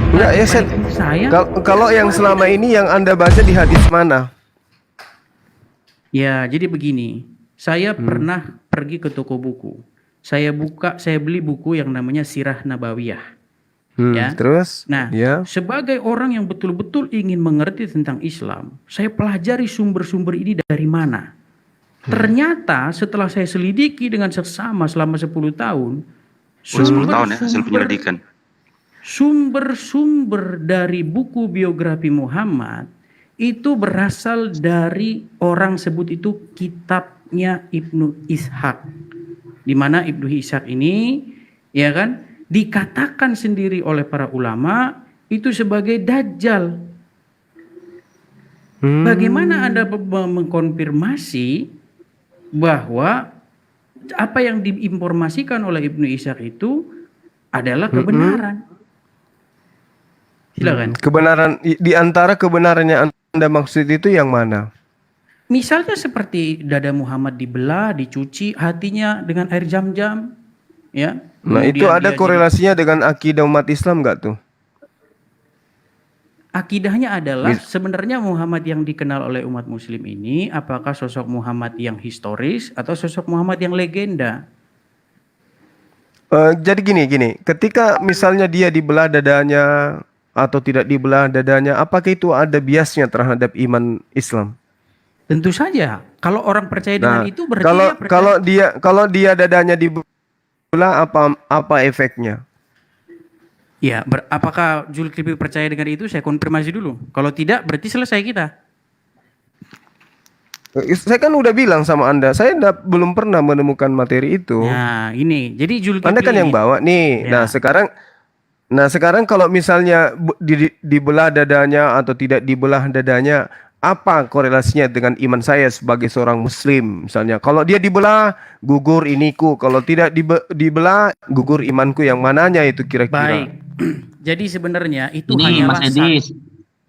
Enggak ya, saya. Kalau yang selama ini yang Anda baca di hadis mana? Ya, jadi begini. Saya pernah pergi ke toko buku. Saya beli buku yang namanya Sirah Nabawiyah. Ya. Terus? Nah, Ya. sebagai orang yang betul-betul ingin mengerti tentang Islam, saya pelajari sumber-sumber ini dari mana. Ternyata setelah saya selidiki dengan seksama selama 10 tahun, 10 tahun ya hasil penyelidikan. sumber-sumber dari buku biografi Muhammad itu berasal dari orang sebut itu kitabnya Ibnu Ishaq. Di mana Ibnu Ishaq ini ya kan dikatakan sendiri oleh para ulama itu sebagai dajjal. Bagaimana Anda mengkonfirmasi bahwa apa yang diinformasikan oleh Ibnu Ishaq itu adalah kebenaran? Silakan. Kebenaran di antara kebenaran yang Anda maksud itu yang mana? Misalnya seperti dada Muhammad dibelah, dicuci hatinya dengan air Zam-Zam, ya. Nah, itu ada korelasinya dengan akidah umat Islam nggak tuh? Akidahnya adalah sebenarnya Muhammad yang dikenal oleh umat muslim ini apakah sosok Muhammad yang historis atau sosok Muhammad yang legenda? Jadi gini, ketika misalnya dia dibelah dadanya atau tidak dibelah dadanya, apakah itu ada biasnya terhadap iman Islam? Tentu saja. Kalau orang percaya dengan itu berarti kalau dia percaya. kalau dia dadanya dibelah apa efeknya? Ya, apakah Zulkifli percaya dengan itu? Saya konfirmasi dulu. Kalau tidak, berarti selesai kita. Saya kan udah bilang sama Anda, saya belum pernah menemukan materi itu. Nah, ini. Jadi Zulkifli Anda kan yang bawa nih. Ya. Nah, sekarang kalau misalnya dibelah dadanya atau tidak dibelah dadanya, apa korelasinya dengan iman saya sebagai seorang muslim? Misalnya, kalau dia dibelah, gugur iniku. Kalau tidak dibelah, gugur imanku. Yang mananya itu kira-kira? Baik. Jadi sebenarnya itu Ini hanyalah Mas Edi,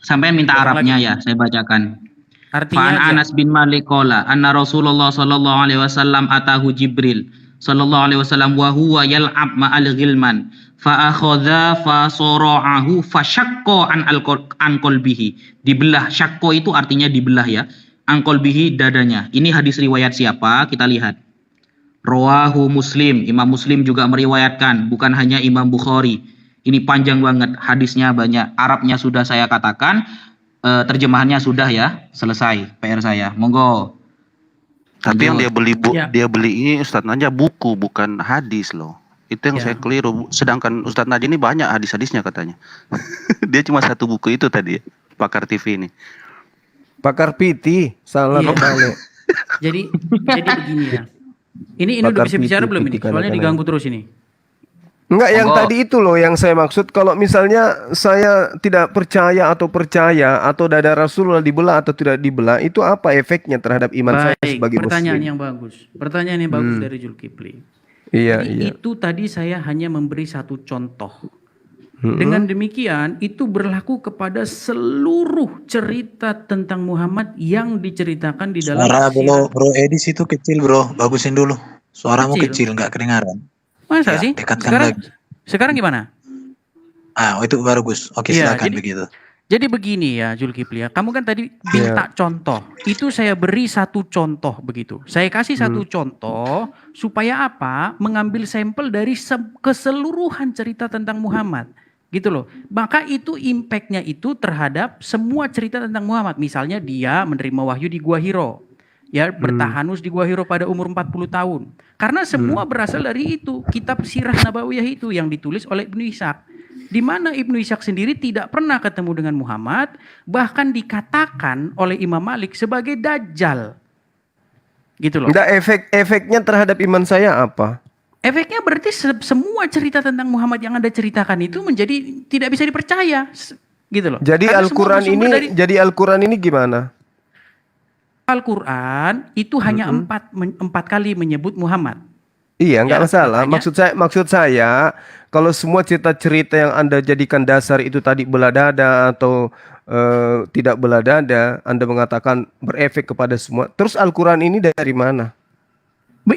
sampai minta Arabnya ya, saya bacakan. artinya Fa'an Anas bin Malik qala anna Rasulullah sallallahu alaihi wasallam atahu Jibril sallallahu alaihi wasallam wa huwa yal'ab ma'al ghilman fa akhadha fa sara'ahu fa syaqqa an qalbihi. Dibelah, syaqqa itu artinya dibelah ya. An qalbihi dadanya. Ini hadis riwayat siapa? Kita lihat. Rawahu Muslim. Imam Muslim juga meriwayatkan, bukan hanya Imam Bukhari. Ini panjang banget, hadisnya banyak. Arabnya sudah saya katakan. Terjemahannya sudah ya, selesai PR saya. Monggo. Tapi yang Ya. dia beli ini Ustadz Naja buku bukan hadis loh. Itu yang Ya. saya keliru. Sedangkan Ustadz Naja ini banyak hadis-hadisnya katanya. Dia cuma satu buku itu tadi, Pakar TV ini. Pakar PT, salah Iya. balik. jadi begini ya. Ini udah Pakar bisa bicara belum ini? PT Soalnya kadang-kadang. diganggu terus ini. Enggak, yang Monggo. tadi itu loh yang saya maksud. Kalau misalnya saya tidak percaya atau dada Rasulullah dibelah atau tidak dibelah, itu apa efeknya terhadap iman saya Baik, sebagai pertanyaan muslim? yang bagus. Pertanyaan yang bagus dari Zulkifli. Iya, Jadi iya. itu tadi saya hanya memberi satu contoh. Dengan demikian itu berlaku kepada seluruh cerita tentang Muhammad yang diceritakan di dalam Suara sirah. bro Edis itu kecil bro, bagusin dulu. Suaramu Kecil? kecil, nggak kedengaran. Masa Ya, sih? dekatkan lagi. Sekarang gimana? Ah, itu bagus. Oke, Iya, silakan begitu. Jadi begini ya Zulkifli ya, kamu kan tadi minta contoh, itu saya beri satu contoh begitu. Saya kasih satu contoh supaya apa? Mengambil sampel dari keseluruhan cerita tentang Muhammad. Gitu loh. Maka itu impactnya itu terhadap semua cerita tentang Muhammad. Misalnya dia menerima wahyu di Gua Hiro. Ya, bertahanus di Gua Hiro pada umur 40 tahun. Karena semua berasal dari itu, kitab Sirah Nabawiyah itu yang ditulis oleh Ibnu Ishaq. Di mana Ibnu Ishaq sendiri tidak pernah ketemu dengan Muhammad, bahkan dikatakan oleh Imam Malik sebagai dajjal. Gitu loh. Enggak, efeknya terhadap iman saya apa? Efeknya berarti semua cerita tentang Muhammad yang Anda ceritakan itu menjadi tidak bisa dipercaya. Gitu loh. Jadi Karena semua Al-Quran bersumber ini, dari gimana? Al-Quran itu hanya empat kali menyebut Muhammad. Iya, nggak Ya, masalah. makanya- Maksud saya, kalau semua cerita-cerita yang Anda jadikan dasar itu tadi belah dada atau tidak belah dada, Anda mengatakan berefek kepada semua. Terus Al-Quran ini dari mana?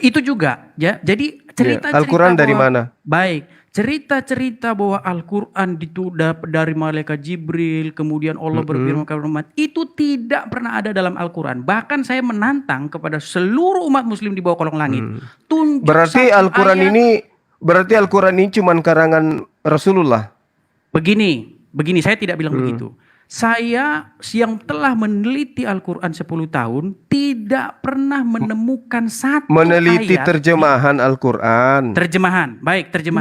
Itu juga ya. Jadi cerita-cerita Al-Quran dari bahwa- mana? Baik, cerita-cerita bahwa Al-Quran itu dari malaikat Jibril, kemudian Allah berfirman kepada Muhammad, itu tidak pernah ada dalam Al-Quran. Bahkan saya menantang kepada seluruh umat muslim di bawah kolong langit. Tunjuk Berarti satu Al-Quran ayat. ini cuman karangan Rasulullah. Begini, saya tidak bilang begitu. Saya yang telah meneliti Al-Quran 10 tahun tidak pernah menemukan satu Meneliti ayat terjemahan Al-Quran. terjemahan.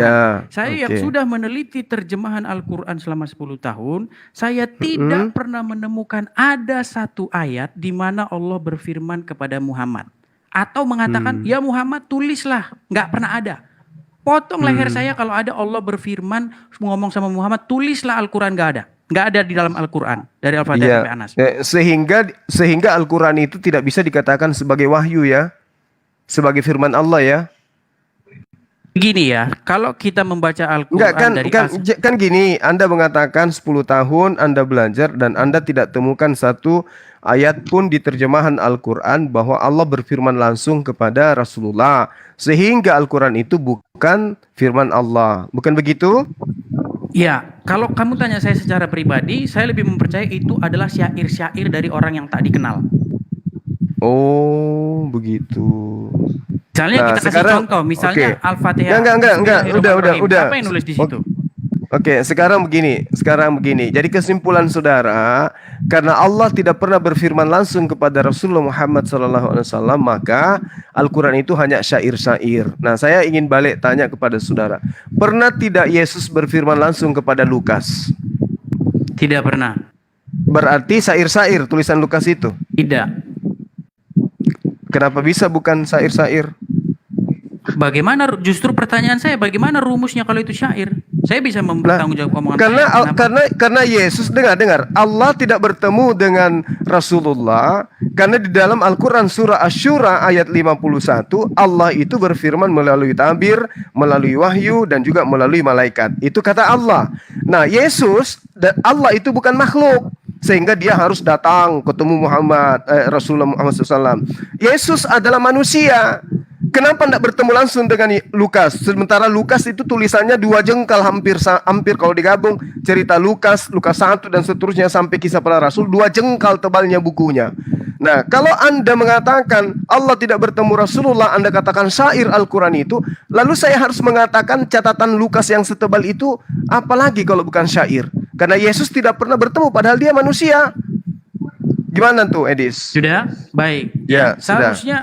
Ya, Saya yang oke. sudah meneliti terjemahan Al-Quran selama 10 tahun, saya tidak pernah menemukan ada satu ayat di mana Allah berfirman kepada Muhammad atau mengatakan, "Ya Muhammad, tulislah." Nggak pernah ada. Potong leher saya kalau ada Allah berfirman ngomong sama Muhammad, "Tulislah Al-Quran." Nggak ada. Nggak ada di dalam Al-Quran dari Al-Fatihah sampai Anas. Sehingga Al-Quran itu tidak bisa dikatakan sebagai wahyu ya, sebagai firman Allah ya. Begini ya, kalau kita membaca Al-Quran Kan gini, Anda mengatakan 10 tahun Anda belajar dan Anda tidak temukan satu ayat pun di terjemahan Al-Quran bahwa Allah berfirman langsung kepada Rasulullah, sehingga Al-Quran itu bukan firman Allah. Bukan begitu? Ya, kalau kamu tanya saya secara pribadi, saya lebih mempercaya itu adalah syair-syair dari orang yang tak dikenal. Oh, begitu. Misalnya kita kasih contoh, misalnya Al-Fatihah. Udah. Apa yang nulis di situ? Oke, sekarang begini. Jadi kesimpulan saudara, karena Allah tidak pernah berfirman langsung kepada Rasulullah Muhammad SAW, maka Al-Quran itu hanya syair-syair. Nah, saya ingin balik tanya kepada saudara, pernah tidak Yesus berfirman langsung kepada Lukas? Tidak pernah. Berarti syair-syair tulisan Lukas itu? Tidak. Kenapa bisa bukan syair-syair? Bagaimana, justru pertanyaan saya, bagaimana rumusnya kalau itu syair? Saya bisa bertanggung jawab omongan saya. Karena Yesus, dengar, Allah tidak bertemu dengan Rasulullah karena di dalam Al-Quran surah Asy-Syura ayat 51 Allah itu berfirman melalui tabir, melalui wahyu dan juga melalui malaikat. Itu kata Allah. Nah, Yesus dan Allah itu bukan makhluk, sehingga dia harus datang ketemu Rasulullah Muhammad SAW. Yesus adalah manusia. Kenapa tidak bertemu langsung dengan Lukas? Sementara Lukas itu tulisannya 2 jengkal hampir kalau digabung cerita Lukas 1 dan seterusnya sampai kisah para Rasul 2 jengkal tebalnya bukunya. Nah, kalau Anda mengatakan Allah tidak bertemu Rasulullah, Anda katakan syair Al-Quran itu, lalu saya harus mengatakan catatan Lukas yang setebal itu, apalagi kalau bukan syair? Karena Yesus tidak pernah bertemu padahal dia manusia. Gimana tuh, Edis? Sudah? Baik. Ya,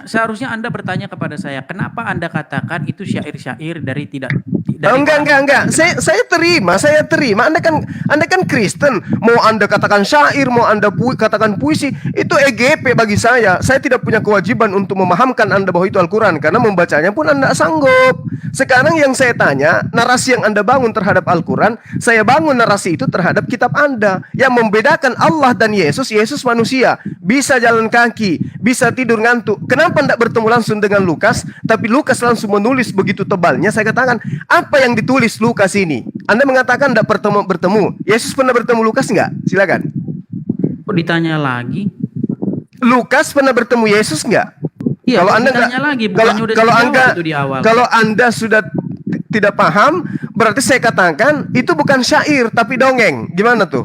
seharusnya Anda bertanya kepada saya, kenapa Anda katakan itu syair-syair dari tidak enggak. Saya terima. Anda kan Kristen. Mau Anda katakan syair, mau Anda katakan puisi, itu EGP bagi saya. Saya tidak punya kewajiban untuk memahamkan Anda bahwa itu Al-Quran, karena membacanya pun Anda sanggup. Sekarang yang saya tanya, narasi yang Anda bangun terhadap Al-Quran, saya bangun narasi itu terhadap kitab Anda. Yang membedakan Allah dan Yesus manusia. Bisa jalan kaki, bisa tidur ngantuk. Kenapa tidak bertemu langsung dengan Lukas, tapi Lukas langsung menulis begitu tebalnya? Saya katakan, apa yang ditulis Lukas ini? Anda mengatakan tidak bertemu. Yesus pernah bertemu Lukas enggak? Silakan. Kok ditanya lagi? Lukas pernah bertemu Yesus enggak? Iya, kalau Anda ditanya lagi, bukannya udah dijawab itu di awal. Kalau Anda sudah tidak paham, berarti saya katakan itu bukan syair tapi dongeng. Gimana tuh?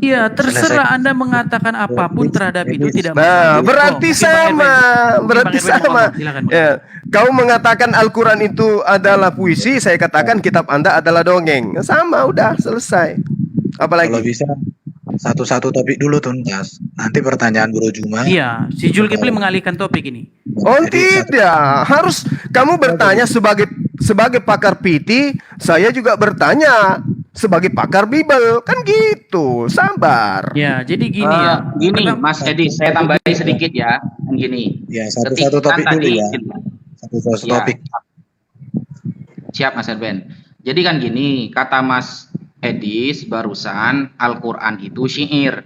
Iya, terserah Anda mengatakan apapun terhadap itu tidak Nah, berarti sama. Ya, kau mengatakan Al-Quran itu adalah puisi, saya katakan kitab Anda adalah dongeng. Sama, udah selesai. Apalagi? Kalau bisa satu-satu topik dulu tuntas. Nanti pertanyaan Bro Juma. Iya, si Zulkifli mengalihkan topik ini. Oh tidak, harus kamu bertanya sebagai pakar PT, saya juga bertanya sebagai pakar Bible, kan gitu. Sabar. Ya, jadi gini ya. Gini, Mas Edi, saya tambahin sedikit ya. Kan gini. Ya, satu-satu topik dulu ya. Satu-satu topik. Siap, Mas Erben. Jadi kan gini, kata Mas Edis barusan, Al-Quran itu syair,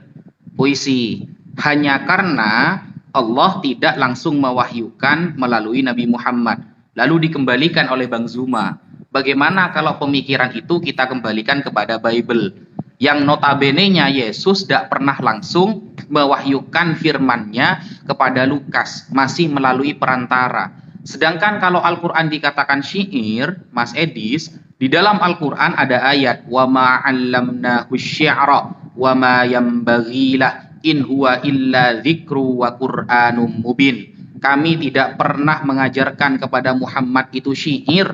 puisi. Hanya karena Allah tidak langsung mewahyukan melalui Nabi Muhammad, lalu dikembalikan oleh Bang Zuma. Bagaimana kalau pemikiran itu kita kembalikan kepada Bible, yang notabene-nya Yesus tidak pernah langsung mewahyukan firman-Nya kepada Lukas, masih melalui perantara. Sedangkan kalau Al-Quran dikatakan syair, Mas Edis, di dalam Al-Quran ada ayat wa ma 'allamnahu syi'ra wa ma yanbaghi lah in huwa illa dzikru wa qur'anum mubin. Kami tidak pernah mengajarkan kepada Muhammad itu syair.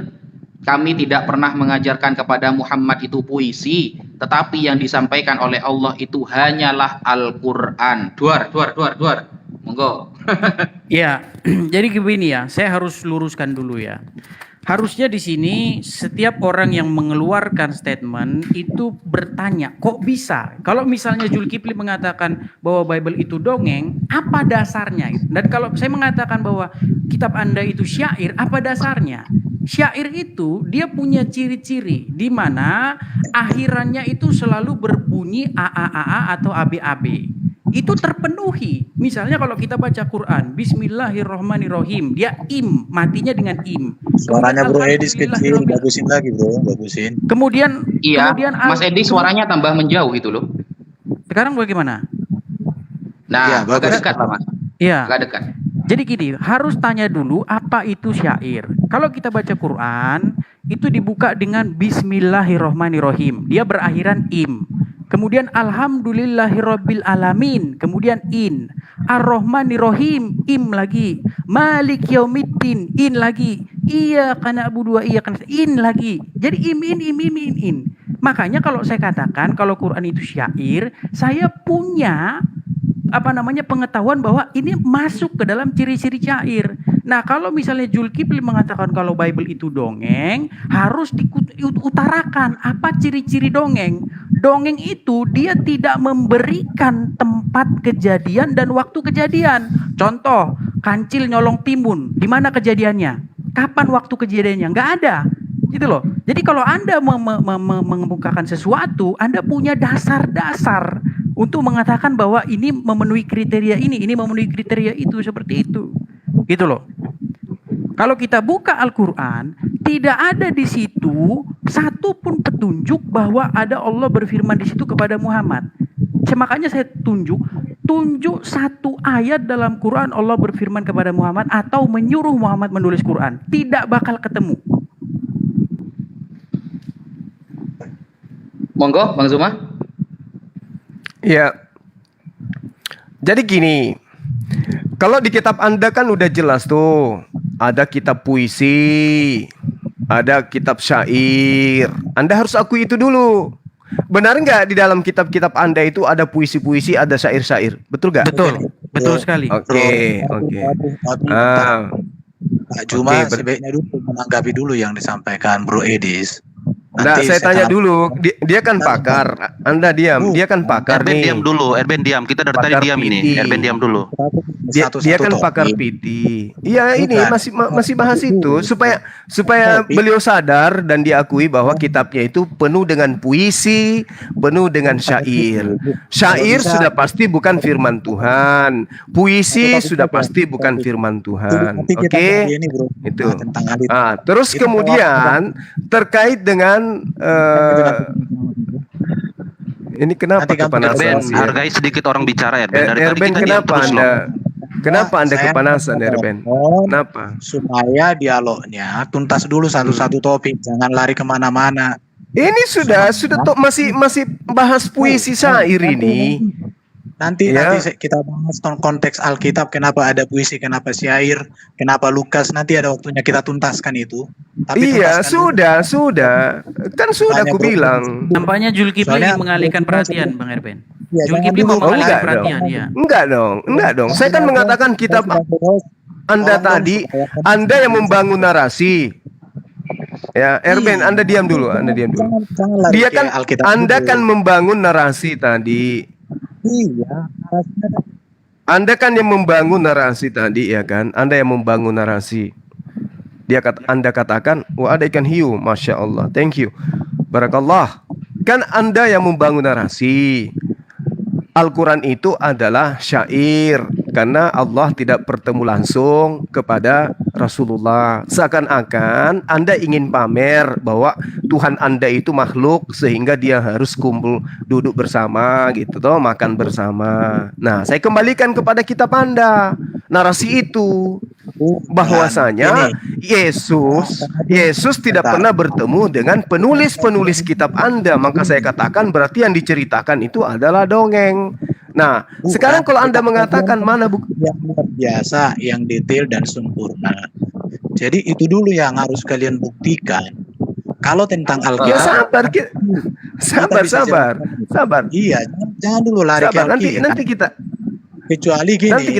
Kami tidak pernah mengajarkan kepada Muhammad itu puisi, tetapi yang disampaikan oleh Allah itu hanyalah Al-Quran. Duar. Monggo. Ya, jadi begini ya, saya harus luruskan dulu ya. Harusnya di sini setiap orang yang mengeluarkan statement itu bertanya, kok bisa? Kalau misalnya Zulkifli mengatakan bahwa Bible itu dongeng, apa dasarnya? Dan kalau saya mengatakan bahwa kitab Anda itu syair, apa dasarnya? Syair itu dia punya ciri-ciri di mana akhirannya itu selalu berbunyi a atau ab. Itu terpenuhi. Misalnya kalau kita baca Quran, Bismillahirrohmanirrohim, dia im, matinya dengan im. Suaranya Bro Edis kecil, Alhamdulillahirobbil- bagusin lagi bro, bagusin. Kemudian, Iya, kemudian Mas Edis suaranya tambah menjauh itu loh. sekarang bagaimana? Nah, Iya, bagus. agak dekat lah Mas. Iya. Agak dekat. Jadi gini, harus tanya dulu apa itu syair. Kalau kita baca Quran, itu dibuka dengan Bismillahirrohmanirrohim. Dia berakhiran im. Kemudian Alhamdulillahirabbil alamin, kemudian in. Ar-Rahmanirrahim, im lagi. Malik yaumiddin, in lagi. Iyyaka na'budu wa iyyaka nasta'in, in lagi. Jadi in. Makanya kalau saya katakan kalau Quran itu syair, saya punya pengetahuan bahwa ini masuk ke dalam ciri-ciri syair. Nah, kalau misalnya Zulkifli mengatakan kalau Bible itu dongeng, harus diutarakan apa ciri-ciri dongeng. Dongeng itu dia tidak memberikan tempat kejadian dan waktu kejadian. Contoh, kancil nyolong timun, di mana kejadiannya? Kapan waktu kejadiannya? Nggak ada. Gitu loh. Jadi kalau Anda mengemukakan sesuatu, Anda punya dasar-dasar untuk mengatakan bahwa ini memenuhi kriteria ini memenuhi kriteria itu, seperti itu. Gitu loh. Kalau kita buka Al-Quran, tidak ada di situ satu pun petunjuk bahwa ada Allah berfirman di situ kepada Muhammad. Makanya saya tunjuk satu ayat dalam Quran Allah berfirman kepada Muhammad atau menyuruh Muhammad menulis Quran. Tidak bakal ketemu. Monggo, Bang Zuma. Ya. Jadi gini, kalau di kitab Anda kan udah jelas tuh, ada kitab puisi, ada kitab syair. Anda harus akui itu dulu. Benar nggak di dalam kitab-kitab Anda itu ada puisi-puisi, ada syair-syair? Betul nggak? Betul sekali. Oke. Pak Juma Oke, sebaiknya dulu menanggapi dulu yang disampaikan Bro Edis. Nah, saya tanya dulu, dia kan pakar, Anda diam, dia kan pakar Erben nih. diam dulu, Erben diam. Kita dari tadi Pakar diam PT. ini. Erben diam dulu. Dia kan pakar PT. Iya, ini masih bahas itu supaya beliau sadar dan diakui bahwa kitabnya itu penuh dengan puisi, penuh dengan syair. Syair sudah pasti bukan firman Tuhan. Puisi sudah pasti bukan firman Tuhan. Oke? Itu. Terus kemudian terkait dengan ini kenapa kepanasan sih? Hargai sedikit orang bicara, Erben. Dari tadi Erben, kita diam terus loh. kenapa Anda kepanasan, Erben? Kenapa? Supaya dialognya tuntas dulu satu-satu topik, jangan lari kemana-mana. Ini sudah masih bahas puisi syair ini. Nanti Ya. kita bahas konteks Alkitab, kenapa ada puisi, kenapa syair, kenapa Lukas, nanti ada waktunya kita tuntaskan itu. Tapi Iya, tuntaskan sudah. Kan sudah aku Tanya, Bro. bilang. Nampaknya Zulkifli Soalnya- ingin mengalihkan perhatian, Bang Erben. Iya, Zulkifli jangan mau dulu. mengalihkan enggak perhatian, iya. Enggak dong. Saya kan mengatakan kitab Anda tadi, Anda yang membangun narasi. Ya, Erben, Anda diam dulu, Jangan lari Dia ke kan, Alkitab Anda dulu. kan membangun narasi tadi. Iya, Anda kan yang membangun narasi tadi, ya kan? Anda yang membangun narasi. Anda katakan, wah ada ikan hiu, Masya Allah, thank you, Barakallah. Kan Anda yang membangun narasi. Al-Quran itu adalah syair karena Allah tidak bertemu langsung kepada Rasulullah. Seakan-akan Anda ingin pamer bahwa Tuhan Anda itu makhluk sehingga dia harus kumpul duduk bersama gitu toh, makan bersama. Nah, saya kembalikan kepada kitab Anda narasi itu. bahwasanya Gini, Yesus tidak bentar. pernah bertemu dengan penulis-penulis kitab Anda. Maka saya katakan berarti yang diceritakan itu adalah dongeng. Nah, sekarang kalau Anda mengatakan mana bukti? yang luar biasa, yang detail dan sempurna. Jadi itu dulu yang harus kalian buktikan. Kalau tentang Ya Alkitab, sabar, sabar. iya, jangan dulu lari ke Sabar, Alkitab. nanti kita Kecuali gini,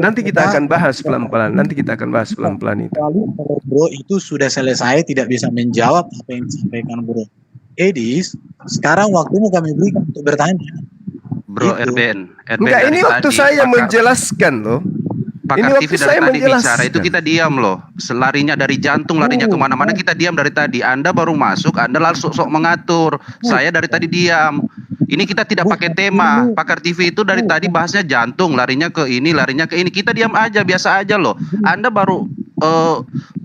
nanti kita akan bahas pelan-pelan. Nanti kita akan bahas pelan-pelan itu. Kecuali kalau Bro itu sudah selesai, tidak bisa menjawab apa yang disampaikan Bro Edis, sekarang waktumu kami berikan untuk bertanya. Bro Itu. RBN Enggak, dari ini waktu tadi, saya pakar- menjelaskan loh. Ini Pakar waktu TV saya dari tadi bicara menjelaskan. itu kita diam loh. Selarinya dari jantung, larinya kemana-mana, kita diam dari tadi. Anda baru masuk, Anda langsung sok mengatur. Saya dari tadi diam. Ini kita tidak pakai tema. Pakar TV itu dari tadi bahasnya jantung, larinya ke ini, larinya ke ini. Kita diam aja, biasa aja loh. Anda baru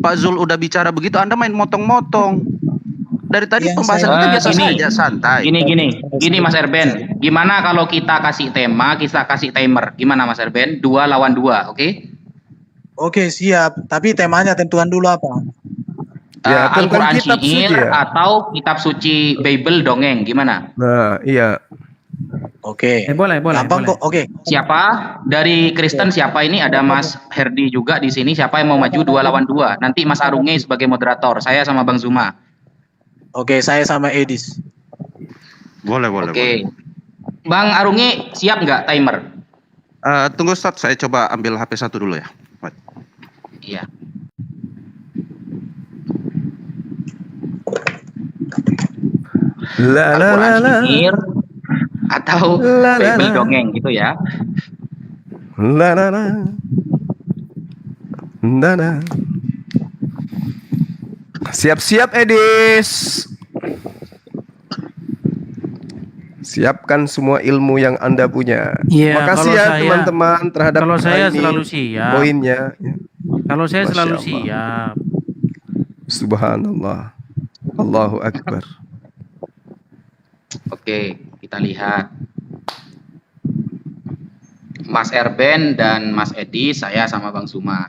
Pak Zul udah bicara begitu, Anda main motong-motong. Dari tadi Yang pembahasan saya- kita biasa Gini. saja, santai. Gini Mas Erben, gimana kalau kita kasih tema, kita kasih timer, gimana Mas Erben? 2 lawan 2, oke? Oke, siap. Tapi temanya tentuan dulu apa? Ya, tentang Al-Quran kitab syair suci ya. atau kitab suci Bible dongeng, gimana? Nah, iya. Oke. Boleh. Gampang kok. Oke. Siapa dari Kristen, siapa ini? Ada Mas Herdi juga di sini. Siapa yang mau maju 2 lawan 2? Nanti Mas Arunge sebagai moderator, saya sama Bang Zuma. Oke, saya sama Edis. Boleh, boleh. Oke. Bang Arunge siap nggak timer? Tunggu Ustaz, saya coba ambil HP satu dulu ya. Baik. Iya. La la la Al-Quran la. syair atau La, la, Bible la. dongeng gitu ya. La la la. La la. Siap-siap Edis. Siapkan semua ilmu yang Anda punya. Iya, Makasih kalau ya saya- teman-teman terhadap kalau saya ini selalu siap. poinnya. Kalau saya Masya selalu Allah. siap. Subhanallah. Allahu Akbar. Oke, kita lihat. Mas Erben dan Mas Edi, saya sama Bang Suma.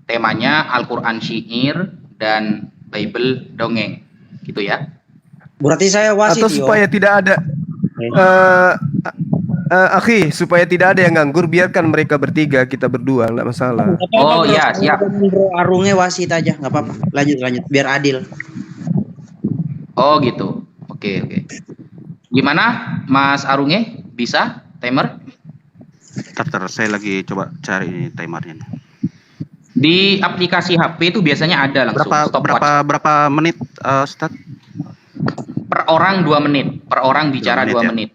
Temanya Al-Quran syair dan Bible dongeng. Gitu ya. Berarti saya wasit Atau yo. supaya tidak ada akhi, supaya tidak ada yang nganggur, biarkan mereka bertiga, kita berdua, enggak masalah. Oh iya, siap. Bro Arunge wasit aja, nggak apa-apa. Lanjut, biar adil. Oh gitu. Oke. Gimana Mas Arunge? Bisa timer? Bentar, saya lagi coba cari timernya. Di aplikasi HP itu biasanya ada langsung stopwatch. Berapa menit, Ustaz? Per orang 2 menit. Per orang bicara 2 2 menit.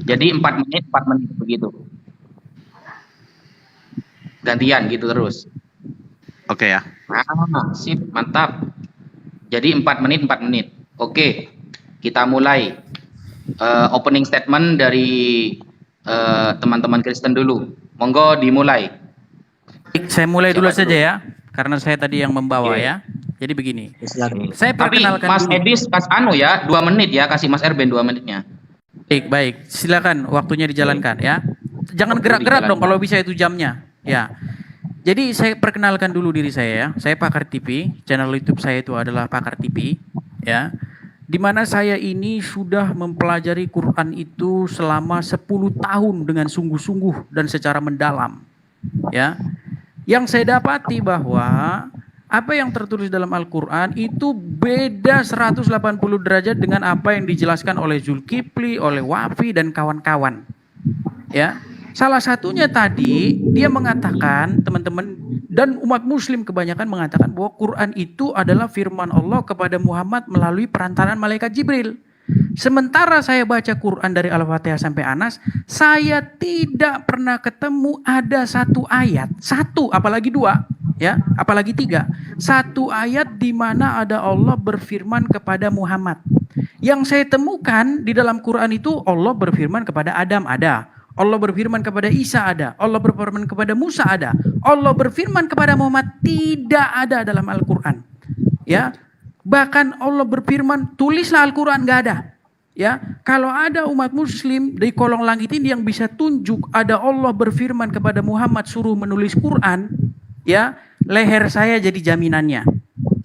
Jadi 4 menit begitu. Gantian gitu terus. Oke ya. Ah, sip, mantap. Jadi 4 menit. Oke, kita mulai. Opening statement dari teman-teman Kristen dulu. Monggo dimulai. Saya mulai dulu Siapa saja ya, karena saya tadi yang membawa Oke. ya. Jadi begini, Silakan. saya Tapi perkenalkan Mas dulu. Edis pas ya 2 menit ya, kasih Mas Erben 2 menitnya. Baik, silakan waktunya dijalankan ya. Jangan gerak-gerak dong kalau bisa itu jamnya. Ya. Jadi saya perkenalkan dulu diri saya ya. Saya Pakar TV, channel YouTube saya itu adalah Pakar TV ya. Di mana saya ini sudah mempelajari Quran itu selama 10 tahun dengan sungguh-sungguh dan secara mendalam. Ya. Yang saya dapati bahwa apa yang tertulis dalam Al-Quran itu beda 180 derajat dengan apa yang dijelaskan oleh Zulkifli, oleh Wafi dan kawan-kawan. Ya. Salah satunya tadi dia mengatakan, teman-teman dan umat muslim kebanyakan mengatakan bahwa Quran itu adalah firman Allah kepada Muhammad melalui perantaraan malaikat Jibril. Sementara saya baca Quran dari Al-Fatihah sampai Anas, saya tidak pernah ketemu ada satu ayat, satu apalagi 2, ya, apalagi 3. Satu ayat di mana ada Allah berfirman kepada Muhammad. Yang saya temukan di dalam Quran itu Allah berfirman kepada Adam ada. Allah berfirman kepada Isa ada, Allah berfirman kepada Musa ada, Allah berfirman kepada Muhammad tidak ada dalam Al-Quran. Ya, bahkan Allah berfirman tulislah Al-Quran, nggak ada. Ya, kalau ada umat Muslim di kolong langit ini yang bisa tunjuk ada Allah berfirman kepada Muhammad suruh menulis Quran, ya, leher saya jadi jaminannya.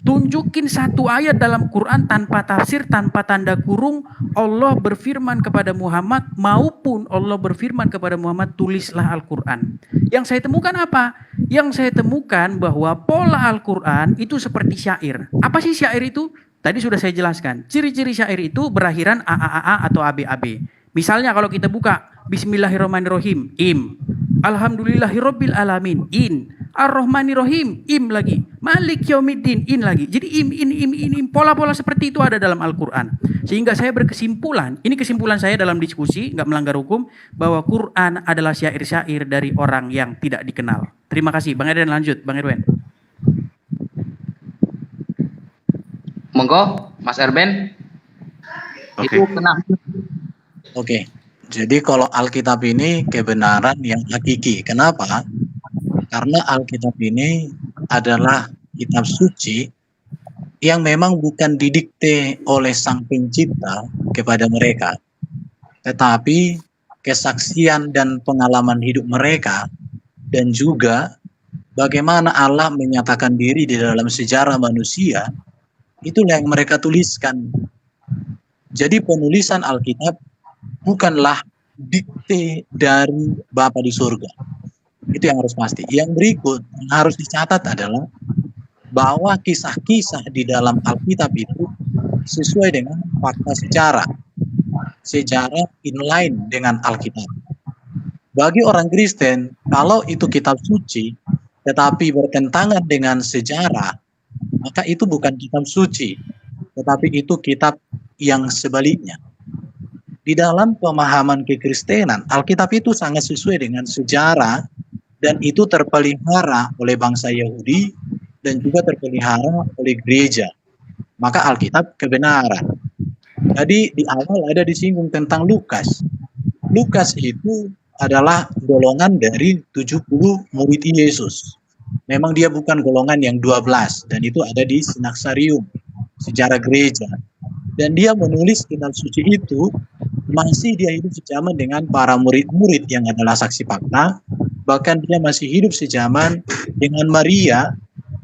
Tunjukin satu ayat dalam Quran tanpa tafsir, tanpa tanda kurung, Allah berfirman kepada Muhammad, maupun Allah berfirman kepada Muhammad, tulislah Al-Quran. Yang saya temukan apa? Yang saya temukan bahwa pola Al-Quran itu seperti syair. Apa sih syair itu? Tadi sudah saya jelaskan. Ciri-ciri syair itu berakhiran AAA atau ABAB. Misalnya kalau kita buka, Bismillahirrahmanirrahim, im. Alhamdulillahirabbil alamin, in. Ar-Rahmanirrahim, im lagi. Malik Yaumiddin, in lagi. Jadi im. Pola-pola seperti itu ada dalam Al-Quran. Sehingga saya berkesimpulan, ini kesimpulan saya dalam diskusi, nggak melanggar hukum, bahwa Quran adalah syair-syair dari orang yang tidak dikenal. Terima kasih. Bang Erwin lanjut. Bang Erwin. Monggo, Mas Erben. Oke. Itu kenapa? Oke. Jadi kalau Alkitab ini kebenaran yang hakiki. Kenapa? Karena Alkitab ini adalah kitab suci yang memang bukan didikte oleh Sang Pencipta kepada mereka, tetapi kesaksian dan pengalaman hidup mereka, dan juga bagaimana Allah menyatakan diri di dalam sejarah manusia, itulah yang mereka tuliskan. Jadi penulisan Alkitab bukanlah dikte dari Bapa di surga. Itu yang harus pasti. Yang berikut yang harus dicatat adalah bahwa kisah-kisah di dalam Alkitab itu sesuai dengan fakta sejarah inline dengan Alkitab. Bagi orang Kristen, kalau itu kitab suci tetapi bertentangan dengan sejarah, maka itu bukan kitab suci, tetapi itu kitab yang sebaliknya. Di dalam pemahaman kekristenan, Alkitab itu sangat sesuai dengan sejarah, dan itu terpelihara oleh bangsa Yahudi dan juga terpelihara oleh gereja. Maka Alkitab kebenaran. Tadi di awal ada disinggung tentang Lukas. Lukas itu adalah golongan dari 70 murid Yesus. Memang dia bukan golongan yang 12, dan itu ada di Sinaksarium, sejarah gereja. Dan dia menulis kitab suci itu, masih dia hidup sejaman dengan para murid-murid yang adalah saksi fakta. Bahkan dia masih hidup sejaman dengan Maria,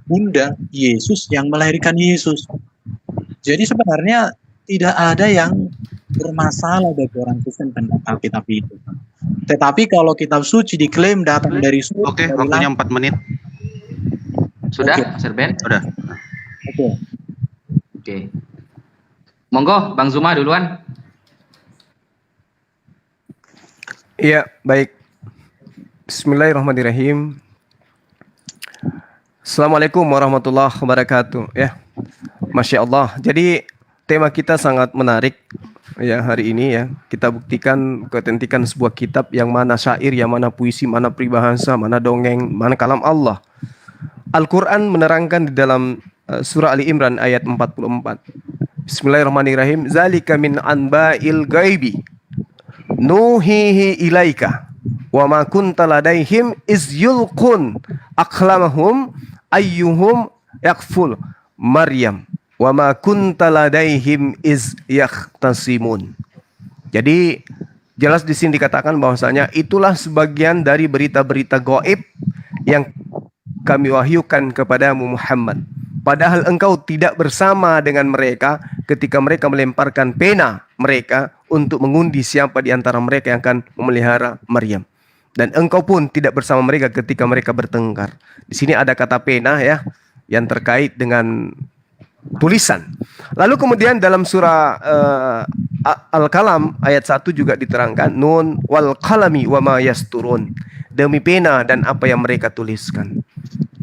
bunda Yesus yang melahirkan Yesus. Jadi sebenarnya tidak ada yang bermasalah bagi orang Kristen tentang Alkitab itu. Tetapi kalau kitab suci diklaim datang dari surga, Oke, waktunya 4 menit. Sudah, Oke. Mas Erben? Udah. Oke. Oke. Monggo, Bang Zuma duluan. Iya, baik. Bismillahirrahmanirrahim. Assalamualaikum warahmatullahi wabarakatuh. Ya, Masya Allah. Jadi tema kita sangat menarik ya hari ini ya. Kita buktikan keautentikan sebuah kitab yang mana syair, yang mana puisi, mana peribahasa, mana dongeng, mana kalam Allah. Al-Quran menerangkan di dalam surah Ali Imran ayat 44. Bismillahirrahmanirrahim. Zalika min anba'il ghaibi nuhihi ilaika wa ma kunta ladaihim iz yulqun aqlamahum ayyuhum yakful Maryam wa ma kunta ladaihim iz yahtasimun. Jadi jelas di sini dikatakan bahwasanya itulah sebagian dari berita-berita gaib yang kami wahyukan kepadamu Muhammad. Padahal engkau tidak bersama dengan mereka ketika mereka melemparkan pena mereka untuk mengundi siapa di antara mereka yang akan memelihara Maryam. Dan engkau pun tidak bersama mereka ketika mereka bertengkar. Di sini ada kata pena ya, yang terkait dengan tulisan. Lalu kemudian dalam surah Al-Qalam ayat 1 juga diterangkan, Nun wal qalami wa ma yasturun. Demi pena dan apa yang mereka tuliskan.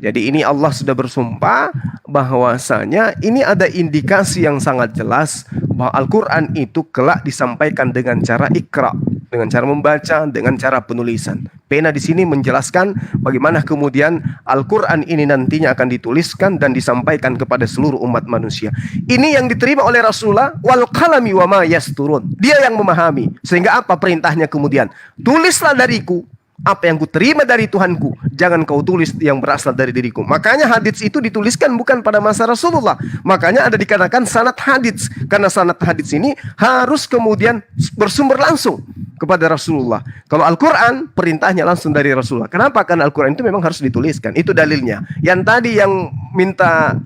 Jadi ini Allah sudah bersumpah bahwasanya ini ada indikasi yang sangat jelas bahwa Al-Quran itu kelak disampaikan dengan cara ikra, dengan cara membaca, dengan cara penulisan. Pena di sini menjelaskan bagaimana kemudian Al-Quran ini nantinya akan dituliskan dan disampaikan kepada seluruh umat manusia. Ini yang diterima oleh Rasulullah, wal qalami wa ma yasturun. Dia yang memahami. Sehingga apa perintahnya kemudian? Tulislah dariku apa yang ku terima dari Tuhanku, jangan kau tulis yang berasal dari diriku. Makanya hadits itu dituliskan bukan pada masa Rasulullah. Makanya ada dikatakan sanad hadits, karena sanad hadits ini harus kemudian bersumber langsung kepada Rasulullah. Kalau Al-Quran, perintahnya langsung dari Rasulullah. Kenapa? Karena Al-Quran itu memang harus dituliskan. Itu dalilnya. Yang tadi yang minta,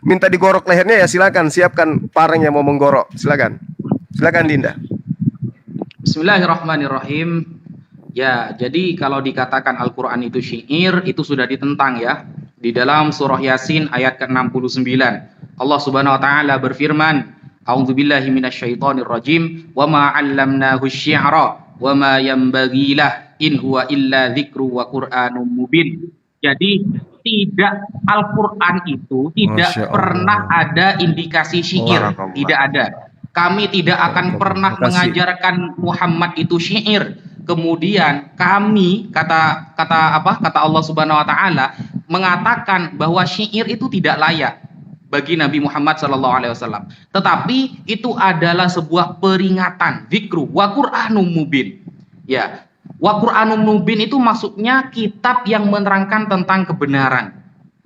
minta digorok lehernya, ya silakan, siapkan parang yang mau menggorok. Silakan. Silakan Dinda. Bismillahirrahmanirrahim. Ya, jadi kalau dikatakan Al-Quran itu syair, itu sudah ditentang ya. Di dalam surah Yasin ayat ke-69. Allah Subhanahu wa taala berfirman, A'udzubillahi minasyaitonirrajim, wa ma 'allamnahu syi'ra wa ma yanbaghi lah in huwa illa dzikru wa qur'anum mubin. Jadi tidak Al-Quran itu tidak Masya Allah. pernah ada indikasi syair, Barakallah. tidak ada. Kami tidak akan pernah Terima kasih. mengajarkan Muhammad itu syair. Kemudian kami kata Allah Subhanahu wa taala mengatakan bahwa syair itu tidak layak bagi Nabi Muhammad SAW. Tetapi itu adalah sebuah peringatan, zikru wa Qur'anum mubin. Ya, wa Qur'anum mubin itu maksudnya kitab yang menerangkan tentang kebenaran.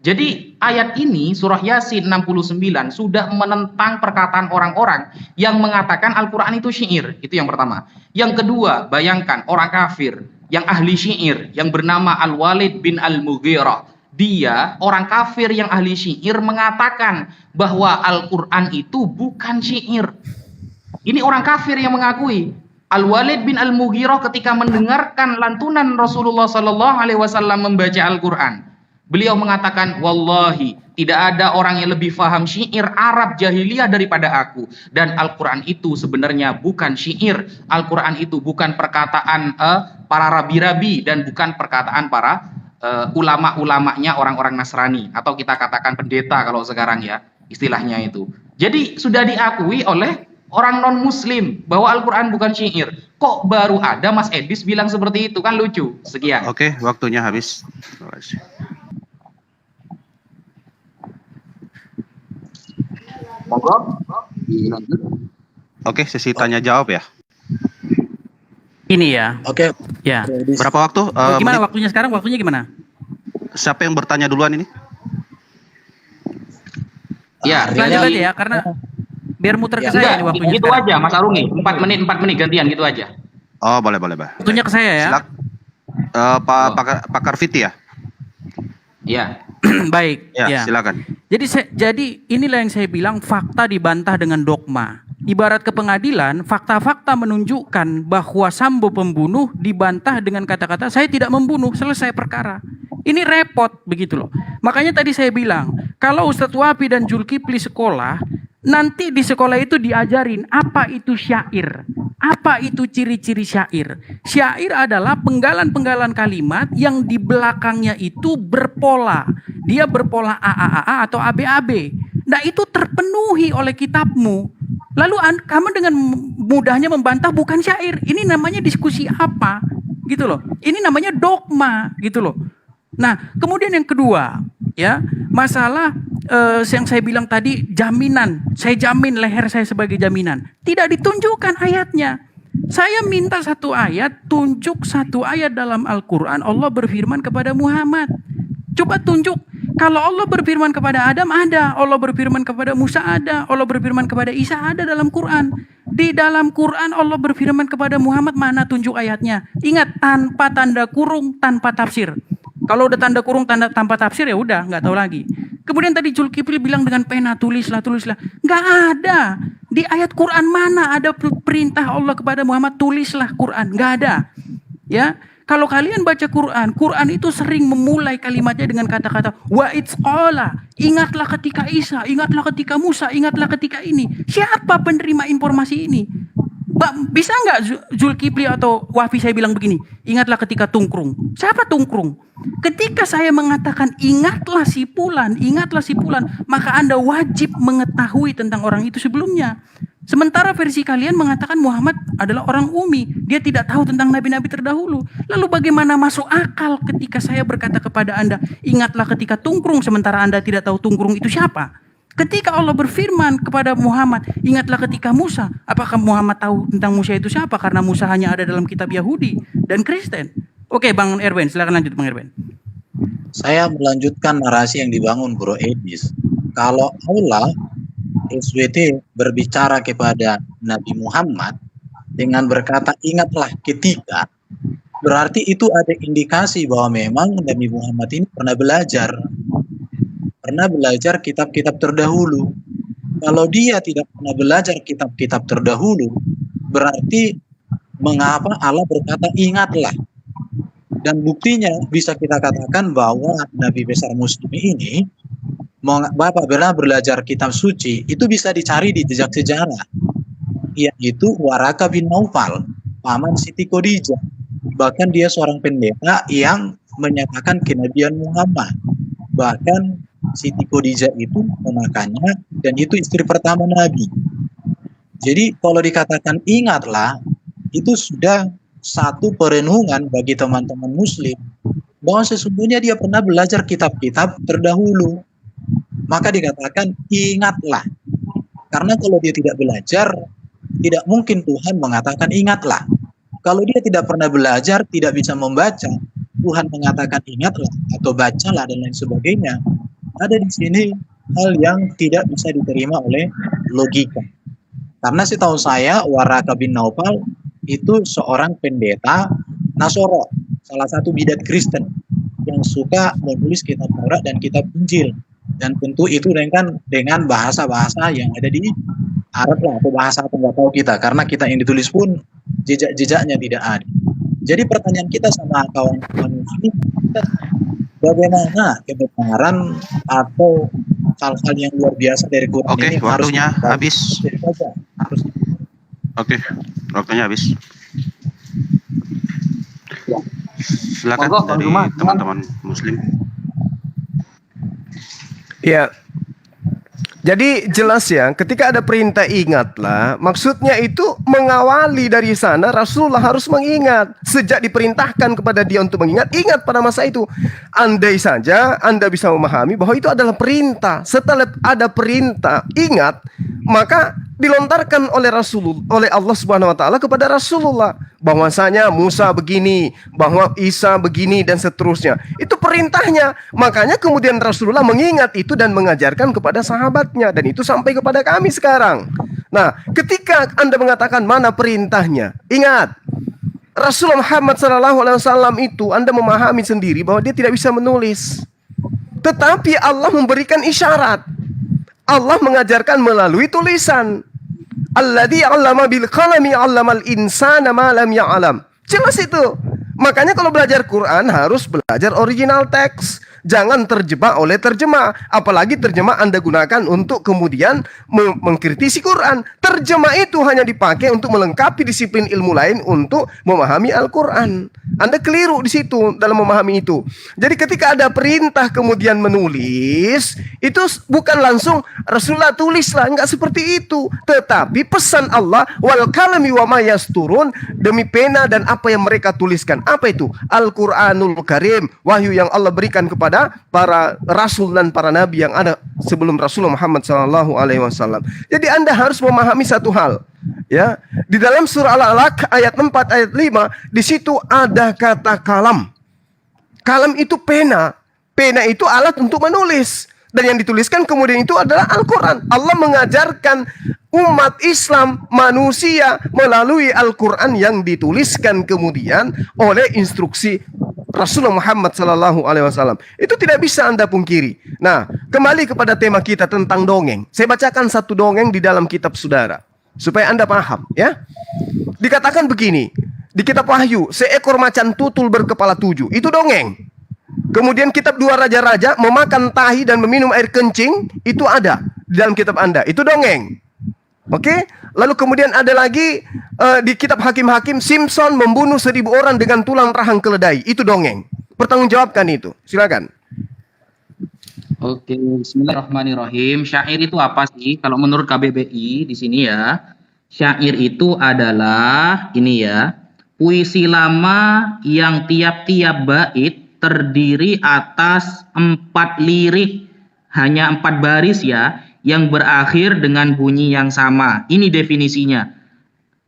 Jadi ayat ini surah Yasin 69 sudah menentang perkataan orang-orang yang mengatakan Al-Quran itu syair. Itu yang pertama. Yang kedua, bayangkan orang kafir yang ahli syair yang bernama Al-Walid bin Al-Mughirah. Dia, orang kafir yang ahli syair, mengatakan bahwa Al-Quran itu bukan syair. Ini orang kafir yang mengakui. Al-Walid bin Al-Mughirah ketika mendengarkan lantunan Rasulullah SAW membaca Al-Quran, beliau mengatakan, wallahi, tidak ada orang yang lebih faham syair Arab jahiliyah daripada aku. Dan Al-Quran itu sebenarnya bukan syair. Al-Quran itu bukan perkataan para rabi-rabi dan bukan perkataan para ulama-ulamanya orang-orang Nasrani, atau kita katakan pendeta kalau sekarang ya istilahnya itu. Jadi sudah diakui oleh orang non-muslim bahwa Al-Quran bukan syair. Kok baru ada Mas Edis bilang seperti itu? Kan lucu. Sekian. Oke, waktunya habis. Terima kasih. Oke, sesi tanya jawab ya. Ini ya. Oke. Ya. Berapa waktu? Gimana Menit? waktunya sekarang? Waktunya gimana? Siapa yang bertanya duluan ini? Ya, Lanjut jadi- aja ya, karena biar muter ke Ya, saya Enggak, ini waktunya. gitu sekarang. aja Mas Arungi. 4 menit gantian gitu aja. Oh, boleh. Waktunya ke saya ya. Pakar Fiti ya? Ya. Baik. Ya, Ya. silakan. Jadi inilah yang saya bilang, fakta dibantah dengan dogma. Ibarat ke pengadilan, fakta-fakta menunjukkan bahwa Sambo pembunuh dibantah dengan kata-kata saya tidak membunuh, selesai perkara. Ini repot begitu loh. Makanya tadi saya bilang, kalau Ustadz Wafi dan Zulkifli sekolah, nanti di sekolah itu diajarin apa itu syair, apa itu ciri-ciri syair. Syair adalah penggalan-penggalan kalimat yang di belakangnya itu berpola. Dia berpola AAA atau ABAB. Nah itu terpenuhi oleh kitabmu. Lalu kamu dengan mudahnya membantah bukan syair. Ini namanya diskusi apa? Gitu loh. Ini namanya dogma gitu loh. Nah, kemudian yang kedua, ya, masalah yang saya bilang tadi jaminan. Saya jamin leher saya sebagai jaminan. Tidak ditunjukkan ayatnya. Saya minta satu ayat, tunjuk satu ayat dalam Al-Quran Allah berfirman kepada Muhammad. Coba tunjuk. Kalau Allah berfirman kepada Adam ada, Allah berfirman kepada Musa ada, Allah berfirman kepada Isa ada dalam Quran. Di dalam Quran Allah berfirman kepada Muhammad, mana tunjuk ayatnya? Ingat, tanpa tanda kurung, tanpa tafsir. Kalau udah tanda kurung, tanpa tafsir ya udah, nggak tahu lagi. Kemudian tadi Zulkifli bilang dengan pena tulislah. Nggak ada. Di ayat Quran mana ada perintah Allah kepada Muhammad tulislah Quran? Nggak ada. Ya. Kalau kalian baca Quran, Quran itu sering memulai kalimatnya dengan kata-kata wa idzqala. Ingatlah ketika Isa, ingatlah ketika Musa, ingatlah ketika ini. Siapa penerima informasi ini? Bisa nggak Zulkifli atau Wafi saya bilang begini? Ingatlah ketika tungkrung. Siapa tungkrung? Ketika saya mengatakan ingatlah si Fulan, maka Anda wajib mengetahui tentang orang itu sebelumnya. Sementara versi kalian mengatakan Muhammad adalah orang Ummi. Dia tidak tahu tentang nabi-nabi terdahulu. Lalu bagaimana masuk akal ketika saya berkata kepada Anda, ingatlah ketika tungkrung, sementara Anda tidak tahu tungkrung itu siapa? Ketika Allah berfirman kepada Muhammad, ingatlah ketika Musa. Apakah Muhammad tahu tentang Musa itu siapa? Karena Musa hanya ada dalam kitab Yahudi dan Kristen. Oke, Bang Erwin, silakan lanjut Bang Erwin. Saya melanjutkan narasi yang dibangun Bro Edis. Kalau Allah SWT berbicara kepada Nabi Muhammad dengan berkata ingatlah ketika, berarti itu ada indikasi bahwa memang Nabi Muhammad ini pernah belajar kitab-kitab terdahulu. Kalau dia tidak pernah belajar kitab-kitab terdahulu, berarti mengapa Allah berkata ingatlah? Dan buktinya bisa kita katakan bahwa Nabi besar Muslim ini Bapak pernah belajar kitab suci, itu bisa dicari di jejak sejarah, yaitu Waraka bin Naufal, paman Siti Khadijah. Bahkan dia seorang pendeta yang menyatakan kenabian Muhammad. Bahkan Siti Khadijah itu ponakannya dan itu istri pertama Nabi. Jadi kalau dikatakan ingatlah, itu sudah satu perenungan bagi teman-teman Muslim bahwa sesungguhnya dia pernah belajar kitab-kitab terdahulu. Maka dikatakan ingatlah. Karena kalau dia tidak belajar, tidak mungkin Tuhan mengatakan ingatlah. Kalau dia tidak pernah belajar, tidak bisa membaca, Tuhan mengatakan ingatlah atau bacalah dan lain sebagainya. Ada di sini hal yang tidak bisa diterima oleh logika. Karena setahu saya Waraka bin Naufal itu seorang pendeta Nasoro, salah satu bidat Kristen yang suka menulis kitab Taurat dan kitab Injil. Dan tentu itu dengan bahasa-bahasa yang ada di Arab lah, atau bahasa apa nggak tahu kita, karena kita yang ditulis pun jejak-jejaknya tidak ada. Jadi pertanyaan kita sama kawan-kawan muslim, bagaimana kebenaran atau hal-hal yang luar biasa dari Quran Oke, ini waktunya harus habis. harus Oke, waktunya habis. Silakan Monggo, dari Bang Zuma. teman-teman Muslim. Ya. Jadi jelas ya, ketika ada perintah ingatlah, maksudnya itu mengawali dari sana Rasulullah harus mengingat. Sejak diperintahkan kepada dia untuk mengingat, ingat pada masa itu. Andai saja Anda bisa memahami bahwa itu adalah perintah. Setelah ada perintah ingat, maka dilontarkan oleh Allah Subhanahu wa taala kepada Rasulullah bahwasanya Musa begini, bahwa Isa begini dan seterusnya. Itu perintahnya. Makanya kemudian Rasulullah mengingat itu dan mengajarkan kepada sahabatnya, dan itu sampai kepada kami sekarang. Nah, ketika Anda mengatakan mana perintahnya, ingat Rasulullah Muhammad SAW itu Anda memahami sendiri bahwa dia tidak bisa menulis. Tetapi Allah memberikan isyarat. Allah mengajarkan melalui tulisan. Alladzi 'allama bil qalami 'allamal insana ma lam ya'lam. Jelas itu. Makanya kalau belajar Quran harus belajar original teks. Jangan terjebak oleh terjemah. Apalagi terjemah Anda gunakan untuk kemudian mengkritisi Quran. Terjemah itu hanya dipakai untuk melengkapi disiplin ilmu lain untuk memahami Al-Quran. Anda keliru di situ dalam memahami itu. Jadi ketika ada perintah kemudian menulis, itu bukan langsung Rasulullah tulislah, enggak seperti itu. Tetapi pesan Allah, wal kalami wa ma yasturun, demi pena dan apa yang mereka tuliskan. Apa itu? Al-Quranul Karim, wahyu yang Allah berikan kepada para rasul dan para nabi yang ada sebelum Rasulullah Muhammad SAW. Jadi Anda harus memahami satu hal, ya. Di dalam surah Al-Alaq ayat 4 ayat 5, di situ ada kata kalam. Kalam itu pena. Pena itu alat untuk menulis. Dan yang dituliskan kemudian itu adalah Al-Quran. Allah mengajarkan umat Islam, manusia, melalui Al-Quran yang dituliskan kemudian oleh instruksi Rasulullah Muhammad SAW. Itu tidak bisa Anda pungkiri. Nah, kembali kepada tema kita tentang dongeng. Saya bacakan satu dongeng di dalam kitab saudara, supaya Anda paham, ya. Dikatakan begini, di kitab Wahyu, seekor macan tutul berkepala 7. Itu dongeng. Kemudian kitab 2 Raja-Raja, memakan tahi dan meminum air kencing, itu ada di dalam kitab Anda. Itu dongeng. Oke? Lalu kemudian ada lagi di kitab Hakim-Hakim, Simpson membunuh 1000 orang dengan tulang rahang keledai. Itu dongeng. Pertanggungjawabkan itu. Silakan. Oke, bismillahirrahmanirrahim. Syair itu apa sih? Kalau menurut KBBI di sini ya, syair itu adalah ini ya, puisi lama yang tiap-tiap bait terdiri atas 4 lirik, hanya 4 baris ya, yang berakhir dengan bunyi yang sama. Ini definisinya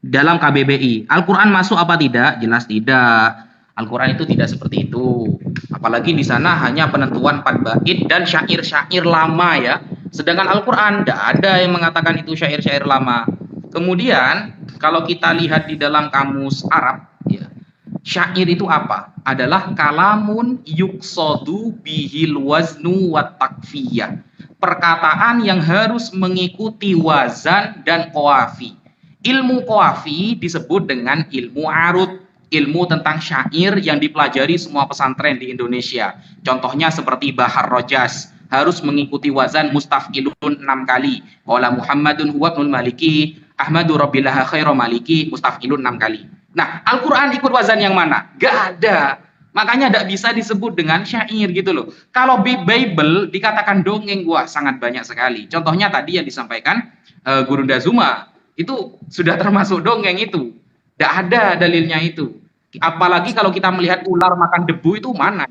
dalam KBBI. Al-Quran masuk apa tidak? Jelas tidak. Al-Quran itu tidak seperti itu. Apalagi di sana hanya penentuan 4 bait dan syair-syair lama ya. Sedangkan Al-Quran tidak ada yang mengatakan itu syair-syair lama. Kemudian Kalau kita lihat di dalam kamus Arab, ya, syair itu apa? Adalah kalamun yuqsadu bihil waznu wat takfiyah. Perkataan yang harus mengikuti wazan dan qawafi. Ilmu qawafi disebut dengan ilmu arud, ilmu tentang syair yang dipelajari semua pesantren di Indonesia. Contohnya seperti Bahar Rojas, harus mengikuti wazan mustaf'ilun 6 kali. Qala Muhammadun huwa ibnul Maliki, Ahmadu Rabbillaha khairu Maliki, mustaf'ilun 6 kali. Nah, Al-Quran ikut wazan yang mana? Gak ada. Makanya tidak bisa disebut dengan syair gitu loh. Kalau Bible dikatakan dongeng, wah sangat banyak sekali. Contohnya tadi yang disampaikan Guru Dazuma, itu sudah termasuk dongeng itu. Tidak ada dalilnya itu. Apalagi kalau kita melihat ular makan debu itu mana?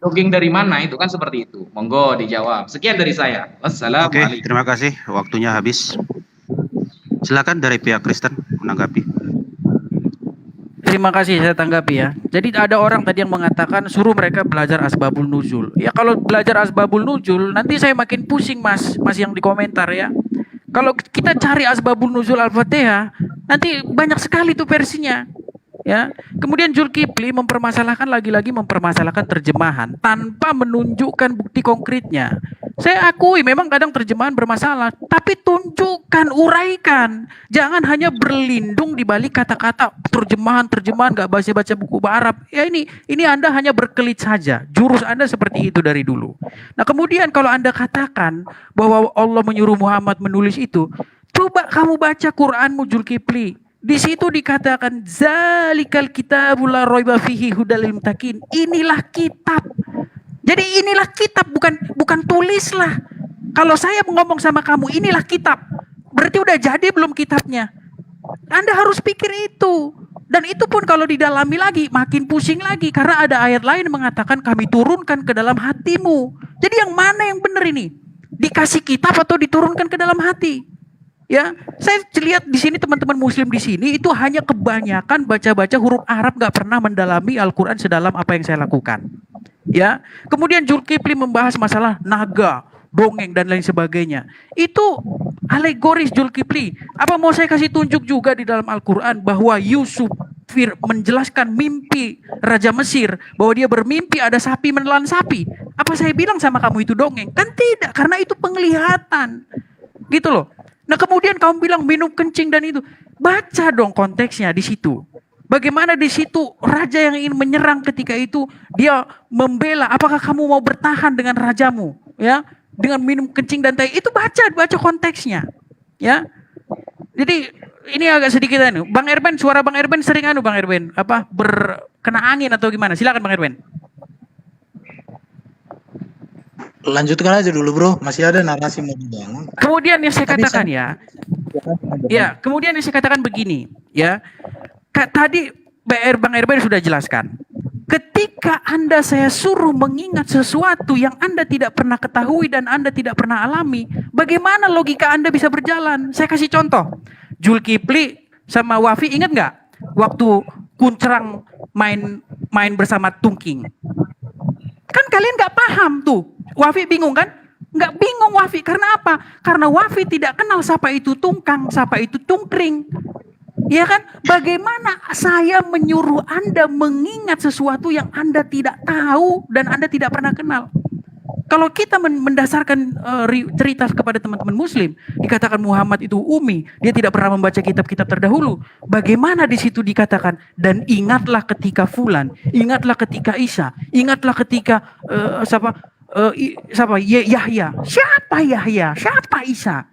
Dongeng dari mana itu kan seperti itu. Monggo dijawab. Sekian dari saya. Wassalamualaikum. Oke, terima kasih. Waktunya habis. Silakan dari pihak Kristen menanggapi. Terima kasih, saya tanggapi ya. Jadi ada orang tadi yang mengatakan suruh mereka belajar asbabul nuzul. Ya kalau belajar asbabul nuzul nanti saya makin pusing mas yang di komentar ya. Kalau kita cari asbabul nuzul Al-Fatihah nanti banyak sekali tuh versinya. Ya. Kemudian Zulkifli lagi-lagi mempermasalahkan terjemahan tanpa menunjukkan bukti konkretnya. Saya akui memang kadang terjemahan bermasalah, tapi tunjukkan, uraikan. Jangan hanya berlindung di balik kata-kata terjemahan gak baca-baca buku Arab. Ya ini Anda hanya berkelit saja. Jurus Anda seperti itu dari dulu. Nah, kemudian kalau Anda katakan bahwa Allah menyuruh Muhammad menulis itu, coba kamu baca Qur'anmu Zulkifli. Di situ dikatakan zalikal kitabul la raiba fihi hudal lil muttaqin. Inilah kitab. Jadi inilah kitab, bukan tulislah. Kalau saya ngomong sama kamu inilah kitab, berarti udah jadi belum kitabnya? Anda harus pikir itu. Dan itu pun kalau didalami lagi makin pusing lagi karena ada ayat lain mengatakan kami turunkan ke dalam hatimu. Jadi yang mana yang benar ini? Dikasih kitab atau diturunkan ke dalam hati? Ya, saya lihat di sini teman-teman muslim di sini itu hanya kebanyakan baca-baca huruf Arab, gak pernah mendalami Al-Quran sedalam apa yang saya lakukan. Ya, kemudian Zulkifli membahas masalah naga, dongeng dan lain sebagainya. Itu alegoris Zulkifli. Apa mau saya kasih tunjuk juga di dalam Al-Quran bahwa Yusuf menjelaskan mimpi Raja Mesir bahwa dia bermimpi ada sapi menelan sapi. Apa saya bilang sama kamu itu dongeng? Kan tidak, karena itu penglihatan. Gitu loh. Nah kemudian kamu bilang minum kencing dan itu. Baca dong konteksnya di situ. Bagaimana di situ raja yang ingin menyerang ketika itu dia membela. Apakah kamu mau bertahan dengan rajamu? Ya, dengan minum kencing dan tai. Itu baca konteksnya. Ya. Jadi ini agak sedikit anu. Bang Erben, suara Bang Erben sering anu Bang Erben. Apa berkena angin atau gimana? Silakan Bang Erben. Lanjutkan aja dulu bro, masih ada narasi mau dibangun. Kemudian yang saya katakan kemudian yang saya katakan begini, ya. Tadi Bang Erben sudah jelaskan. Ketika saya suruh mengingat sesuatu yang Anda tidak pernah ketahui dan Anda tidak pernah alami, bagaimana logika Anda bisa berjalan? Saya kasih contoh. Zulkifli sama Wafi ingat nggak waktu Kuncrang main bersama Tungking? Kan kalian nggak paham tuh. Wafi bingung kan? Nggak bingung Wafi. Karena apa? Karena Wafi tidak kenal siapa itu Tungkang, siapa itu Tungkring. Ya kan? Bagaimana saya menyuruh Anda mengingat sesuatu yang Anda tidak tahu dan Anda tidak pernah kenal? Kalau kita mendasarkan cerita kepada teman-teman muslim, dikatakan Muhammad itu ummi, dia tidak pernah membaca kitab-kitab terdahulu. Bagaimana di situ dikatakan, dan ingatlah ketika Fulan, ingatlah ketika Isa, ingatlah ketika Yahya. Siapa Yahya? Siapa Isa?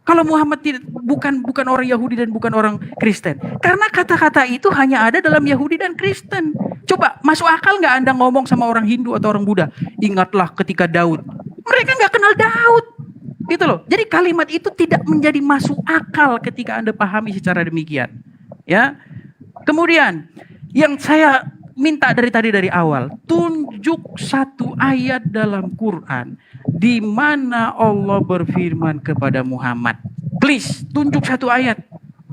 Kalau Muhammad bukan orang Yahudi dan bukan orang Kristen. Karena kata-kata itu hanya ada dalam Yahudi dan Kristen. Coba, masuk akal nggak Anda ngomong sama orang Hindu atau orang Buddha? Ingatlah ketika Daud. Mereka nggak kenal Daud. Gitu loh. Jadi kalimat itu tidak menjadi masuk akal ketika Anda pahami secara demikian. Ya. Kemudian, yang saya minta dari awal, tunjuk satu ayat dalam Quran di mana Allah berfirman kepada Muhammad. Please, tunjuk satu ayat.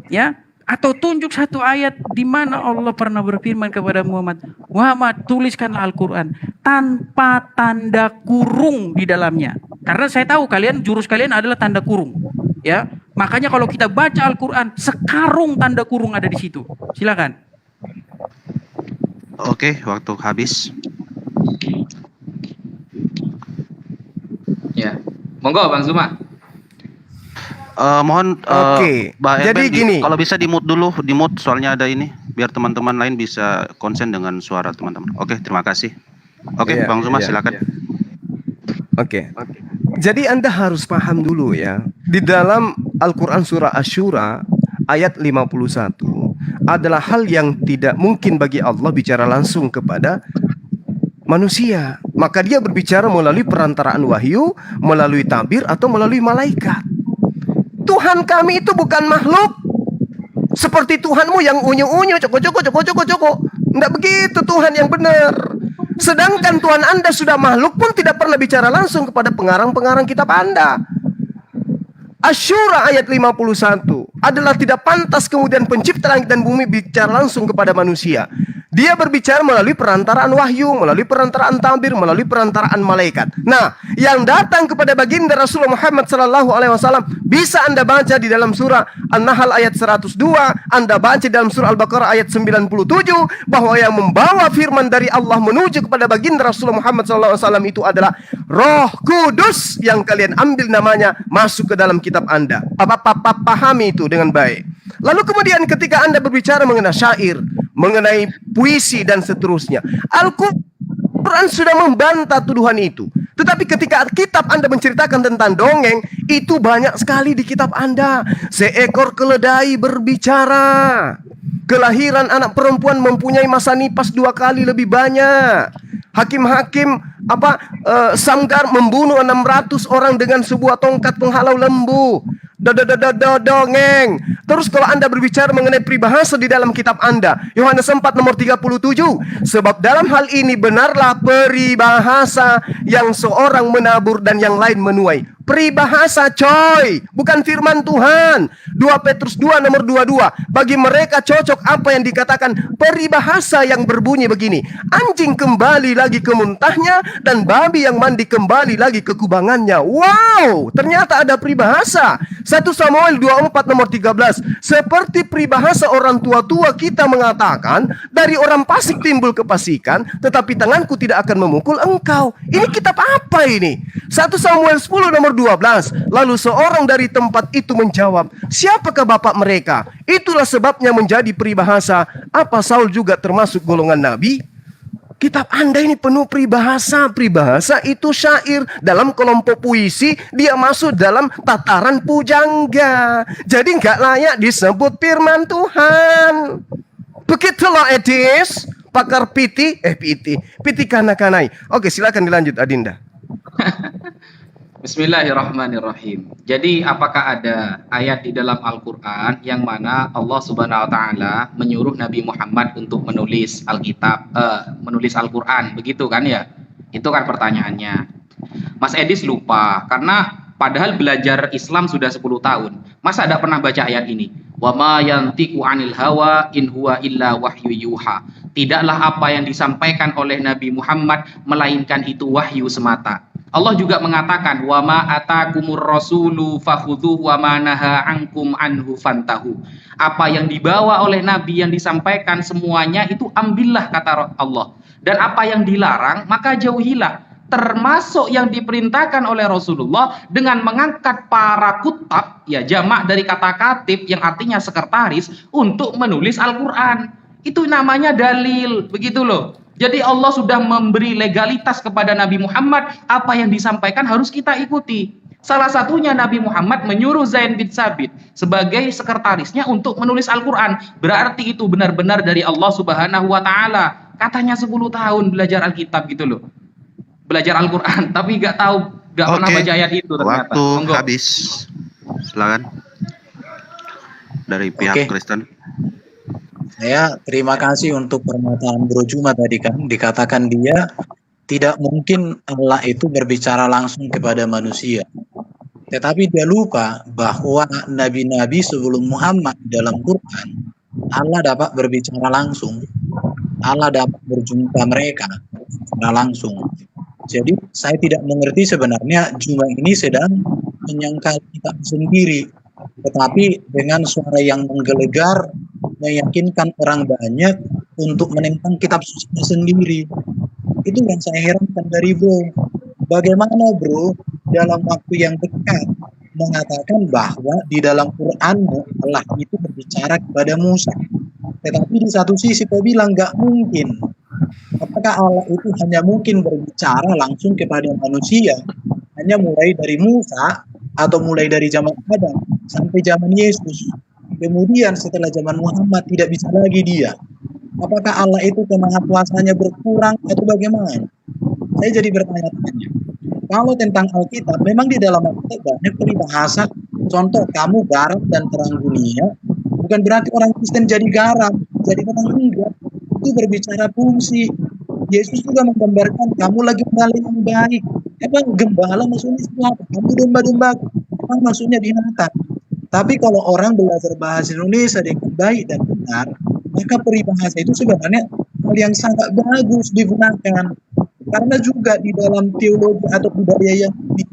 Ya. Atau tunjuk satu ayat di mana Allah pernah berfirman kepada Muhammad, Muhammad tuliskanlah Al-Quran tanpa tanda kurung di dalamnya. Karena saya tahu jurus kalian adalah tanda kurung. Ya, Makanya kalau kita baca Al-Quran, sekarung tanda kurung ada di situ. Silakan. Oke, waktu habis. Ya. Monggo Bang Zuma. Mohon Oke, Mbak jadi Eben, gini. kalau bisa di-mute dulu, di-mute soalnya ada ini, biar teman-teman lain bisa konsen dengan suara teman-teman. Oke, terima kasih. Oke, Iya, Bang Zuma iya, silakan. iya. Oke. Jadi Anda harus paham dulu ya. Di dalam Al-Quran surah Asy-Syura ayat 51 adalah hal yang tidak mungkin bagi Allah bicara langsung kepada manusia. Maka dia berbicara melalui perantaraan wahyu, melalui tabir atau melalui malaikat. Tuhan kami itu bukan makhluk seperti Tuhanmu yang unyu-unyu, coko. Tidak begitu Tuhan yang benar. Sedangkan Tuhan Anda sudah makhluk pun tidak pernah bicara langsung kepada pengarang-pengarang kitab Anda. Asy-Syura ayat 51 adalah tidak pantas kemudian pencipta langit dan bumi bicara langsung kepada manusia. Dia berbicara melalui perantaraan wahyu, melalui perantaraan tabir, melalui perantaraan malaikat. Nah, yang datang kepada baginda Rasulullah Muhammad SAW bisa Anda baca di dalam surah An-Nahl ayat 102, Anda baca di dalam surah Al-Baqarah ayat 97, bahwa yang membawa firman dari Allah menuju kepada baginda Rasulullah Muhammad SAW itu adalah Roh Kudus yang kalian ambil namanya masuk ke dalam kitab Anda. Pahami itu dengan baik. Lalu kemudian ketika Anda berbicara mengenai syair, mengenai puisi dan seterusnya, Al-Quran sudah membantah tuduhan itu. Tetapi ketika kitab Anda menceritakan tentang dongeng, itu banyak sekali di kitab Anda. Seekor keledai berbicara. Kelahiran anak perempuan mempunyai masa nipas 2 kali lebih banyak. Hakim-hakim Samgar membunuh 600 orang dengan sebuah tongkat penghalau lembu. Dongeng. Terus kalau Anda berbicara mengenai peribahasa di dalam kitab Anda, Yohanes 4 nomor 37, sebab dalam hal ini benarlah peribahasa yang seorang menabur dan yang lain menuai. Peribahasa coy, bukan firman Tuhan. 2 Petrus 2 nomor 22, bagi mereka cocok apa yang dikatakan peribahasa yang berbunyi begini, anjing kembali lagi ke muntahnya dan babi yang mandi kembali lagi ke kubangannya. Wow, ternyata ada peribahasa. 1 Samuel 24 nomor 13, seperti peribahasa orang tua-tua kita mengatakan, dari orang pasik timbul kepasikan, tetapi tanganku tidak akan memukul engkau. Ini kitab apa ini? 1 Samuel 10 nomor 12, lalu seorang dari tempat itu menjawab, siapakah bapak mereka? Itulah sebabnya menjadi peribahasa. Apa Saul juga termasuk golongan nabi? Kitab Anda ini penuh peribahasa. Peribahasa itu syair. Dalam kelompok puisi, dia masuk dalam tataran pujangga. Jadi nggak layak disebut firman Tuhan. Begitulah Edis, pakar piti kana-kanai. Oke, silakan dilanjut Adinda. Bismillahirrahmanirrahim. Jadi apakah ada ayat di dalam Al-Quran yang mana Allah Subhanahu Wa Taala menyuruh Nabi Muhammad untuk menulis Alkitab, menulis Al-Quran, begitu kan ya? Itu kan pertanyaannya. Mas Edis lupa karena padahal belajar Islam sudah 10 tahun. Masa ada pernah baca ayat ini? Wa ma yantiqu 'anil hawa in huwa illa wahyu yuha. Tidaklah apa yang disampaikan oleh Nabi Muhammad melainkan itu wahyu semata. Allah juga mengatakan wa ma atakumur rasulu fakhudhuhu wa ma naha ankum anhu fantahu. Apa yang dibawa oleh nabi yang disampaikan semuanya itu ambillah, kata Allah. Dan apa yang dilarang maka jauhilah. Termasuk yang diperintahkan oleh Rasulullah dengan mengangkat para kutab, ya jamak dari kata katib yang artinya sekretaris, untuk menulis Al-Quran. Itu namanya dalil, begitu loh. Jadi Allah sudah memberi legalitas kepada Nabi Muhammad, apa yang disampaikan harus kita ikuti. Salah satunya Nabi Muhammad menyuruh Zain bin Sabit sebagai sekretarisnya untuk menulis Al-Quran. Berarti itu benar-benar dari Allah Subhanahu Wa Taala. Katanya 10 tahun belajar Alkitab gitu loh. Belajar Al-Quran, tapi nggak pernah baca ayat itu ternyata. Waktu Monggo. habis. Silakan. Dari pihak Kristen. Saya terima kasih untuk pernyataan Bro Juma tadi kan. Dikatakan dia tidak mungkin Allah itu berbicara langsung kepada manusia. Tetapi dia lupa bahwa nabi-nabi sebelum Muhammad dalam Quran, Allah dapat berbicara langsung. Allah dapat berjumpa mereka secara langsung. Jadi saya tidak mengerti sebenarnya Juma ini sedang menyangkal kita sendiri. tetapi dengan suara yang menggelegar meyakinkan orang banyak untuk menentang kitab suci sendiri. Itu yang saya herankan dari bro. Bagaimana bro dalam waktu yang dekat mengatakan bahwa di dalam Quranmu Allah itu berbicara kepada Musa, tetapi di satu sisi kau bilang nggak mungkin. Apakah Allah itu hanya mungkin berbicara langsung kepada manusia, hanya mulai dari Musa atau mulai dari zaman Adam sampai zaman Yesus, kemudian setelah zaman Muhammad tidak bisa lagi dia? Apakah Allah itu kemahakuasaannya berkurang atau bagaimana? Saya jadi bertanya-tanya. Kalau tentang Alkitab, memang di dalam Alkitab banyak peribahasa. Contoh, kamu garam dan terang dunia. Bukan berarti orang Kristen jadi garam, jadi terang, enggak. Itu berbicara fungsi. Yesus juga menggambarkan kamu lagi gembala yang baik. Emang gembala maksudnya apa? Kamu domba-domba. Emang maksudnya binatang. Tapi kalau orang belajar bahasa Indonesia dengan baik dan benar, maka peribahasa itu sebenarnya hal yang sangat bagus digunakan. Karena juga di dalam teologi atau budaya Yahudi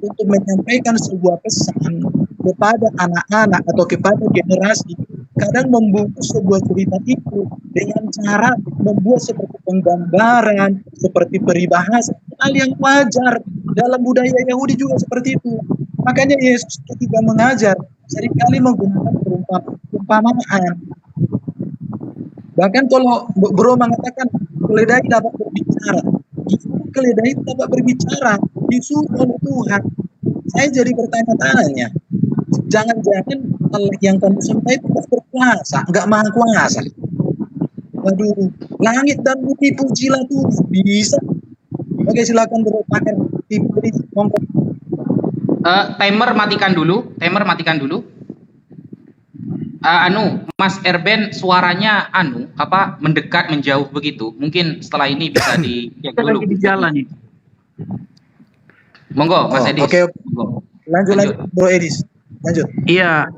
untuk menyampaikan sebuah pesan kepada anak-anak atau kepada generasi, kadang membungkus sebuah cerita itu dengan cara membuat seperti penggambaran, seperti peribahasa, hal yang wajar dalam budaya Yahudi juga seperti itu. Makanya Yesus ketika mengajar seringkali menggunakan perumpamaan. Bahkan kalau bro mengatakan keledai dapat berbicara, keledai dapat berbicara disuruh oleh Tuhan. Saya jadi bertanya-tanya, jangan-jangan Allah yang kamu sampai itu tidak berkuasa, nggak maha kuasa. Waduh, langit dan bumi pujilah Tuhan, bisa. Oke, silakan bro, pakai Timer matikan dulu. Mas Erben suaranya mendekat menjauh begitu. Mungkin setelah ini bisa dicek dulu. Lagi di jalan itu. Monggo Mas Edis. Oke. Lanjut Bro Edis. Lanjut. Iya,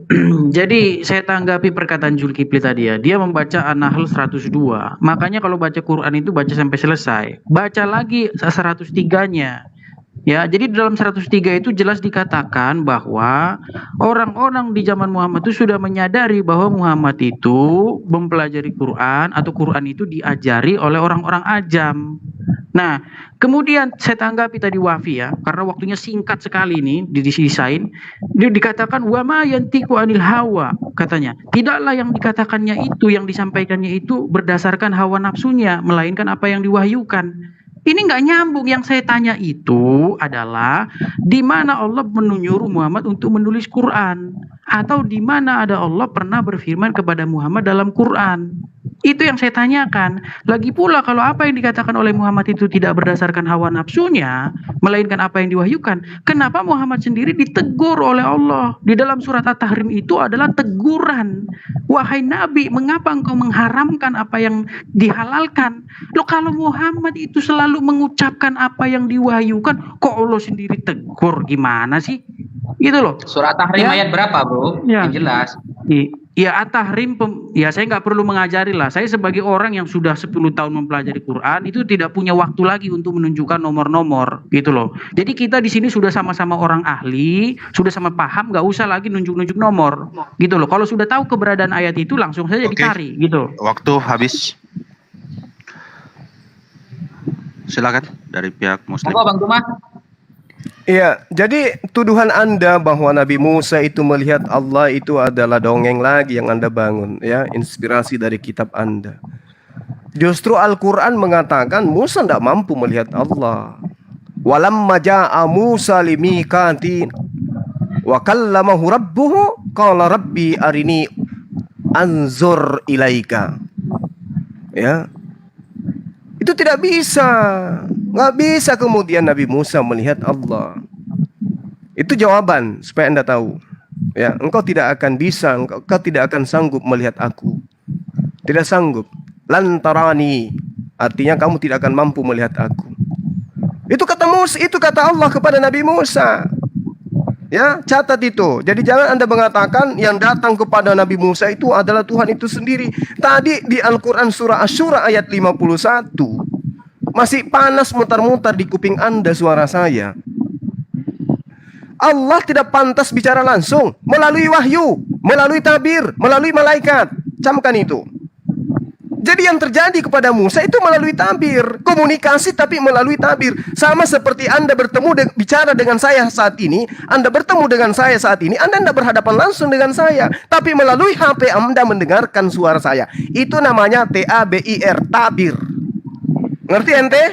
jadi saya tanggapi perkataan Zulkifli tadi ya. Dia membaca An-Nahl 102. Makanya kalau baca Quran itu baca sampai selesai. Baca lagi 103-nya. Ya, jadi di dalam 103 itu jelas dikatakan bahwa orang-orang di zaman Muhammad itu sudah menyadari bahwa Muhammad itu mempelajari Quran atau Quran itu diajari oleh orang-orang ajam. Nah, kemudian saya tanggapi tadi Wafi ya, karena waktunya singkat sekali ini didesain. Dia dikatakan wa ma yantiqu anil hawa, katanya. Tidaklah yang dikatakannya itu, yang disampaikannya itu berdasarkan hawa nafsunya, melainkan apa yang diwahyukan. Ini nggak nyambung. Yang saya tanya itu adalah di mana Allah menyuruh Muhammad untuk menulis Quran, atau di mana ada Allah pernah berfirman kepada Muhammad dalam Quran. Itu yang saya tanyakan. Lagi pula kalau apa yang dikatakan oleh Muhammad itu tidak berdasarkan hawa nafsunya, melainkan apa yang diwahyukan, kenapa Muhammad sendiri ditegur oleh Allah? Di dalam surat At-Tahrim itu adalah teguran. Wahai Nabi, mengapa engkau mengharamkan apa yang dihalalkan? Loh, kalau Muhammad itu selalu mengucapkan apa yang diwahyukan, kok Allah sendiri tegur? Gimana sih? Gitu loh. Surat At-Tahrim Ya. ayat berapa, Bro? Ya. Yang jelas. Ya At-Tahrim, ya saya nggak perlu mengajari lah. Saya sebagai orang yang sudah 10 tahun mempelajari Quran itu tidak punya waktu lagi untuk menunjukkan nomor-nomor gitu loh. Jadi kita di sini sudah sama-sama orang ahli, sudah sama paham, nggak usah lagi nunjuk-nunjuk nomor gitu loh. Kalau sudah tahu keberadaan ayat itu langsung saja dicari gitu. Waktu habis. Silakan dari pihak Muslim. Monggo Bang Tuma. Iya, jadi tuduhan Anda bahwa Nabi Musa itu melihat Allah itu adalah dongeng lagi yang Anda bangun, ya, inspirasi dari kitab Anda. Justru Al-Quran mengatakan Musa tidak mampu melihat Allah. Walamma ja'a Musa limikatin wa kallamahu rabbuhu qala rabbi arini anzur ilaika. Ya. Itu tidak bisa. Nggak bisa kemudian Nabi Musa melihat Allah. Itu jawaban supaya Anda tahu. Ya, engkau tidak akan bisa, engkau tidak akan sanggup melihat aku. Tidak sanggup. Lantarani, artinya kamu tidak akan mampu melihat aku. Itu kata Musa, itu kata Allah kepada Nabi Musa. Ya, catat itu. Jadi jangan Anda mengatakan yang datang kepada Nabi Musa itu adalah Tuhan itu sendiri. Tadi di Al-Quran surah Asy-Syura ayat 51 masih panas mutar-mutar di kuping Anda suara saya. Allah tidak pantas bicara langsung melalui wahyu, melalui tabir, melalui malaikat. Camkan itu. Jadi yang terjadi kepada Musa itu melalui tabir, komunikasi tapi melalui tabir. Sama seperti Anda bicara dengan saya saat ini, Anda bertemu dengan saya saat ini, Anda tidak berhadapan langsung dengan saya, tapi melalui HP Anda mendengarkan suara saya. Itu namanya TABIR, tabir. Ngerti ente?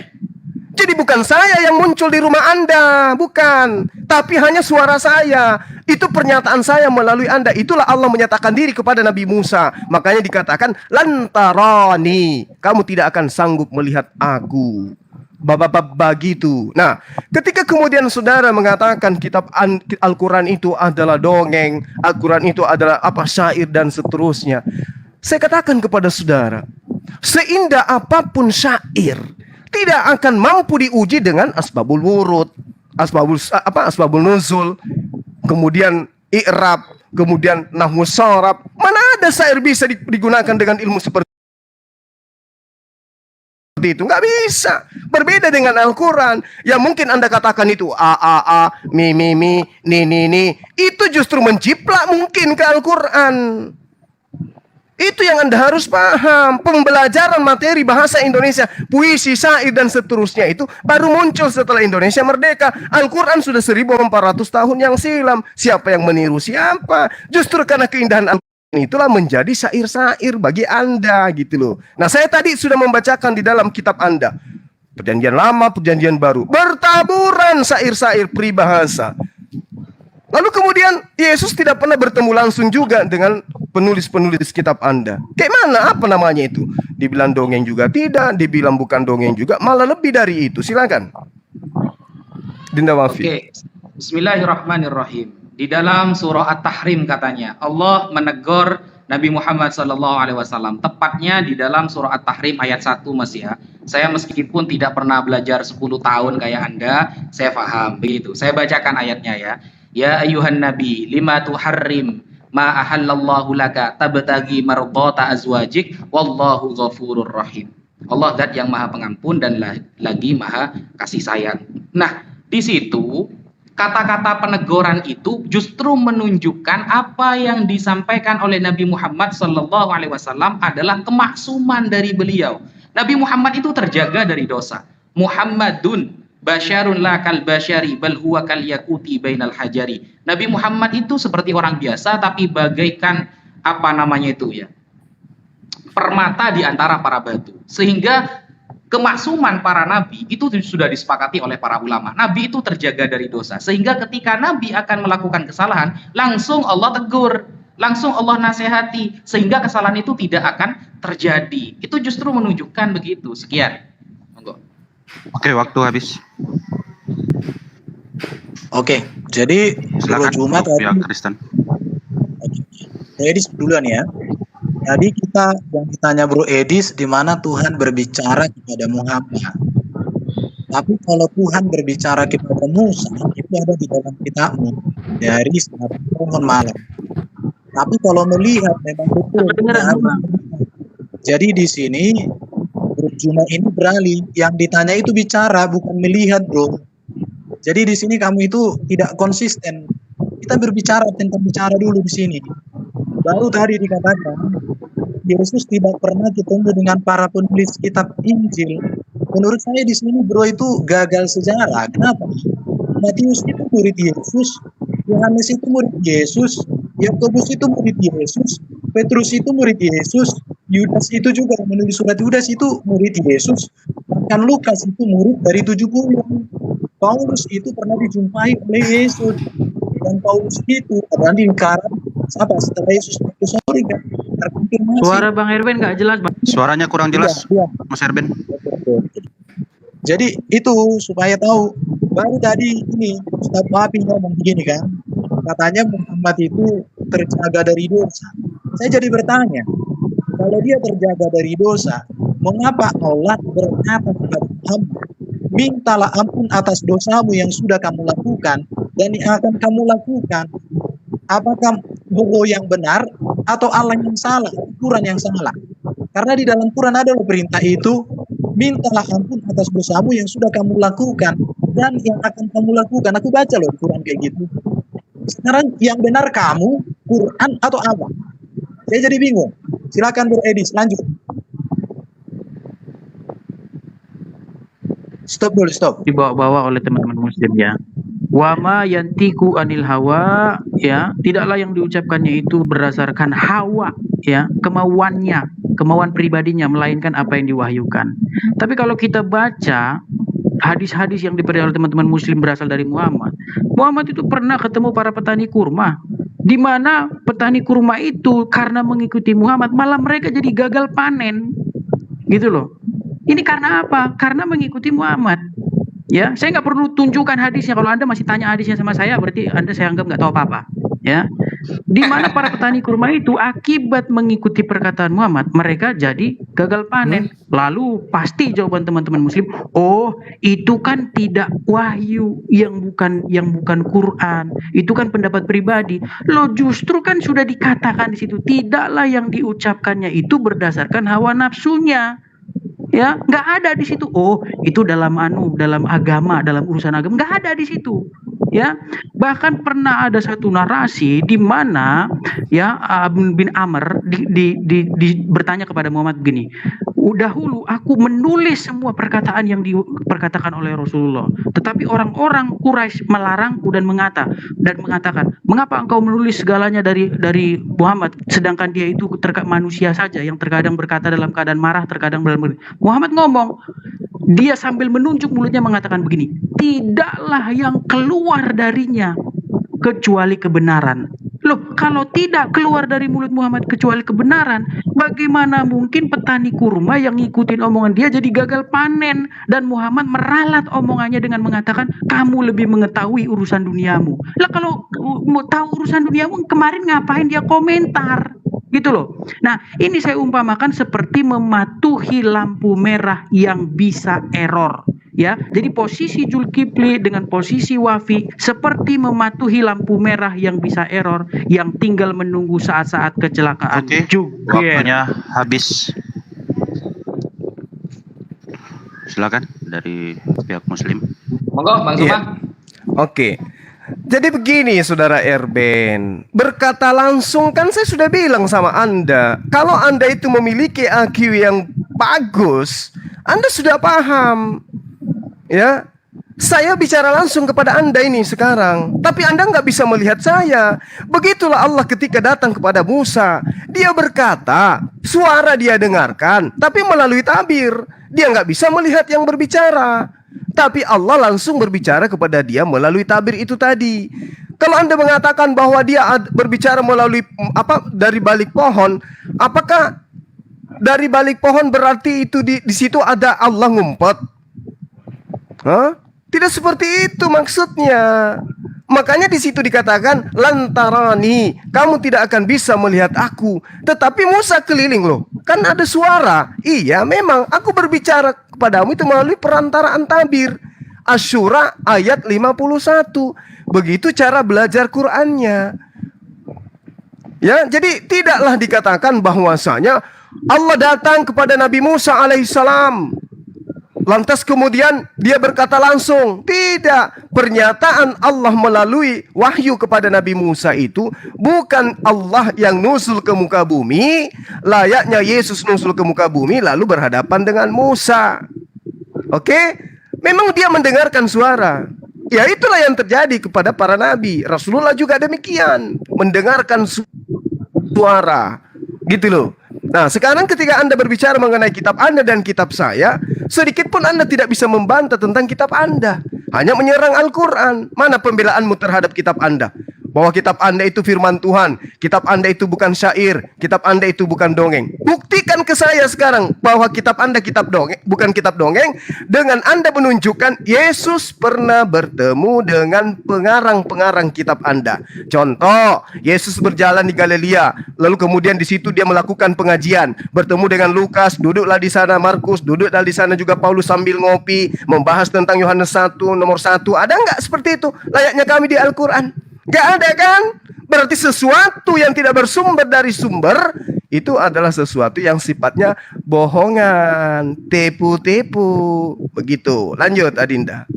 Jadi bukan saya yang muncul di rumah Anda, bukan. Tapi hanya suara saya. Itu pernyataan saya melalui Anda. Itulah Allah menyatakan diri kepada Nabi Musa. Makanya dikatakan, lantarani. Kamu tidak akan sanggup melihat aku. Bab-bab begitu. Nah, ketika kemudian saudara mengatakan kitab Al-Quran itu adalah dongeng, Al-Quran itu adalah syair dan seterusnya. Saya katakan kepada saudara, seindah apapun syair, tidak akan mampu diuji dengan asbabul wurud, asbabul nuzul, kemudian i'rab, kemudian nahwu sharab. Mana ada syair bisa digunakan dengan ilmu seperti itu? Nggak bisa. Berbeda dengan Al-Quran. Yang mungkin Anda katakan itu a, mi, ni. Itu justru menjiplak mungkin ke Al-Quran. Itu yang Anda harus paham. Pembelajaran materi bahasa Indonesia, puisi, syair, dan seterusnya itu baru muncul setelah Indonesia merdeka. Al-Quran sudah 1400 tahun yang silam. Siapa yang meniru siapa? Justru karena keindahan Al-Quran itulah menjadi syair-syair bagi Anda gitu loh. Nah, saya tadi sudah membacakan di dalam kitab Anda. Perjanjian Lama, Perjanjian Baru. Bertaburan syair-syair peribahasa. Lalu kemudian Yesus tidak pernah bertemu langsung juga dengan penulis-penulis kitab Anda. Kayak mana? Apa namanya itu? Dibilang dongeng juga tidak, dibilang bukan dongeng juga, malah lebih dari itu. Silakan. Dinda Wafi. Oke. Bismillahirrahmanirrahim. Di dalam surah At-Tahrim katanya, Allah menegur Nabi Muhammad SAW. Tepatnya di dalam surah At-Tahrim ayat 1, Mas ya. Saya meskipun tidak pernah belajar 10 tahun kayak Anda, saya paham begitu. Saya bacakan ayatnya ya. Ya ayuhan nabi lima tuharrim ma ahallallahu laka tabtagi mardata azwajik wallahu ghafurur rahim. Allah zat yang maha pengampun dan lagi maha kasih sayang. Nah, di situ kata-kata peneguran itu justru menunjukkan apa yang disampaikan oleh Nabi Muhammad SAW adalah kemaksuman dari beliau. Nabi Muhammad itu terjaga dari dosa. Muhammadun basyarun la kal basyari bal huwa kal yakuti bainal hajari. Nabi Muhammad itu seperti orang biasa tapi bagaikan permata di antara para batu. Sehingga kemaksuman para nabi itu sudah disepakati oleh para ulama. Nabi itu terjaga dari dosa. Sehingga ketika nabi akan melakukan kesalahan, langsung Allah tegur, langsung Allah nasihati, sehingga kesalahan itu tidak akan terjadi. Itu justru menunjukkan begitu. Sekian. Oke, waktu habis. Oke, jadi Silakan Jumat untuk pihak tadi, Kristen. Bro Edis duluan ya. Tadi kita yang ditanya Bro Edis di mana Tuhan berbicara kepada Muhammad. Tapi kalau Tuhan berbicara kepada Musa itu ada di dalam kitabmu dari saat pohon malam. Tapi kalau melihat memang betul. Jadi di sini Juma ini beralih, yang ditanya itu bicara bukan melihat, bro. Jadi di sini kamu itu tidak konsisten. Kita berbicara tentang bicara dulu di sini. Baru tadi dikatakan Yesus tidak pernah ketemu dengan para penulis kitab Injil. Menurut saya di sini, bro, itu gagal sejarah. Kenapa? Matius itu murid Yesus, Yohanes itu murid Yesus, Yakobus itu murid Yesus, Petrus itu murid Yesus, Yudas itu juga menulis surat Yudas itu murid Yesus. Bahkan Lukas itu murid dari 70. Paulus itu pernah dijumpai oleh Yesus. Dan Paulus itu adalah lingkaran setelah Yesus itu kan terkonfirmasi. Suara Bang Erwin nggak jelas, Bang. Suaranya kurang jelas, Iya. Mas Erben. Jadi itu supaya tahu. Baru tadi ini Ustaz Wafi ngomong begini kan, katanya Muhammad itu terjaga dari dosa. Saya jadi bertanya, kalau dia terjaga dari dosa, mengapa Allah berkata kepada Muhammad, mintalah ampun atas dosamu yang sudah kamu lakukan dan yang akan kamu lakukan. Apakah Allah yang benar atau Allah yang salah, Quran yang salah? Karena di dalam Quran ada perintah itu, mintalah ampun atas dosamu yang sudah kamu lakukan. dan yang akan kamu lakukan. Aku baca loh Quran kayak gitu. Sekarang yang benar kamu, Quran atau apa? Saya jadi bingung. Silakan Bro Edis, lanjut. Stop dulu, stop. Dibawa-bawa oleh teman-teman muslim ya. Wama yantiku anil hawa, ya, tidaklah yang diucapkannya itu berdasarkan hawa, ya, kemauannya, kemauan pribadinya, melainkan apa yang diwahyukan. Tapi kalau kita baca hadis-hadis yang diberi oleh teman-teman muslim berasal dari Muhammad, Muhammad itu pernah ketemu para petani kurma, di mana petani kurma itu karena mengikuti Muhammad malah mereka jadi gagal panen, gitu loh. Ini karena apa? Karena mengikuti Muhammad. Ya, saya nggak perlu tunjukkan hadisnya. Kalau Anda masih tanya hadisnya sama saya, berarti Anda saya anggap nggak tahu apa-apa. Ya, di mana para petani kurma itu akibat mengikuti perkataan Muhammad, mereka jadi gagal panen. Lalu pasti jawaban teman-teman muslim, oh itu kan tidak wahyu, yang bukan Quran, itu kan pendapat pribadi. Loh, justru kan sudah dikatakan di situ, tidaklah yang diucapkannya itu berdasarkan hawa nafsunya. Ya, nggak ada di situ. Oh, itu dalam agama, dalam urusan agama, nggak ada di situ. Ya, bahkan pernah ada satu narasi di mana ya bin Amr bertanya kepada Muhammad begini, dahulu aku menulis semua perkataan yang diperkatakan oleh Rasulullah, tetapi orang-orang Quraisy melarangku dan mengatakan, mengapa engkau menulis segalanya dari Muhammad, sedangkan dia itu manusia saja yang terkadang berkata dalam keadaan marah, terkadang dalam. Muhammad ngomong, dia sambil menunjuk mulutnya mengatakan begini, tidaklah yang keluar darinya kecuali kebenaran. Loh, kalau tidak keluar dari mulut Muhammad kecuali kebenaran, bagaimana mungkin petani kurma yang ngikutin omongan dia jadi gagal panen, dan Muhammad meralat omongannya dengan mengatakan, kamu lebih mengetahui urusan duniamu. Lah kalau mau tahu urusan duniamu, kemarin ngapain dia komentar? Gitu loh. Nah, ini saya umpamakan seperti mematuhi lampu merah yang bisa error. Ya, jadi posisi Zulkifli dengan posisi Wafi seperti mematuhi lampu merah yang bisa error, yang tinggal menunggu saat-saat kecelakaan. Oke, juga. waktunya habis. Silakan dari pihak muslim. Monggo Bang Suma. Iya. Oke. Jadi begini Saudara Erben, berkata langsung kan saya sudah bilang sama Anda, kalau Anda itu memiliki IQ yang bagus, Anda sudah paham. Ya, saya bicara langsung kepada Anda ini sekarang, tapi Anda nggak bisa melihat saya. Begitulah Allah ketika datang kepada Musa, dia berkata, suara dia dengarkan, tapi melalui tabir, dia nggak bisa melihat yang berbicara. Tapi Allah langsung berbicara kepada dia melalui tabir itu tadi. Kalau Anda mengatakan bahwa dia berbicara melalui dari balik pohon, apakah dari balik pohon berarti itu di situ ada Allah ngumpet? Hah? Tidak seperti itu maksudnya. Makanya di situ dikatakan lantarani, kamu tidak akan bisa melihat aku. Tetapi Musa keliling loh, kan ada suara. Iya memang aku berbicara kepadamu itu melalui perantaraan tabir. Asy-Syura ayat 51. Begitu cara belajar Qur'annya. Ya, jadi tidaklah dikatakan bahwasanya Allah datang kepada Nabi Musa alaihissalam, lantas kemudian dia berkata langsung. Tidak. Pernyataan Allah melalui wahyu kepada Nabi Musa itu bukan Allah yang nusul ke muka bumi, layaknya Yesus nusul ke muka bumi lalu berhadapan dengan Musa. Oke? Memang dia mendengarkan suara. Ya itulah yang terjadi kepada para nabi. Rasulullah juga demikian, mendengarkan suara. Gitu loh. Nah, sekarang ketika Anda berbicara mengenai kitab Anda dan kitab saya, sedikit pun Anda tidak bisa membantah tentang kitab Anda. Hanya menyerang Al-Quran. Mana pembelaanmu terhadap kitab Anda? Bahwa kitab Anda itu firman Tuhan, kitab Anda itu bukan syair, kitab Anda itu bukan dongeng. Buktikan ke saya sekarang bahwa kitab Anda kitab dongeng, bukan kitab dongeng, dengan Anda menunjukkan Yesus pernah bertemu dengan pengarang-pengarang kitab Anda. Contoh, Yesus berjalan di Galilea, lalu kemudian di situ dia melakukan pengajian, bertemu dengan Lukas, duduklah di sana Markus, duduklah di sana juga Paulus sambil ngopi, membahas tentang Yohanes 1 nomor 1. Ada nggak seperti itu layaknya kami di Al-Quran? Gak ada kan? Berarti sesuatu yang tidak bersumber dari sumber itu adalah sesuatu yang sifatnya bohongan, tipu-tipu. Begitu. Lanjut Adinda.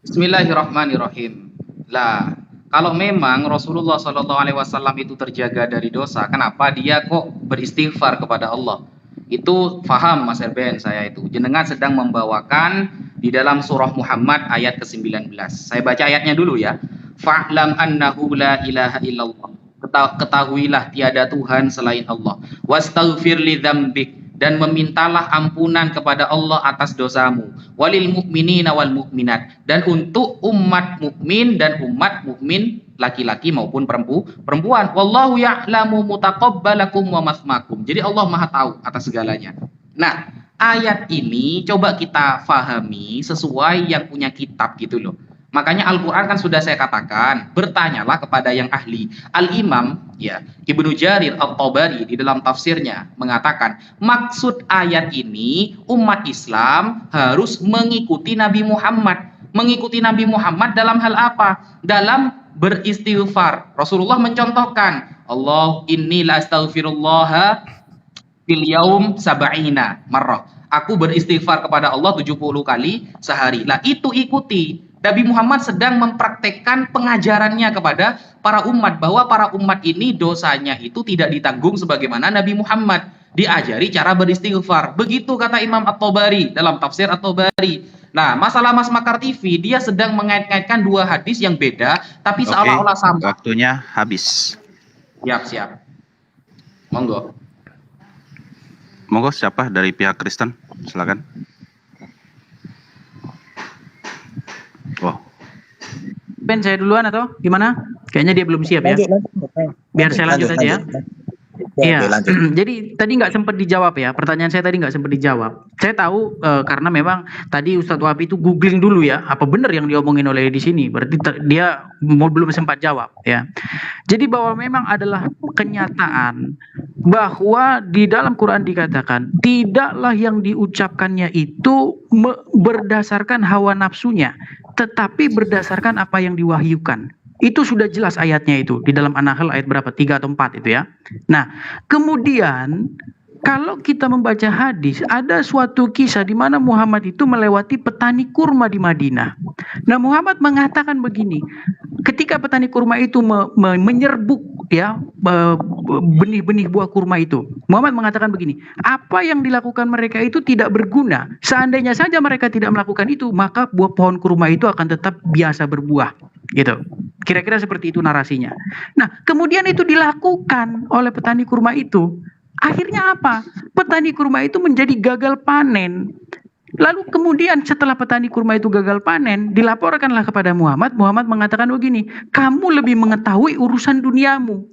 Bismillahirrahmanirrahim. Lah, kalau memang Rasulullah Shallallahu Alaihi Wasallam itu terjaga dari dosa, kenapa dia kok beristighfar kepada Allah? Itu faham Mas Erben saya itu. Jenengan sedang membawakan di dalam surah Muhammad ayat ke-19. Saya baca ayatnya dulu ya. Fa'lam annahu la ilaha illallah. Ketahuilah tiada Tuhan selain Allah. Wastaghfir li dzambik, dan memintalah ampunan kepada Allah atas dosamu. Walil mu'minina wal mu'minat, dan untuk umat mukmin dan umat mukmin laki-laki maupun perempuan. Wallahu ya'lamu mutaqabbalakum wa masmakum. Jadi Allah Maha tahu atas segalanya. Nah, ayat ini coba kita fahami sesuai yang punya kitab gitu loh. Makanya Al-Quran kan sudah saya katakan, bertanyalah kepada yang ahli. Al-Imam ya Ibnu Jarir At-Tabari di dalam tafsirnya mengatakan, maksud ayat ini umat Islam harus mengikuti Nabi Muhammad. Mengikuti Nabi Muhammad dalam hal apa? Dalam beristighfar. Rasulullah mencontohkan, Allah inni la astaghfirullah fil yaum sab'ina marrah. Aku beristighfar kepada Allah 70 kali sehari. Lah itu ikuti. Nabi Muhammad sedang mempraktekkan pengajarannya kepada para umat, bahwa para umat ini dosanya itu tidak ditanggung sebagaimana Nabi Muhammad diajari cara beristighfar. Begitu kata Imam At-Tabari dalam tafsir At-Tabari. Nah, masalah Mas Makar TV, dia sedang mengait-ngaitkan dua hadis yang beda tapi seolah-olah sama. Waktunya habis. Siap. Monggo. Monggo, siapa dari pihak Kristen? Silakan. Wow. Ben, saya duluan atau gimana? Kayaknya dia belum siap ya. Biar saya lanjut aja ya. Iya, jadi tadi nggak sempat dijawab ya, pertanyaan saya tadi nggak sempat dijawab. Saya tahu karena memang tadi Ustadz Wahabi itu googling dulu ya, apa benar yang diomongin oleh di sini, berarti dia belum sempat jawab ya. Jadi bahwa memang adalah kenyataan bahwa di dalam Quran dikatakan tidaklah yang diucapkannya itu berdasarkan hawa nafsunya, tetapi berdasarkan apa yang diwahyukan. Itu sudah jelas ayatnya itu di dalam An-Nahl ayat berapa? 3 atau 4 itu ya. Nah, kemudian kalau kita membaca hadis, ada suatu kisah di mana Muhammad itu melewati petani kurma di Madinah. Nah, Muhammad mengatakan begini, ketika petani kurma itu menyerbuk ya benih-benih buah kurma itu, Muhammad mengatakan begini, apa yang dilakukan mereka itu tidak berguna. Seandainya saja mereka tidak melakukan itu, maka buah pohon kurma itu akan tetap biasa berbuah. Gitu. Kira-kira seperti itu narasinya. Nah, kemudian itu dilakukan oleh petani kurma itu. Akhirnya apa? Petani kurma itu menjadi gagal panen. Lalu kemudian setelah petani kurma itu gagal panen, dilaporkanlah kepada Muhammad. Muhammad mengatakan begini, kamu lebih mengetahui urusan duniamu.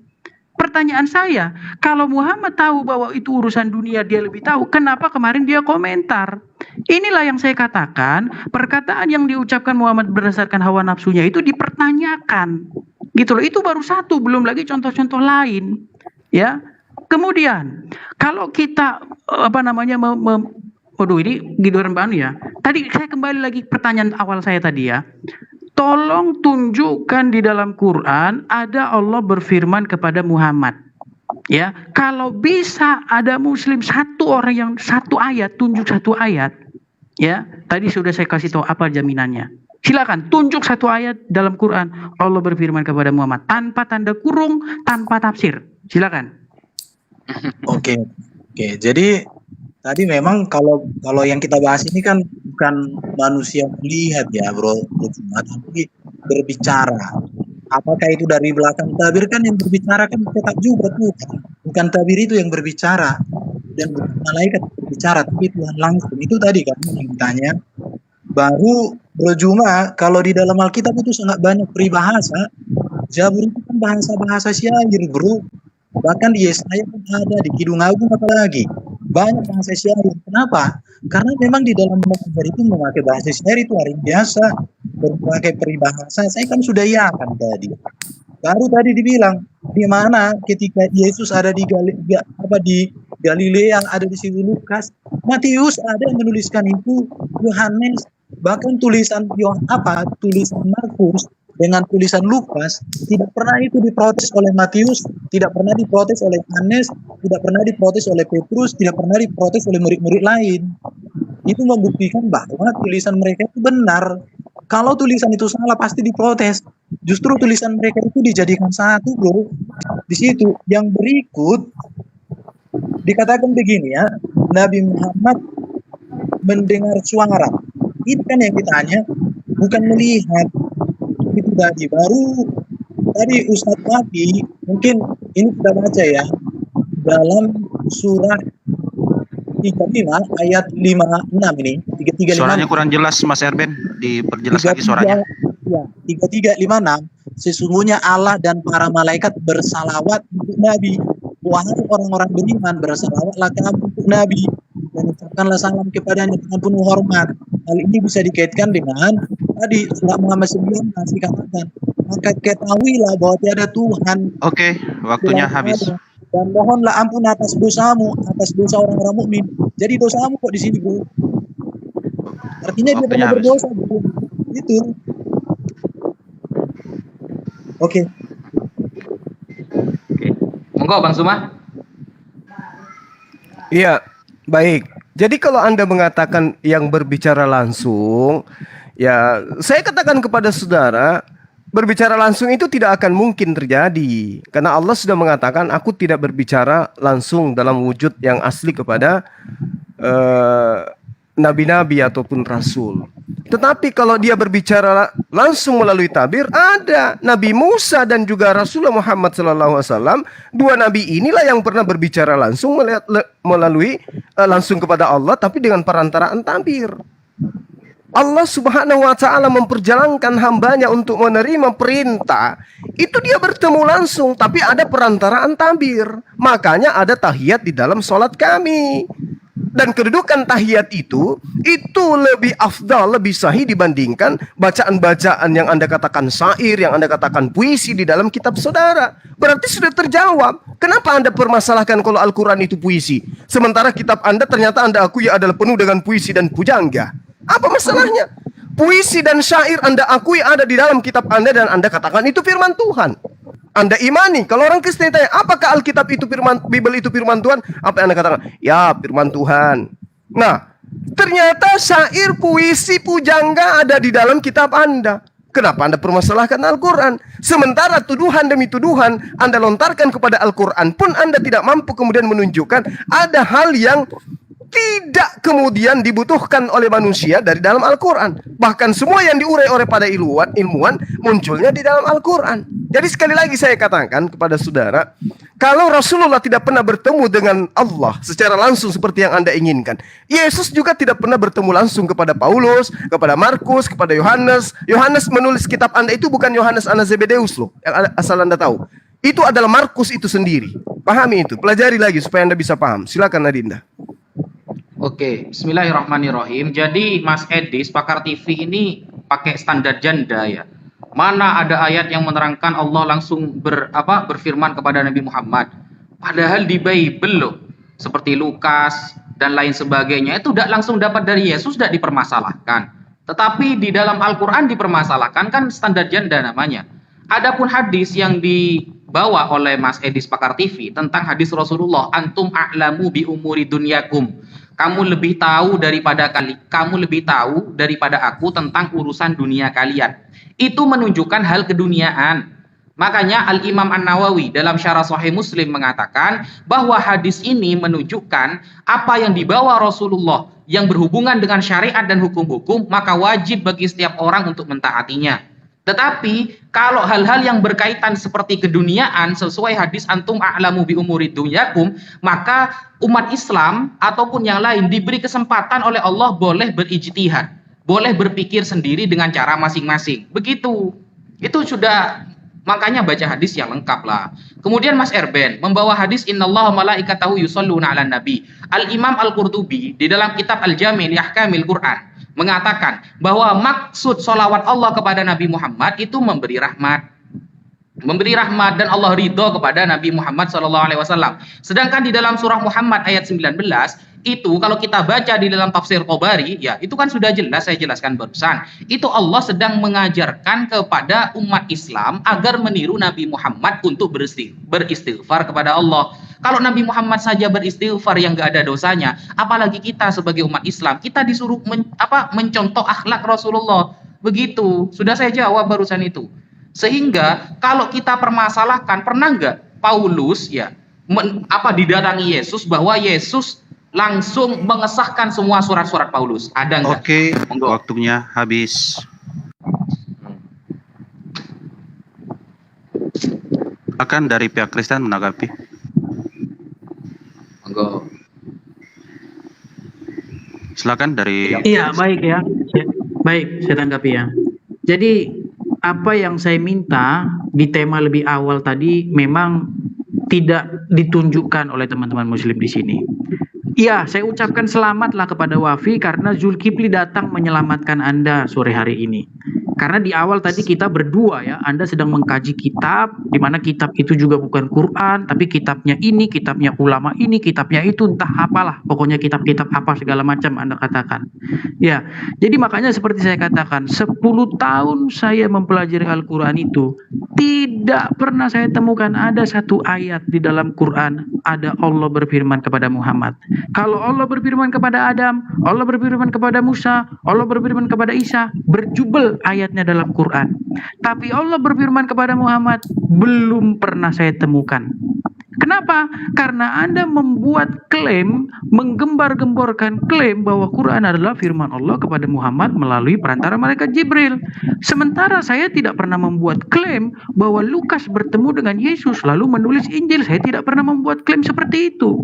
Pertanyaan saya, kalau Muhammad tahu bahwa itu urusan dunia, dia lebih tahu, kenapa kemarin dia komentar? Inilah yang saya katakan, perkataan yang diucapkan Muhammad berdasarkan hawa nafsunya itu dipertanyakan. Gitu loh, itu baru satu, belum lagi contoh-contoh lain. Ya. Kemudian, kalau kita waduh ini gidoran banu ya. Tadi saya kembali lagi pertanyaan awal saya tadi ya. Tolong tunjukkan di dalam Quran ada Allah berfirman kepada Muhammad. Ya, kalau bisa ada muslim satu orang yang satu ayat, tunjuk satu ayat. Ya, tadi sudah saya kasih tahu apa jaminannya. Silakan tunjuk satu ayat dalam Quran Allah berfirman kepada Muhammad tanpa tanda kurung, tanpa tafsir. Silakan. Oke. Jadi tadi memang kalau yang kita bahas ini kan bukan manusia melihat ya bro, tapi berbicara. Apakah itu dari belakang tabir? Kan yang berbicara kan tetap juga Tuhan. Bukan tabir itu yang berbicara dan bukan malaikat yang berbicara, tapi Tuhan langsung. Itu tadi kan yang ditanya. Baru bro Juma, kalau di dalam Alkitab itu sangat banyak peribahasa. Zabur itu kan bahasa-bahasa syair bro. Bahkan di Yesaya pun ada, di Kidung Agung apalagi. Banyak bahasa syair. Kenapa? Karena memang di dalam belajar itu memakai bahasa syair itu hari biasa. Berbagai peribahasa. Saya kan sudah yakan tadi. Baru tadi dibilang, di mana ketika Yesus ada di Galilea, ada di sini Lukas, Matius ada yang menuliskan itu, Yohanes, bahkan tulisan Markus dengan tulisan Lukas tidak pernah itu diprotes oleh Matius, tidak pernah diprotes oleh Yohanes, tidak pernah diprotes oleh Petrus, tidak pernah diprotes oleh murid-murid lain. Itu membuktikan bahwa tulisan mereka itu benar. Kalau tulisan itu salah pasti diprotes. Justru tulisan mereka itu dijadikan satu, bro. Di situ yang berikut dikatakan begini ya, Nabi Muhammad mendengar suara. Itu kan yang ditanya, bukan melihat. Itu tadi baru tadi Ustadz Wafi, mungkin ini kita baca ya dalam surah 35 ayat 56 ini, 3356. Suaranya kurang jelas Mas Erben, diperjelas lagi suaranya. Ya, 3356. Sesungguhnya Allah dan para malaikat bersalawat untuk Nabi. Wahai orang-orang beriman, bersalawatlah kamu untuk Nabi dan ucapkanlah salam kepadanya dengan penuh hormat. Hal ini bisa dikaitkan dengan tadi surat Muhammad 9 masih katakan, maka ketahuilah bahwa tiada Tuhan. Oke, waktunya habis. Dan mohonlah ampun atas dosamu, atas dosa orang-orang mukmin. Jadi dosamu kok di sini, bro. Artinya dia pernah berdosa, bro. Itu. Oke. Monggo Bang Suma. Iya, baik. Jadi kalau Anda mengatakan yang berbicara langsung, ya saya katakan kepada saudara, berbicara langsung itu tidak akan mungkin terjadi. Karena Allah sudah mengatakan, aku tidak berbicara langsung dalam wujud yang asli kepada nabi-nabi ataupun rasul. Tetapi kalau dia berbicara langsung melalui tabir, ada Nabi Musa dan juga Rasulullah Muhammad SAW. Dua nabi inilah yang pernah berbicara langsung melalui langsung kepada Allah, tapi dengan perantaraan tabir. Allah Subhanahu wa Ta'ala memperjalankan hambanya untuk menerima perintah. Itu dia bertemu langsung, tapi ada perantaraan tabir. Makanya ada tahiyat di dalam sholat kami. Dan kedudukan tahiyat itu lebih afdal, lebih sahih dibandingkan bacaan-bacaan yang Anda katakan syair, yang Anda katakan puisi di dalam kitab saudara. Berarti sudah terjawab. Kenapa Anda permasalahkan kalau Al-Quran itu puisi? Sementara kitab Anda ternyata Anda akui adalah penuh dengan puisi dan pujangga. Apa masalahnya? Puisi dan syair Anda akui ada di dalam kitab Anda dan Anda katakan itu firman Tuhan. Anda imani. Kalau orang Kristen tanya, apakah Alkitab itu firman, Bible itu firman Tuhan? Apa yang Anda katakan? Ya, firman Tuhan. Nah, ternyata syair, puisi, pujangga ada di dalam kitab Anda. Kenapa Anda permasalahkan Al-Quran? Sementara tuduhan demi tuduhan Anda lontarkan kepada Al-Quran pun Anda tidak mampu kemudian menunjukkan ada hal yang tidak kemudian dibutuhkan oleh manusia dari dalam Al-Quran. Bahkan semua yang diurai oleh pada ilmuwan munculnya di dalam Al-Quran. Jadi sekali lagi saya katakan kepada saudara, kalau Rasulullah tidak pernah bertemu dengan Allah secara langsung seperti yang Anda inginkan, Yesus juga tidak pernah bertemu langsung kepada Paulus, kepada Markus, kepada Yohanes. Yohanes menulis kitab Anda itu bukan Yohanes anak Zebedeus loh, yang asal Anda tahu. Itu adalah Markus itu sendiri. Pahami itu, pelajari lagi supaya Anda bisa paham. Silakan Nadinda. Oke, bismillahirrahmanirrahim. Jadi Mas Edis, Pakar TV ini pakai standar janda ya. Mana ada ayat yang menerangkan Allah langsung berfirman kepada Nabi Muhammad. Padahal di Bible loh, seperti Lukas dan lain sebagainya itu tidak langsung dapat dari Yesus, tidak dipermasalahkan. Tetapi di dalam Al-Quran dipermasalahkan, kan standar janda namanya. Adapun hadis yang dibawa oleh Mas Edis Pakar TV tentang hadis Rasulullah, antum a'lamu bi umuri dunyakum. Kamu lebih tahu daripada aku tentang urusan dunia kalian. Itu menunjukkan hal keduniaan. Makanya Al-Imam An-Nawawi dalam Syarah Sahih Muslim mengatakan bahwa hadis ini menunjukkan apa yang dibawa Rasulullah yang berhubungan dengan syariat dan hukum-hukum, maka wajib bagi setiap orang untuk mentaatinya. Tetapi kalau hal-hal yang berkaitan seperti keduniaan sesuai hadis antum a'lamu bi umuri dunyakum, maka umat Islam ataupun yang lain diberi kesempatan oleh Allah boleh berijtihad, boleh berpikir sendiri dengan cara masing-masing. Begitu. Itu sudah, makanya baca hadis yang lengkap lah. Kemudian Mas Erben membawa hadis innallaha malaikatahu yusholluna 'alan nabi. Al-Imam Al-Qurtubi di dalam kitab Al-Jami' li Ahkamil Quran mengatakan bahwa maksud sholawat Allah kepada Nabi Muhammad itu memberi rahmat. Memberi rahmat dan Allah ridho kepada Nabi Muhammad SAW. Sedangkan di dalam surah Muhammad ayat 19, itu kalau kita baca di dalam tafsir Tabari, ya itu kan sudah jelas, saya jelaskan barusan. Itu Allah sedang mengajarkan kepada umat Islam agar meniru Nabi Muhammad untuk beristighfar kepada Allah. Kalau Nabi Muhammad saja beristighfar yang gak ada dosanya, apalagi kita sebagai umat Islam, kita disuruh mencontoh akhlak Rasulullah. Begitu. Sudah saya jawab barusan itu. Sehingga kalau kita permasalahkan, pernah nggak Paulus ya didatangi Yesus bahwa Yesus langsung mengesahkan semua surat-surat Paulus? Ada nggak? Oke, Monggo. waktunya habis. Akan dari pihak Kristen menanggapi. Monggo. Silakan dari Iya, baik ya. Baik, saya tanggapi ya. Jadi apa yang saya minta di tema lebih awal tadi memang tidak ditunjukkan oleh teman-teman muslim di sini. Iya, saya ucapkan selamatlah kepada Wafi karena Zulkifli datang menyelamatkan Anda sore hari ini. Karena di awal tadi kita berdua ya, Anda sedang mengkaji kitab, di mana kitab itu juga bukan Quran, tapi kitabnya ini, kitabnya ulama ini, kitabnya itu, entah apalah, pokoknya kitab-kitab apa segala macam Anda katakan. Ya, jadi makanya seperti saya katakan, 10 tahun saya mempelajari Al-Quran itu, tidak pernah saya temukan ada satu ayat di dalam Quran, ada Allah berfirman kepada Muhammad. Kalau Allah berfirman kepada Adam, Allah berfirman kepada Musa, Allah berfirman kepada Isa, berjubel ayatnya dalam Quran. Tapi Allah berfirman kepada Muhammad, belum pernah saya temukan. Kenapa? Karena Anda membuat klaim, menggembar-gemborkan klaim bahwa Quran adalah firman Allah kepada Muhammad melalui perantara malaikat Jibril. Sementara saya tidak pernah membuat klaim bahwa Lukas bertemu dengan Yesus lalu menulis Injil. Saya tidak pernah membuat klaim seperti itu.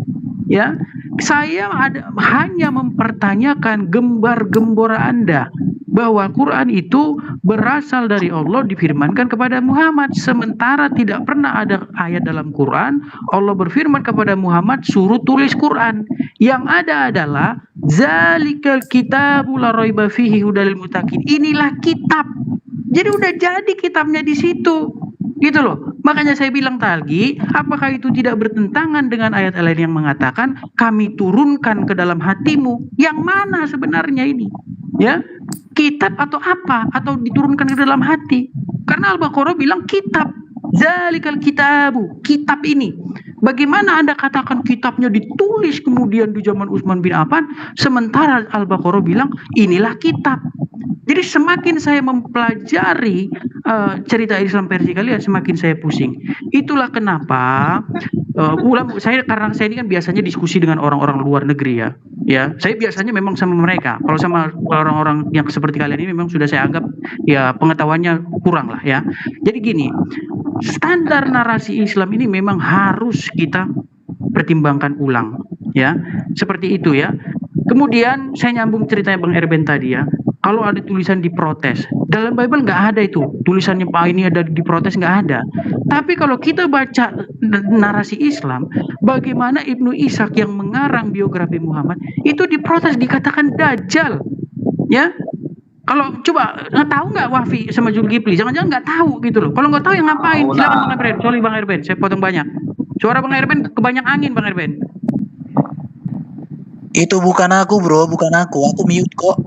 Ya, saya hanya mempertanyakan gembar-gembora Anda bahwa Quran itu berasal dari Allah difirmankan kepada Muhammad, sementara tidak pernah ada ayat dalam Quran Allah berfirman kepada Muhammad suruh tulis Quran. Yang ada adalah zalikal kitabul la raiba fihi hudal muttaqin. Inilah kitab. Jadi udah jadi kitabnya di situ. Gitu loh. Makanya saya bilang tadi, apakah itu tidak bertentangan dengan ayat lain yang mengatakan kami turunkan ke dalam hatimu? Yang mana sebenarnya ini? Ya, kitab atau apa? Atau diturunkan ke dalam hati? Karena Al-Baqarah bilang kitab. Zalikal kitabu, kitab ini. Bagaimana Anda katakan kitabnya ditulis kemudian di zaman Utsman bin Affan, sementara Al-Baqarah bilang inilah kitab. Jadi semakin saya mempelajari cerita Islam versi kalian, semakin saya pusing. Itulah kenapa karena saya ini kan biasanya diskusi dengan orang-orang luar negeri ya. Ya, saya biasanya memang sama mereka. Kalau sama orang-orang yang seperti kalian ini memang sudah saya anggap ya pengetahuannya kurang lah ya. Jadi gini, standar narasi Islam ini memang harus kita pertimbangkan ulang ya. Seperti itu ya. Kemudian saya nyambung ceritanya Bang Erben tadi ya. Kalau ada tulisan diprotes, dalam Bible nggak ada itu tulisannya Pak ini ada diprotes, nggak ada. Tapi kalau kita baca narasi Islam, bagaimana Ibnu Ishaq yang mengarang biografi Muhammad itu diprotes, dikatakan dajjal, ya. Kalau coba nggak tahu nggak Wafi sama Zulkifli, jangan-jangan nggak tahu gitu loh. Kalau nggak tahu yang ngapain? Silakan Bang Erben. Sorry Bang Erben, saya potong banyak. Suara Bang Erben kebanyak angin Bang Erben. Itu bukan aku bro, bukan aku mute kok.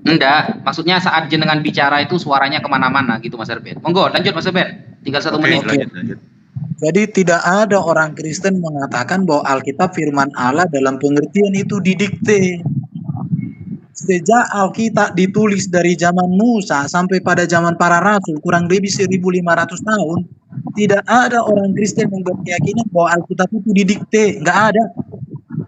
Enggak, maksudnya saat jenengan bicara itu suaranya kemana-mana gitu Mas Erben. Monggo lanjut Mas Erben, tinggal 1 menit. lanjut. Jadi tidak ada orang Kristen mengatakan bahwa Alkitab firman Allah dalam pengertian itu didikte. Sejak Alkitab ditulis dari zaman Musa sampai pada zaman para rasul kurang lebih 1500 tahun, tidak ada orang Kristen yang berkeyakinan bahwa Alkitab itu didikte, nggak ada.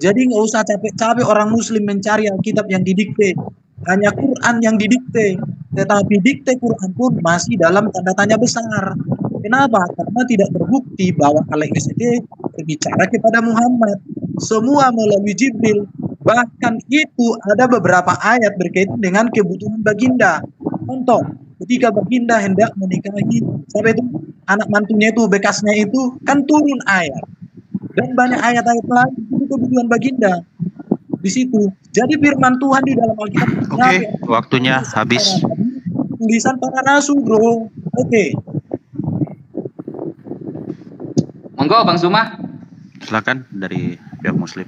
Jadi nggak usah capek-capek orang Muslim mencari Alkitab yang didikte. Hanya Quran yang didikte, tetapi dikte Quran pun masih dalam tanda tanya besar. Kenapa? Karena tidak terbukti bahwa Al-Qur'an berbicara kepada Muhammad. Semua melalui Jibril. Bahkan itu ada beberapa ayat berkaitan dengan kebutuhan baginda. Contoh, ketika baginda hendak menikahi sampai itu anak mantunya itu bekasnya itu kan turun ayat. Dan banyak ayat-ayat lain itu kebutuhan baginda. Di situ. Jadi firman Tuhan di dalam Alkitab. Oke, waktunya habis. Tulisan para rasul, bro. Oke. Monggo Bang Zuma. Silakan dari pihak Muslim.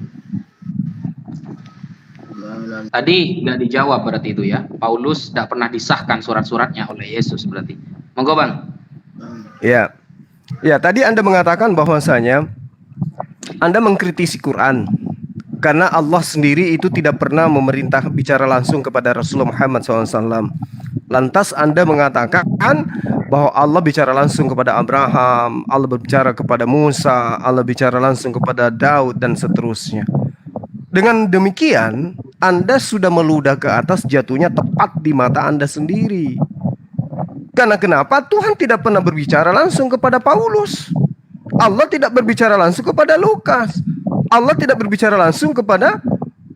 Tadi nggak dijawab berarti itu ya. Paulus tidak pernah disahkan surat-suratnya oleh Yesus berarti. Monggo Bang. Ya. Ya, tadi Anda mengatakan bahwasanya Anda mengkritisi Quran Karena Allah sendiri itu tidak pernah memerintah bicara langsung kepada Rasulullah Muhammad SAW. Lantas Anda mengatakan bahwa Allah bicara langsung kepada Abraham, Allah berbicara kepada Musa, Allah bicara langsung kepada Daud dan seterusnya. Dengan demikian, Anda sudah meludah ke atas, jatuhnya tepat di mata Anda sendiri. Karena kenapa? Tuhan tidak pernah berbicara langsung kepada Paulus. Allah tidak berbicara langsung kepada Lukas. Allah tidak berbicara langsung kepada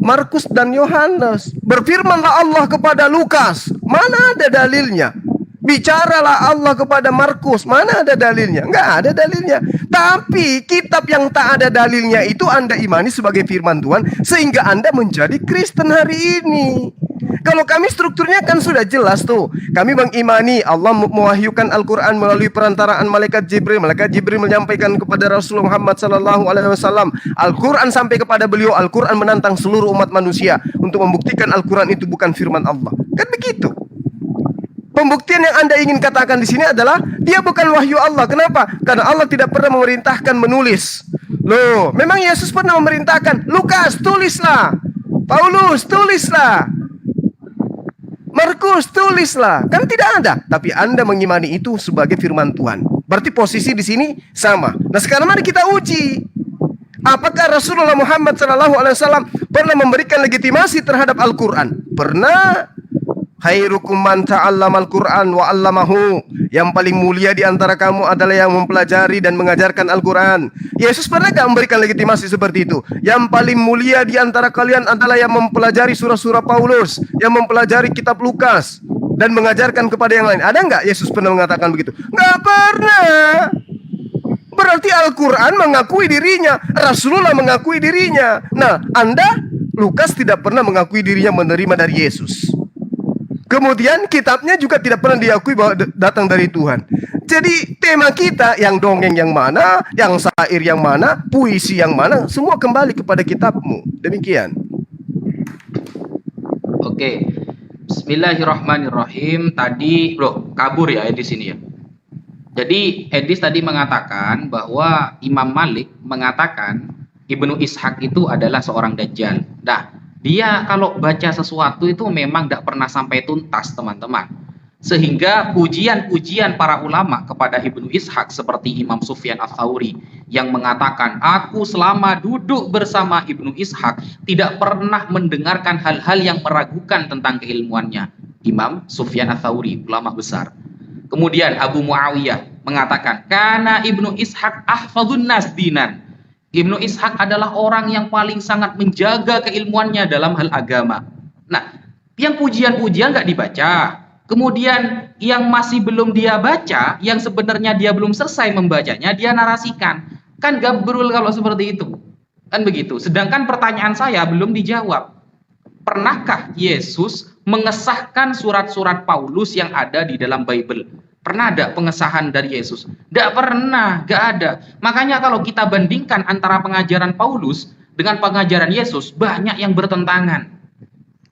Markus dan Yohanes. Berfirmanlah Allah kepada Lukas. Mana ada dalilnya? Bicaralah Allah kepada Markus. Mana ada dalilnya? Enggak ada dalilnya. Tapi kitab yang tak ada dalilnya itu Anda imani sebagai firman Tuhan, sehingga Anda menjadi Kristen hari ini. Kalau kami strukturnya kan sudah jelas tuh. Kami mengimani Allah mewahyukan Al-Quran melalui perantaraan malaikat Jibril. Malaikat Jibril menyampaikan kepada Rasulullah Muhammad SAW. Al-Quran sampai kepada beliau. Al-Quran menantang seluruh umat manusia untuk membuktikan Al-Quran itu bukan firman Allah. Kan begitu. Pembuktian yang Anda ingin katakan di sini adalah dia bukan wahyu Allah. Kenapa? Karena Allah tidak pernah memerintahkan menulis. Loh, memang Yesus pernah memerintahkan. Lukas, tulislah. Paulus, tulislah. Markus, tulislah. Kan tidak ada. Tapi Anda mengimani itu sebagai firman Tuhan. Berarti posisi di sini sama. Nah, sekarang mari kita uji. Apakah Rasulullah Muhammad SAW pernah memberikan legitimasi terhadap Al-Quran? Pernah. Khairukum man ta'allamal Qur'an wa 'allamahu. Yang paling mulia di antara kamu adalah yang mempelajari dan mengajarkan Al-Quran. Yesus pernah gak memberikan legitimasi seperti itu? Yang paling mulia di antara kalian adalah yang mempelajari surah-surah Paulus, yang mempelajari kitab Lukas, dan mengajarkan kepada yang lain. Ada nggak Yesus pernah mengatakan begitu? Nggak pernah. Berarti Al-Quran mengakui dirinya, Rasulullah mengakui dirinya. Nah, Anda, Lukas tidak pernah mengakui dirinya menerima dari Yesus. Kemudian kitabnya juga tidak pernah diakui bahwa datang dari Tuhan. Jadi tema kita, yang dongeng yang mana, yang syair yang mana, puisi yang mana, semua kembali kepada kitabmu. Demikian. Oke. Bismillahirrahmanirrahim. Tadi kabur ya Edis ini ya. Jadi Edis tadi mengatakan bahwa Imam Malik mengatakan Ibnu Ishaq itu adalah seorang dajjal. Nah, dia kalau baca sesuatu itu memang tidak pernah sampai tuntas, teman-teman. Sehingga pujian-pujian para ulama kepada Ibnu Ishaq seperti Imam Sufyan Ats-Tsauri yang mengatakan, aku selama duduk bersama Ibnu Ishaq tidak pernah mendengarkan hal-hal yang meragukan tentang keilmuannya. Imam Sufyan Ats-Tsauri, ulama besar. Kemudian Abu Muawiyah mengatakan, karena Ibnu Ishaq ahfadzun nas dinan. Ibnu Ishaq adalah orang yang paling sangat menjaga keilmuannya dalam hal agama. Nah, yang pujian-pujian nggak dibaca. Kemudian yang masih belum dia baca, yang sebenarnya dia belum selesai membacanya, dia narasikan. Kan gabrul kalau seperti itu. Kan begitu. Sedangkan pertanyaan saya belum dijawab. Pernahkah Yesus mengesahkan surat-surat Paulus yang ada di dalam Bible? Pernah ada pengesahan dari Yesus? Tidak pernah, gak ada. Makanya kalau kita bandingkan antara pengajaran Paulus dengan pengajaran Yesus, banyak yang bertentangan.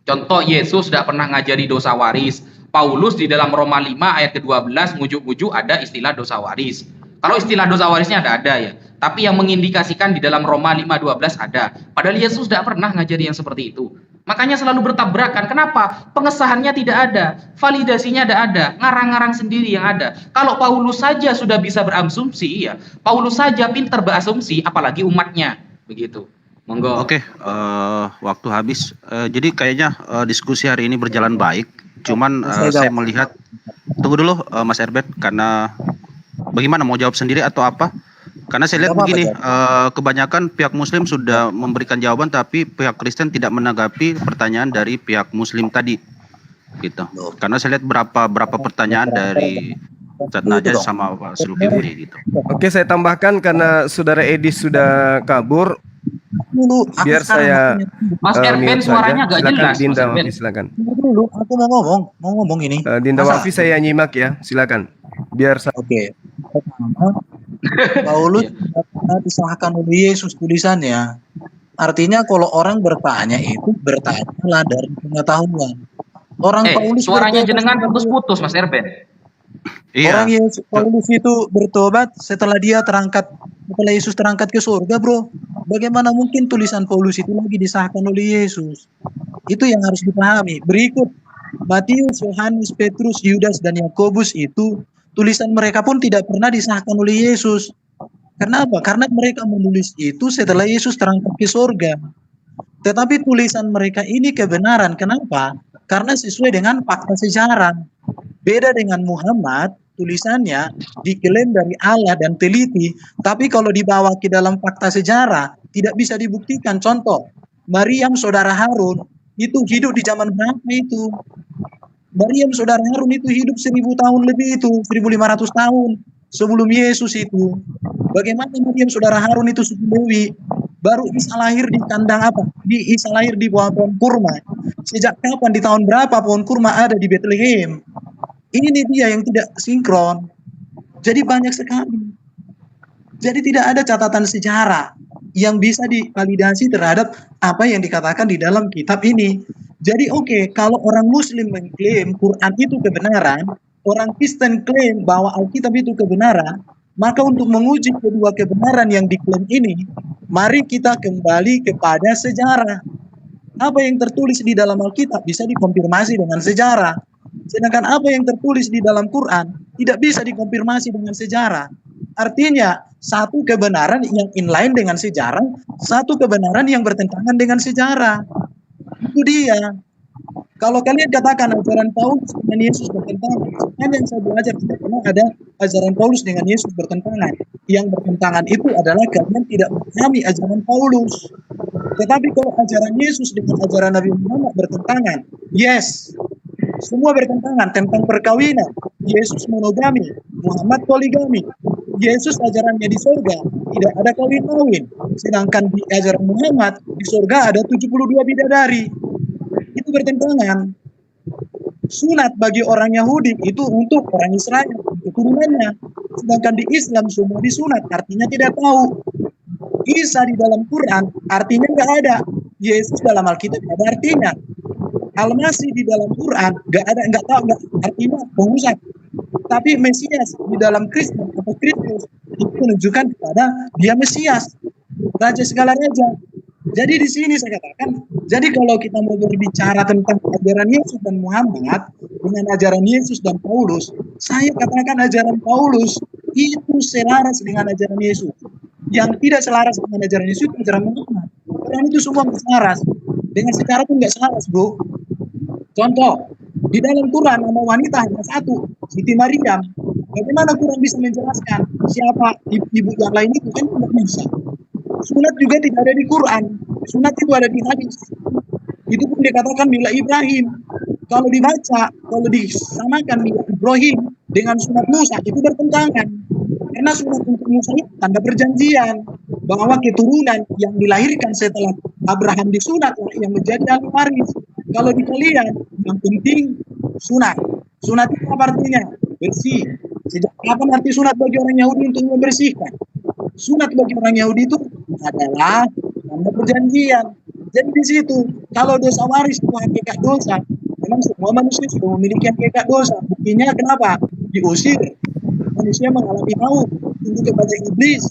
Contoh, Yesus tidak pernah ngajari dosa waris. Paulus di dalam Roma 5 ayat ke-12 ngujuk-ngujuk ada istilah dosa waris. Kalau istilah dosa warisnya ada ya. Tapi yang mengindikasikan di dalam Roma 5:12 ada. Padahal Yesus tidak pernah ngajari yang seperti itu. Makanya selalu bertabrakan. Kenapa? Pengesahannya tidak ada, validasinya tidak ada, ngarang-ngarang sendiri yang ada. Kalau Paulus saja sudah bisa berasumsi, ya, Paulus saja pintar berasumsi, apalagi umatnya, begitu. Monggo. Oke, waktu habis. Jadi kayaknya diskusi hari ini berjalan baik. Cuman saya melihat, tunggu dulu Mas Herbert, karena bagaimana mau jawab sendiri atau apa? Karena saya lihat begini, kebanyakan pihak Muslim sudah memberikan jawaban, tapi pihak Kristen tidak menanggapi pertanyaan dari pihak Muslim tadi, gitu. Karena saya lihat berapa pertanyaan dari Ustaz Najat sama Pak Zulkifli, gitu. Oke, saya tambahkan karena Saudara Edi sudah kabur. Biar saya Mas Erben suaranya agak jelas. Dinda Wafi, silakan. Dulu, aku mau ngomong ini. Dinda Wafi saya nyimak ya, silakan. Biar saya. Oke. Pertama, Paulus pernah diserahkan oleh Yesus tulisannya. Artinya kalau orang bertanya itu bertanyalah dari pengetahuan. Orang Paulus suaranya jenengan putus-putus Mas Erben. Iya. Orang Paulus itu bertobat setelah Yesus terangkat ke surga, bro. bagaimana mungkin tulisan Paulus itu lagi disahkan oleh Yesus? Itu yang harus dipahami. Berikut, Matius, Yohanes, Petrus, Yudas, dan Yakobus itu tulisan mereka pun tidak pernah disahkan oleh Yesus. Kenapa? Karena mereka menulis itu setelah Yesus terangkat ke surga. Tetapi tulisan mereka ini kebenaran. Kenapa? Karena sesuai dengan fakta sejarah. Beda dengan Muhammad, tulisannya diklaim dari Allah dan teliti, tapi kalau dibawa ke dalam fakta sejarah, tidak bisa dibuktikan. Contoh, Maryam saudara Harun, itu hidup di zaman berapa itu? Maryam saudara Harun itu hidup 1000 tahun lebih itu, 1500 tahun sebelum Yesus itu. Bagaimana Maryam saudara Harun itu suku Lewi? Baru Isa lahir di kandang apa? Isa lahir di bawah pohon kurma. Sejak kapan, di tahun berapa pohon kurma ada di Bethlehem? Ini dia yang tidak sinkron. Jadi banyak sekali. Jadi tidak ada catatan sejarah yang bisa divalidasi terhadap apa yang dikatakan di dalam kitab ini. Jadi oke, kalau orang Muslim mengklaim Quran itu kebenaran, orang Kristen klaim bahwa Alkitab itu kebenaran, maka untuk menguji kedua kebenaran yang diklaim ini, mari kita kembali kepada sejarah. Apa yang tertulis di dalam Alkitab bisa dikonfirmasi dengan sejarah. Sedangkan apa yang tertulis di dalam Quran tidak bisa dikonfirmasi dengan sejarah. Artinya, satu kebenaran yang inline dengan sejarah, satu kebenaran yang bertentangan dengan sejarah. Itu dia. Kalau kalian katakan ajaran Paulus dengan Yesus bertentangan, kan yang saya belajar tidak pernah ada ajaran Paulus dengan Yesus bertentangan. Yang bertentangan itu adalah kalian tidak memahami ajaran Paulus. Tetapi kalau ajaran Yesus dengan ajaran Nabi Muhammad bertentangan, yes, semua bertentangan tentang perkawinan. Yesus monogami, Muhammad poligami. Yesus ajarannya di surga tidak ada kawin-kawin. Sedangkan di ajaran Muhammad di surga ada 72 bidadari. Itu bertentangan. Sunat bagi orang Yahudi itu untuk orang Israel, keturunannya. Sedangkan di Islam semua disunat, artinya tidak tahu. Isa di dalam Quran artinya nggak ada. Yesus dalam Alkitab ada artinya. Al-Masih di dalam Quran nggak tahu, nggak artinya pengusaha. Tapi Mesias di dalam Kristen atau Kristus itu menunjukkan kepada dia Mesias, Raja segala raja. Jadi di sini saya katakan, jadi kalau kita mau berbicara tentang ajaran Yesus dan Muhammad dengan ajaran Yesus dan Paulus, saya katakan ajaran Paulus itu selaras dengan ajaran Yesus. Yang tidak selaras dengan ajaran Yesus itu ajaran Muhammad. Orang itu semua nggak selaras. Dengan sejarah pun nggak selaras, bro. Contoh, di dalam Quran nama wanita hanya satu, Siti Maryam. Bagaimana Quran bisa menjelaskan siapa ibu yang lain itu? Kan tidak bisa. Sunat juga tidak ada di Quran. Sunat itu ada di hadis. Itu pun dikatakan milah Ibrahim. Kalau dibaca, kalau disamakan milah Ibrahim dengan sunat Musa itu bertentangan. Karena sunat untuk Musa itu tanda perjanjian bahwa keturunan yang dilahirkan setelah Abraham disunat yang menjadi ahli waris. Kalau di kalian yang penting sunat. Sunat itu apa artinya? Bersih. Sejak kapan arti sunat bagi orang Yahudi untuk membersihkan? Sunat bagi orang Yahudi itu adalah tanda perjanjian. Jadi di situ, kalau dosa waris itu hakikat dosa, memang semua manusia sudah memiliki hakikat dosa. Buktinya kenapa? Diusir. Manusia mengalami maut, tunduk kepada iblis,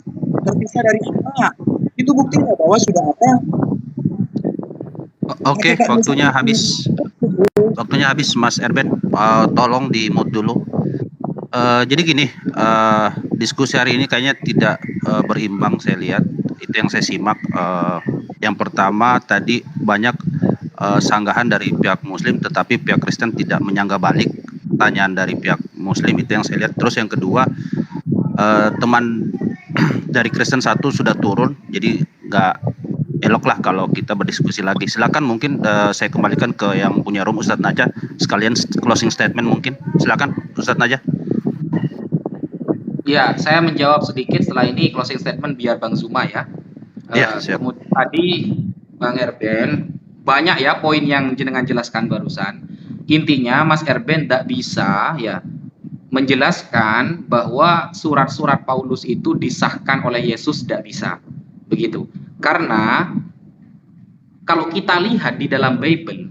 terpisah dari Allah. Itu buktinya bahwa sudah ada. Oke, waktunya habis. Waktunya habis, Mas Erben. Tolong di mute dulu. Jadi gini, diskusi hari ini kayaknya tidak berimbang saya lihat. Itu yang saya simak. Yang pertama tadi banyak sanggahan dari pihak Muslim, tetapi pihak Kristen tidak menyanggah balik pertanyaan dari pihak Muslim. Itu yang saya lihat. Terus yang kedua, teman dari Kristen satu sudah turun, jadi nggak elok lah kalau kita berdiskusi lagi. Silakan, mungkin saya kembalikan ke yang punya room, Ustadz Najah. Sekalian closing statement mungkin. Silakan, Ustadz Najah. Ya, saya menjawab sedikit setelah ini closing statement biar Bang Zuma ya. Ya, siap. Kemudian tadi Bang Erben banyak ya poin yang jenengan jelaskan barusan. Intinya Mas Erben tidak bisa ya menjelaskan bahwa surat-surat Paulus itu disahkan oleh Yesus, tidak bisa. Begitu. Karena kalau kita lihat di dalam Bible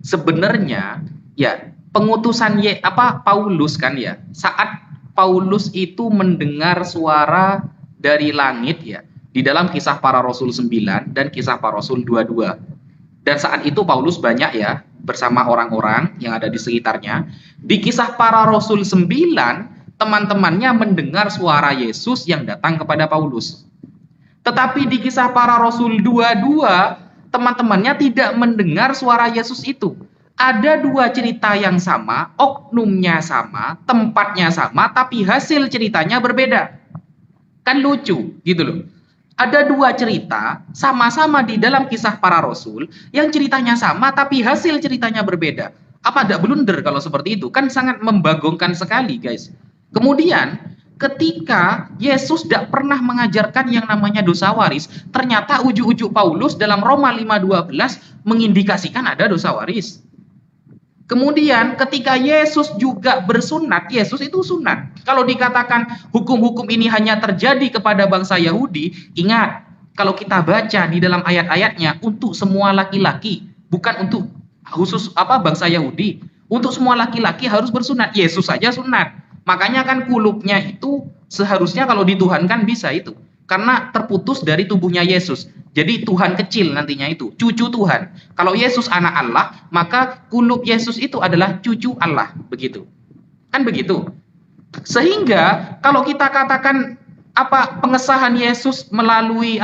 sebenarnya ya pengutusan Paulus kan ya, saat Paulus itu mendengar suara dari langit ya, di dalam Kisah Para Rasul 9 dan Kisah Para Rasul 22. Dan saat itu Paulus banyak ya bersama orang-orang yang ada di sekitarnya. Di Kisah Para Rasul 9, teman-temannya mendengar suara Yesus yang datang kepada Paulus. Tetapi di Kisah Para Rasul 22, teman-temannya tidak mendengar suara Yesus itu. Ada dua cerita yang sama, oknumnya sama, tempatnya sama, tapi hasil ceritanya berbeda. Kan lucu gitu loh. Ada dua cerita sama-sama di dalam Kisah Para Rasul yang ceritanya sama tapi hasil ceritanya berbeda. Apa ada blunder kalau seperti itu? Kan sangat membagongkan sekali, guys. Kemudian ketika Yesus tidak pernah mengajarkan yang namanya dosa waris, ternyata ujuk-ujuk Paulus dalam Roma 5:12 mengindikasikan ada dosa waris. Kemudian ketika Yesus juga bersunat, Yesus itu sunat. Kalau dikatakan hukum-hukum ini hanya terjadi kepada bangsa Yahudi, ingat, kalau kita baca di dalam ayat-ayatnya untuk semua laki-laki, bukan untuk khusus bangsa Yahudi. Untuk semua laki-laki harus bersunat. Yesus saja sunat. Makanya kan kulupnya itu seharusnya kalau dituhankan bisa itu. Karena terputus dari tubuhnya Yesus. Jadi Tuhan kecil nantinya itu, cucu Tuhan. Kalau Yesus anak Allah, maka kulup Yesus itu adalah cucu Allah, begitu. Kan begitu. Sehingga kalau kita katakan pengesahan Yesus melalui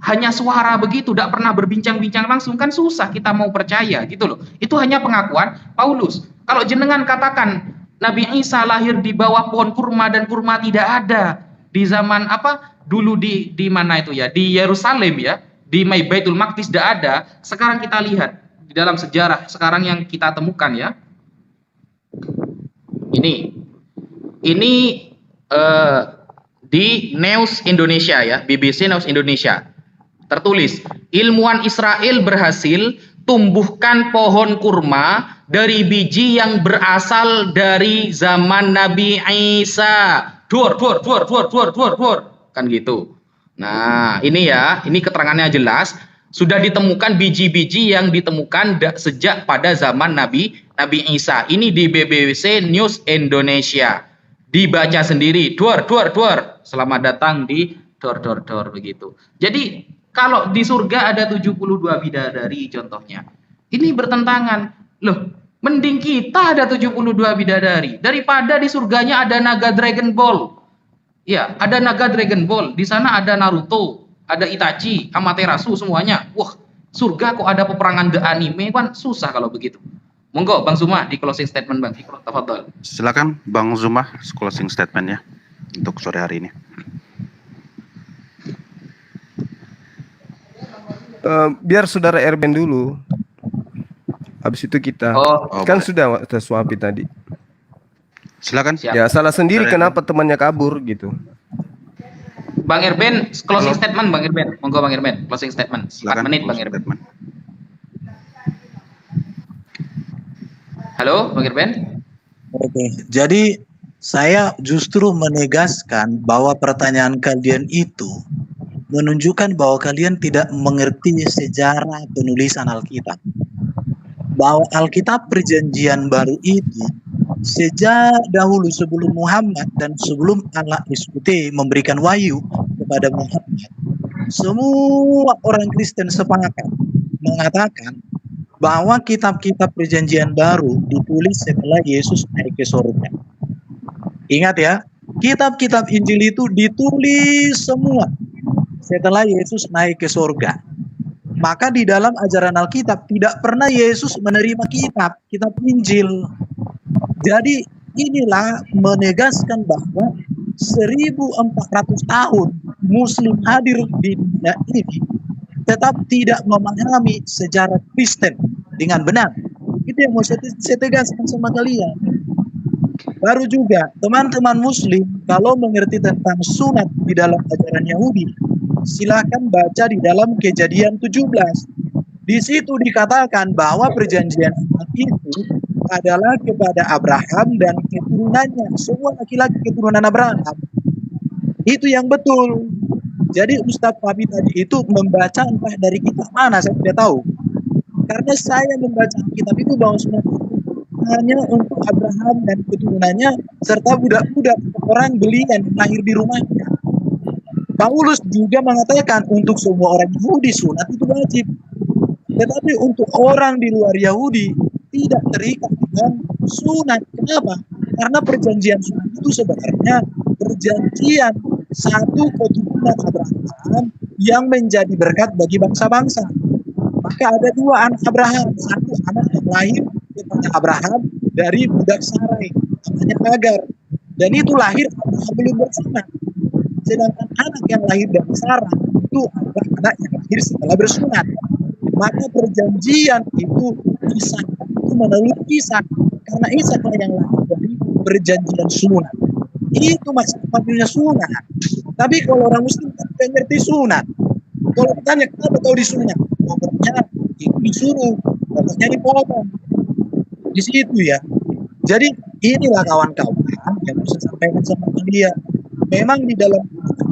hanya suara begitu, tidak pernah berbincang-bincang langsung, kan susah kita mau percaya gitu loh. Itu hanya pengakuan Paulus. Kalau jenengan katakan Nabi Isa lahir di bawah pohon kurma dan kurma tidak ada di zaman dulu di mana itu ya, di Yerusalem ya, di Baitul Maqdis tidak ada. Sekarang kita lihat di dalam sejarah sekarang yang kita temukan ya. Ini di News Indonesia ya, BBC News Indonesia. Tertulis, ilmuwan Israel berhasil tumbuhkan pohon kurma dari biji yang berasal dari zaman Nabi Isa. Dor. Kan gitu. Nah, ini ya, ini keterangannya jelas. Sudah ditemukan biji-biji yang ditemukan sejak pada zaman Nabi Isa. Ini di BBC News Indonesia. Dibaca sendiri. Dor. Selamat datang di dor begitu. Jadi, kalau di surga ada 72 bidadari contohnya. Ini bertentangan. Loh, mending kita ada 72 bidadari daripada di surganya ada naga Dragon Ball. Ya, ada naga Dragon Ball. Di sana ada Naruto, ada Itachi, Amaterasu semuanya. Wah, surga kok ada peperangan the anime, kan susah kalau begitu. Monggo Bang Zuma di closing statement Bang. Tafadhol. Silakan Bang Zuma closing statementnya untuk sore hari ini. Biar saudara Erben dulu. Habis itu kita. Kan boleh. sudah kita suapi tadi. Silakan. Siap. Ya salah sendiri Saudara kenapa temannya kabur gitu. Bang Erben, closing statement Bang Erben. Monggo Bang Erben, closing statement. 4 Silakan. menit Bang Erben. Halo Bang Erben. Oke, jadi saya justru menegaskan bahwa pertanyaan kalian itu menunjukkan bahwa kalian tidak mengerti sejarah penulisan Alkitab. Bahwa Alkitab Perjanjian Baru itu sejak dahulu sebelum Muhammad dan sebelum Allah SWT memberikan wahyu kepada Muhammad, semua orang Kristen sepakat mengatakan bahwa kitab-kitab Perjanjian Baru ditulis setelah Yesus naik ke surga. Ingat ya, kitab-kitab Injil itu ditulis semua setelah Yesus naik ke surga. Maka di dalam ajaran Alkitab tidak pernah Yesus menerima kitab Injil. Jadi inilah menegaskan bahwa 1400 tahun Muslim hadir di dunia ini tetap tidak memahami sejarah Kristen dengan benar. Itu yang mau saya tegaskan sama kalian. Baru juga teman-teman Muslim kalau mengerti tentang sunat di dalam ajaran Yahudi, silakan baca di dalam Kejadian 17. Di situ dikatakan bahwa perjanjian itu adalah kepada Abraham dan keturunannya, semua laki-laki keturunan Abraham. Itu yang betul. Jadi Ustadz Fabi tadi itu membaca entah dari kitab mana, saya tidak tahu. Karena saya membaca kitab itu bahwa sunat itu hanya untuk Abraham dan keturunannya serta budak-budak orang belian lahir di rumahnya. Paulus juga mengatakan untuk semua orang Yahudi sunat itu wajib. Tetapi untuk orang di luar Yahudi tidak terikat dengan sunat. Kenapa? Karena perjanjian sunat itu sebenarnya perjanjian satu keturunan Abraham yang menjadi berkat bagi bangsa-bangsa. Maka ada dua anak Abraham, satu anak yang lahir kepada Abraham dari budak Sarai, namanya Hagar. Dan itu lahir Abraham belum bersunat. Sedangkan anak yang lahir dari Sarah itu adalah anak yang lahir setelah bersunat. Maka perjanjian itu Ishak itu menurut Ishak, karena Ishak yang lahir dari perjanjian sunat. Itu maksudnya sunat. Tapi kalau orang Muslim tidak ngerti sunat. Kalau ditanya kenapa kau disunat, pokoknya itu disuruh, pokoknya dipotong. Di situ ya. Jadi inilah kawan-kawan yang harus saya sampaikan sama kalian. Memang di dalam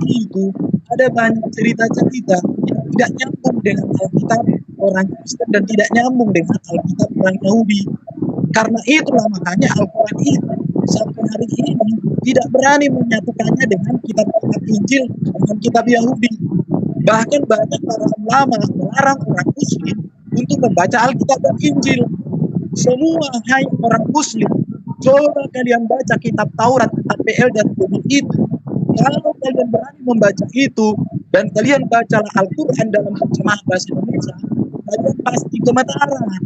itu ada banyak cerita-cerita yang tidak nyambung dengan Alkitab orang Kristen dan tidak nyambung dengan Alkitab orang Yahudi. Karena itulah makanya Al-Quran itu sampai hari ini tidak berani menyatukannya dengan kitab Injil dengan kitab Yahudi. Bahkan banyak para ulama melarang orang Muslim untuk membaca Alkitab dan Injil. Semua hai orang Muslim, coba kalian baca kitab Taurat, KPL dan Injil itu. Kalau kalian berani membaca itu dan kalian bacalah Al-Quran dalam terjemahan bahasa Indonesia, kalian pasti gemetaran.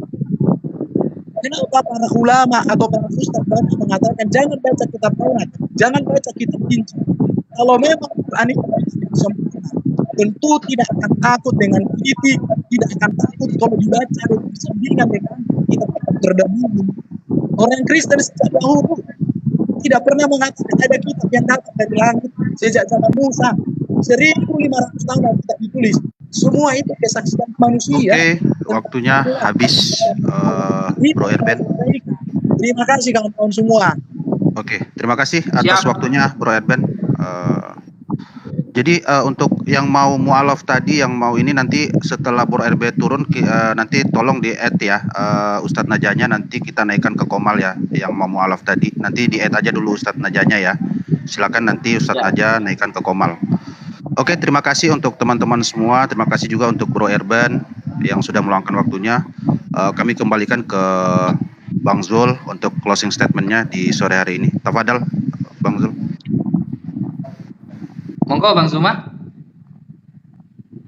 Kenapa para ulama atau para ustaz banyak mengatakan jangan baca kitab Taurat, jangan baca kitab Injil? Kalau memang Quran itu sempurna, tentu tidak akan takut dengan kritik, tidak akan takut kalau dibaca dan disandingkan dengan kitab-kitab terdahulu. Orang Kristen sejak dahulu tidak pernah mengatakan ada kitab yang datang dari langit sejak zaman Musa. 1500 tahun Alkitab ditulis. Semua itu kesaksian manusia. Oke, waktunya habis, Bro Erben. Terima kasih kawan-kawan semua. Oke, terima kasih atas waktunya Bro Erben. Jadi untuk yang mau mualaf tadi, yang mau ini nanti setelah Bro RB turun, nanti tolong di-add ya Ustadz Najanya, nanti kita naikkan ke Komal ya, yang mau mualaf tadi. Nanti di-add aja dulu Ustadz Najanya ya. Silakan nanti Ustadz Naja naikkan ke Komal. Oke, terima kasih untuk teman-teman semua. Terima kasih juga untuk Bro Erben yang sudah meluangkan waktunya. Kami kembalikan ke Bang Zul untuk closing statement-nya di sore hari ini. Tafadhal, Bang Zul. Monggo Bang Zuma.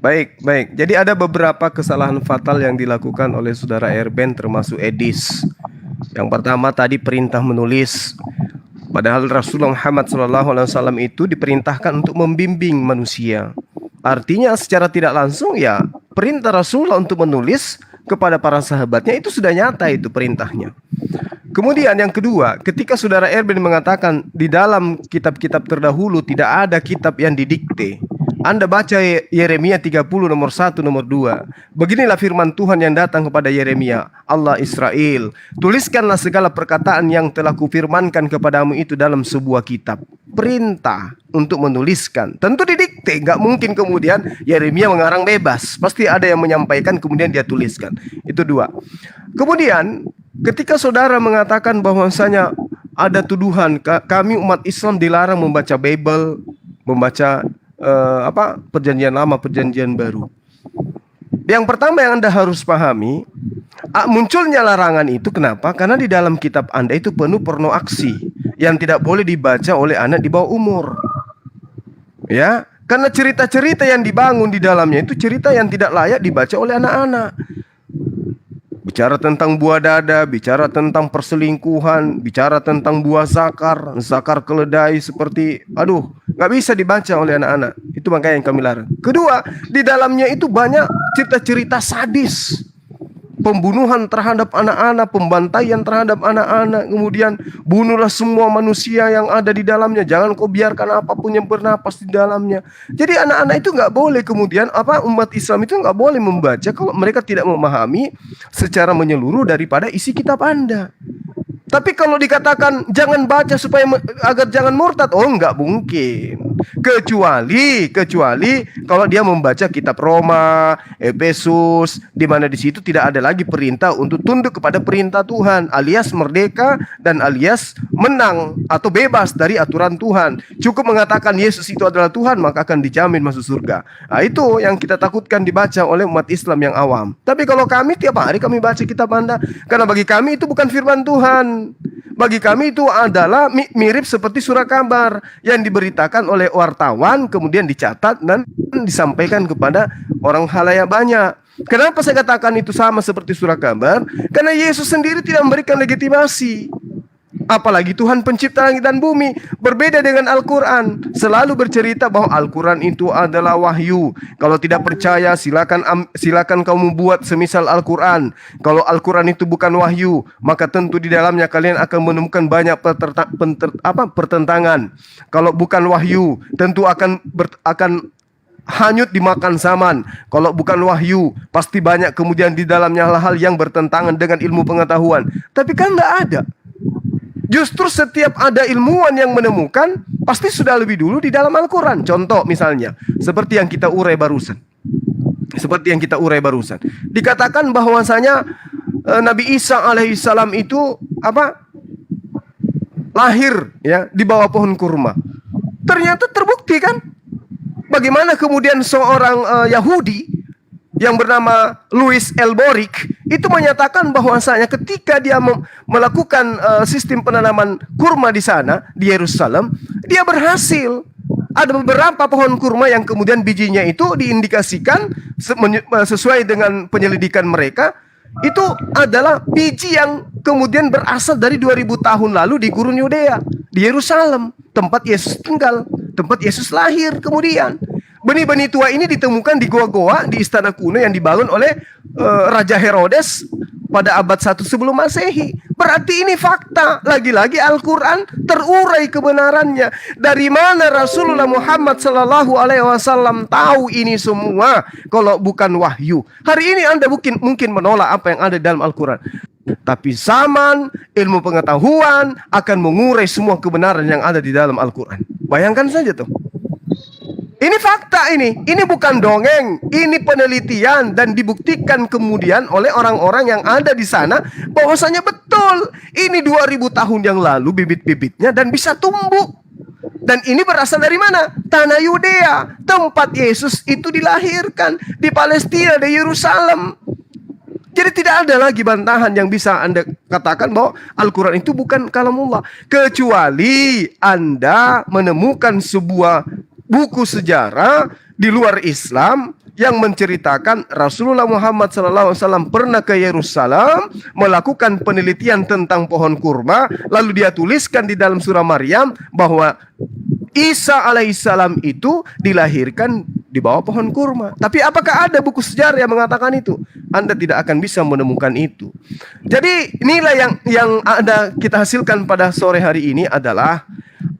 Baik, baik. Jadi ada beberapa kesalahan fatal yang dilakukan oleh saudara Erben termasuk Edis. Yang pertama tadi perintah menulis. Padahal Rasulullah Muhammad SAW itu diperintahkan untuk membimbing manusia. Artinya secara tidak langsung ya perintah Rasulullah untuk menulis kepada para sahabatnya itu sudah nyata itu perintahnya. Kemudian yang kedua, ketika saudara Erben mengatakan di dalam kitab-kitab terdahulu tidak ada kitab yang didikte. Anda baca Yeremia 30 nomor 1 nomor 2. Beginilah firman Tuhan yang datang kepada Yeremia, Allah Israel, tuliskanlah segala perkataan yang telah kufirmankan kepadamu itu dalam sebuah kitab. Perintah untuk menuliskan. Tentu didikte, nggak mungkin kemudian Yeremia mengarang bebas. Pasti ada yang menyampaikan kemudian dia tuliskan. Itu dua. Kemudian ketika saudara mengatakan bahwasanya ada tuduhan kami umat Islam dilarang membaca Bible, membaca perjanjian lama, perjanjian baru. Yang pertama yang Anda harus pahami, munculnya larangan itu kenapa? Karena di dalam kitab Anda itu penuh porno aksi yang tidak boleh dibaca oleh anak di bawah umur. Ya, karena cerita-cerita yang dibangun di dalamnya itu cerita yang tidak layak dibaca oleh anak-anak. Bicara tentang buah dada, bicara tentang perselingkuhan, bicara tentang buah zakar, zakar keledai seperti, nggak bisa dibaca oleh anak-anak. Itu makanya yang kami larang. Kedua, di dalamnya itu banyak cerita-cerita sadis. Pembunuhan terhadap anak-anak, pembantaian terhadap anak-anak, kemudian bunuhlah semua manusia yang ada di dalamnya. Jangan kau biarkan apapun yang bernapas di dalamnya. Jadi anak-anak itu nggak boleh kemudian umat Islam itu nggak boleh membaca kalau mereka tidak memahami secara menyeluruh daripada isi kitab Anda. Tapi kalau dikatakan jangan baca supaya agar jangan murtad, oh enggak mungkin. Kecuali kalau dia membaca kitab Roma, Efesus, di mana di situ tidak ada lagi perintah untuk tunduk kepada perintah Tuhan, alias merdeka dan alias menang atau bebas dari aturan Tuhan. Cukup mengatakan Yesus itu adalah Tuhan, maka akan dijamin masuk surga. Nah, itu yang kita takutkan dibaca oleh umat Islam yang awam. Tapi kalau kami tiap hari kami baca kitab Anda, karena bagi kami itu bukan firman Tuhan. Bagi kami itu adalah mirip seperti surat kabar yang diberitakan oleh wartawan, kemudian dicatat dan disampaikan kepada orang halayak banyak. Kenapa saya katakan itu sama seperti surat kabar? Karena Yesus sendiri tidak memberikan legitimasi. Apalagi Tuhan pencipta langit dan bumi. Berbeda dengan Al-Quran, selalu bercerita bahwa Al-Quran itu adalah wahyu. Kalau tidak percaya silakan kamu buat semisal Al-Quran. Kalau Al-Quran itu bukan wahyu, maka tentu di dalamnya kalian akan menemukan banyak pertentangan. Kalau bukan wahyu, tentu akan hanyut dimakan zaman. Kalau bukan wahyu, pasti banyak kemudian di dalamnya hal-hal yang bertentangan dengan ilmu pengetahuan. Tapi kan nggak ada. Justru setiap ada ilmuwan yang menemukan, pasti sudah lebih dulu di dalam Al-Quran. Contoh misalnya, seperti yang kita urai barusan. Dikatakan bahwasanya Nabi Isa alaihissalam itu lahir ya di bawah pohon kurma. Ternyata terbukti kan? Bagaimana kemudian seorang Yahudi yang bernama Louis Elboric itu menyatakan bahwasanya ketika dia melakukan sistem penanaman kurma di sana di Yerusalem, dia berhasil. Ada beberapa pohon kurma yang kemudian bijinya itu diindikasikan sesuai dengan penyelidikan mereka, itu adalah biji yang kemudian berasal dari 2000 tahun lalu di gurun Yudea, di Yerusalem, tempat Yesus tinggal, tempat Yesus lahir kemudian. Benih-benih tua ini ditemukan di goa-goa di istana kuno yang dibangun oleh Raja Herodes pada abad 1 sebelum Masehi. Berarti ini fakta. Lagi-lagi Al-Quran terurai kebenarannya. Dari mana Rasulullah Muhammad SAW tahu ini semua kalau bukan wahyu? Hari ini Anda mungkin menolak apa yang ada dalam Al-Quran. Tapi zaman, ilmu pengetahuan akan mengurai semua kebenaran yang ada di dalam Al-Quran. Bayangkan saja tuh. Ini fakta ini bukan dongeng, ini penelitian dan dibuktikan kemudian oleh orang-orang yang ada di sana bahwasanya betul. Ini 2000 tahun yang lalu bibit-bibitnya dan bisa tumbuh. Dan ini berasal dari mana? Tanah Yudea, tempat Yesus itu dilahirkan, di Palestina, di Yerusalem. Jadi tidak ada lagi bantahan yang bisa Anda katakan bahwa Al-Quran itu bukan kalamullah. Kecuali Anda menemukan sebuah buku sejarah di luar Islam yang menceritakan Rasulullah Muhammad SAW pernah ke Yerusalem melakukan penelitian tentang pohon kurma, lalu dia tuliskan di dalam surah Maryam bahwa Isa alaihissalam itu dilahirkan di bawah pohon kurma. Tapi apakah ada buku sejarah yang mengatakan itu? Anda tidak akan bisa menemukan itu. Jadi inilah yang ada kita hasilkan pada sore hari ini adalah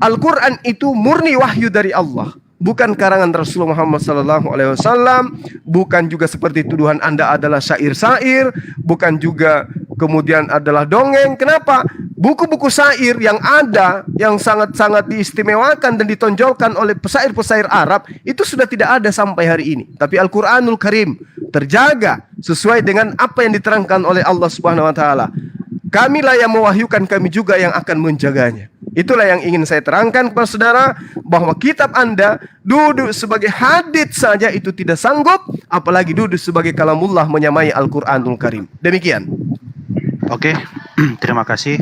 Al-Quran itu murni wahyu dari Allah. Bukan karangan Rasulullah Muhammad SAW, bukan juga seperti tuduhan Anda adalah syair-syair, bukan juga kemudian adalah dongeng. Kenapa? Buku-buku syair yang ada, yang sangat-sangat diistimewakan dan ditonjolkan oleh pesair-pesair Arab, itu sudah tidak ada sampai hari ini. Tapi Al-Quranul Karim terjaga sesuai dengan apa yang diterangkan oleh Allah Subhanahu Wa Taala. Kamilah yang mewahyukan, kami juga yang akan menjaganya. Itulah yang ingin saya terangkan kepada saudara, bahwa kitab Anda duduk sebagai hadits saja itu tidak sanggup, apalagi duduk sebagai kalamullah menyamai Al-Quranul Karim. Demikian. Oke, terima kasih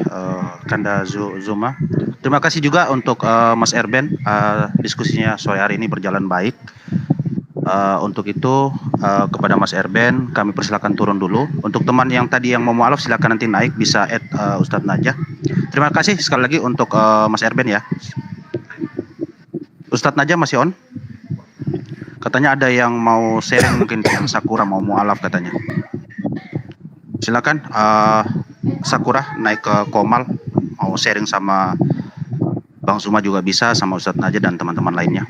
Kanda Zuma. Terima kasih juga untuk Mas Erben, diskusinya sore hari ini berjalan baik. Untuk itu kepada Mas Erben kami persilakan turun dulu. Untuk teman yang tadi yang mau mualaf silakan nanti naik, bisa add Ustadz Najah. Terima kasih sekali lagi untuk Mas Erben ya. Ustadz Najah masih on? Katanya ada yang mau sharing mungkin yang Sakura mau mualaf katanya. Silakan Sakura naik ke Komal, mau sharing sama Bang Zuma juga bisa, sama Ustadz Najah dan teman-teman lainnya.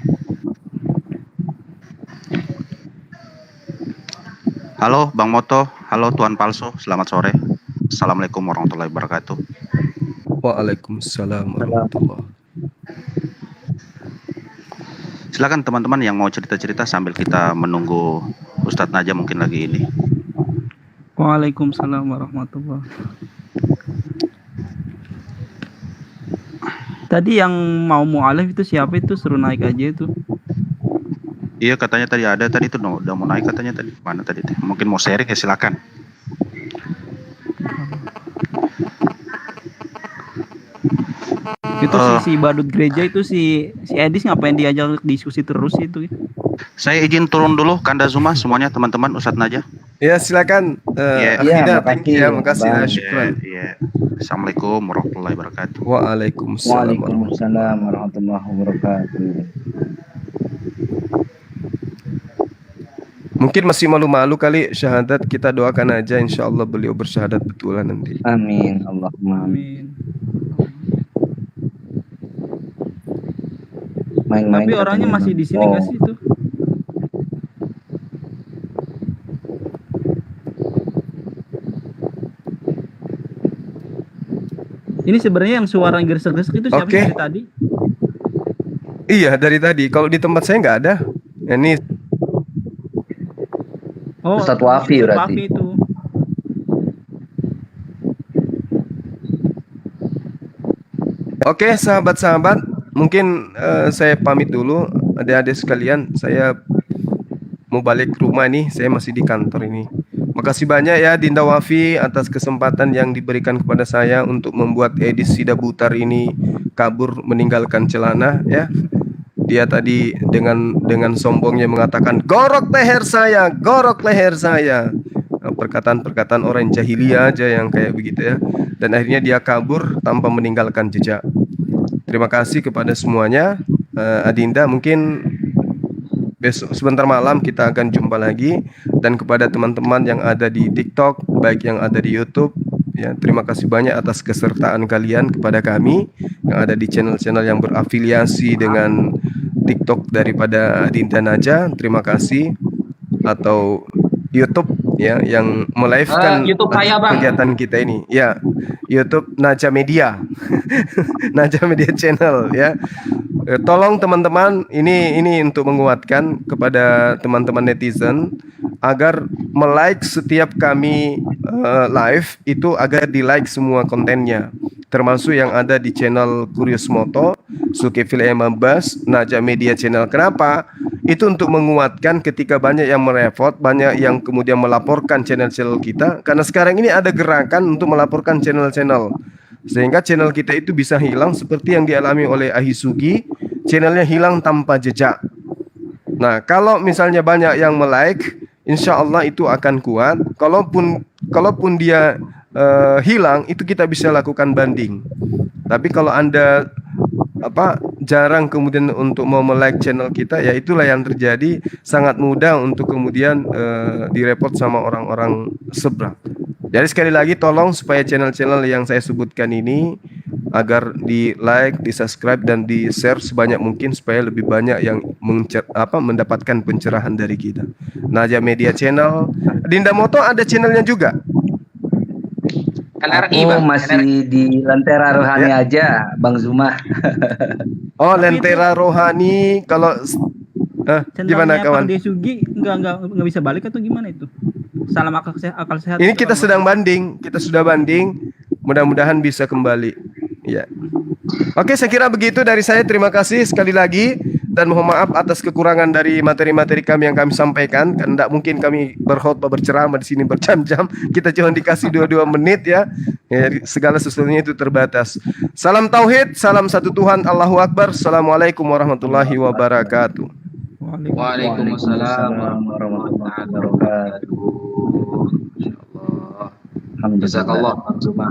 Halo Bang Moto, halo Tuan Palsu, selamat sore. Assalamualaikum warahmatullahi wabarakatuh. Waalaikumsalam warahmatullahi. Silakan teman-teman yang mau cerita-cerita sambil kita menunggu Ustadz Najah mungkin lagi ini. Waalaikumsalam warahmatullahi. Tadi yang mau mu'alaf itu siapa itu? Suruh naik aja itu. Iya katanya tadi ada tadi itu udah mau naik katanya tadi. Mana tadi teh? Mungkin mau sharing ya silakan. Itu si badut gereja itu si Edis ngapain diajak diskusi terus itu? Saya izin turun dulu Kanda Zuma semuanya teman-teman Ustadz Najah. Ya silakan. Iya, makasih. Ya, makasih. Syukran. Iya. Assalamualaikum warahmatullahi wabarakatuh. Waalaikumsalam. Waalaikumsalam warahmatullahi wabarakatuh. Mungkin masih malu-malu kali syahadat, kita doakan aja insyaallah beliau bersyahadat betulan nanti. Amin. Allahumma amin. Main-main. Tapi orangnya masih di sini nggak sih itu? Ini sebenarnya yang suara gresek-gresek itu siapa Oke. dari tadi? Iya dari tadi. Kalau di tempat saya nggak ada. Ini Ustadz Wafi berarti. Wafi itu. Oke sahabat-sahabat, mungkin saya pamit dulu. Adik-adik sekalian, saya mau balik ke rumah nih. Saya masih di kantor ini. Makasih banyak ya Dinda Wafi atas kesempatan yang diberikan kepada saya untuk membuat Edis Sida Butar ini kabur meninggalkan celana ya. Dia tadi dengan sombongnya mengatakan gorok leher saya, gorok leher saya. Perkataan-perkataan orang jahiliyah aja yang kayak begitu ya. Dan akhirnya dia kabur tanpa meninggalkan jejak. Terima kasih kepada semuanya. Adinda mungkin besok sebentar malam kita akan jumpa lagi, dan kepada teman-teman yang ada di TikTok baik yang ada di YouTube ya, terima kasih banyak atas kesertaan kalian kepada kami yang ada di channel-channel yang berafiliasi dengan TikTok daripada Adinda Najah. Terima kasih. Atau YouTube ya yang melive-kan YouTube saya, Bang. kegiatan kita ini ya, YouTube Najah Media Najah Media Channel ya. Tolong teman-teman, ini untuk menguatkan kepada teman-teman netizen agar like setiap kami live itu agar di like semua kontennya, termasuk yang ada di channel Curious Moto, Zulkifli Emambas, Najah Media Channel. Kenapa? Itu untuk menguatkan ketika banyak yang merepot, banyak yang kemudian melaporkan channel-channel kita, karena sekarang ini ada gerakan untuk melaporkan channel-channel, sehingga channel kita itu bisa hilang seperti yang dialami oleh Ahisugi, channelnya hilang tanpa jejak. Nah, kalau misalnya banyak yang like, insya Allah itu akan kuat. Kalaupun dia hilang, itu kita bisa lakukan banding. Tapi kalau Anda jarang kemudian untuk mau like channel kita, ya itulah yang terjadi, sangat mudah untuk kemudian direport sama orang-orang seberang. Jadi sekali lagi tolong supaya channel-channel yang saya sebutkan ini agar di like, di subscribe dan di share sebanyak mungkin supaya lebih banyak yang mendapatkan pencerahan dari kita. Najah Media Channel, Dinda Moto ada channelnya juga. LRI, Aku Bang. masih di Lentera Rohani aja, Bang Zuma. Oh, Lentera Rohani. Kalau gimana Channelnya kawan? Pak Desugi nggak bisa balik atau gimana itu? Salam akal sehat. Ini kita sedang banding, kita sudah banding. Mudah-mudahan bisa kembali. Ya. Oke, saya kira begitu dari saya. Terima kasih sekali lagi dan mohon maaf atas kekurangan dari materi-materi kami yang kami sampaikan. Karena tidak mungkin kami berkhotbah berceramah di sini berjam-jam. Kita cuma dikasih 22 menit ya. Segala sesuatunya itu terbatas. Salam tauhid, salam satu Tuhan, Allahu Akbar. Assalamualaikum warahmatullahi wabarakatuh. Waalaikumsalam warahmatullahi wabarakatuh. Insyaallah. Jazakallah, Bang Zuma.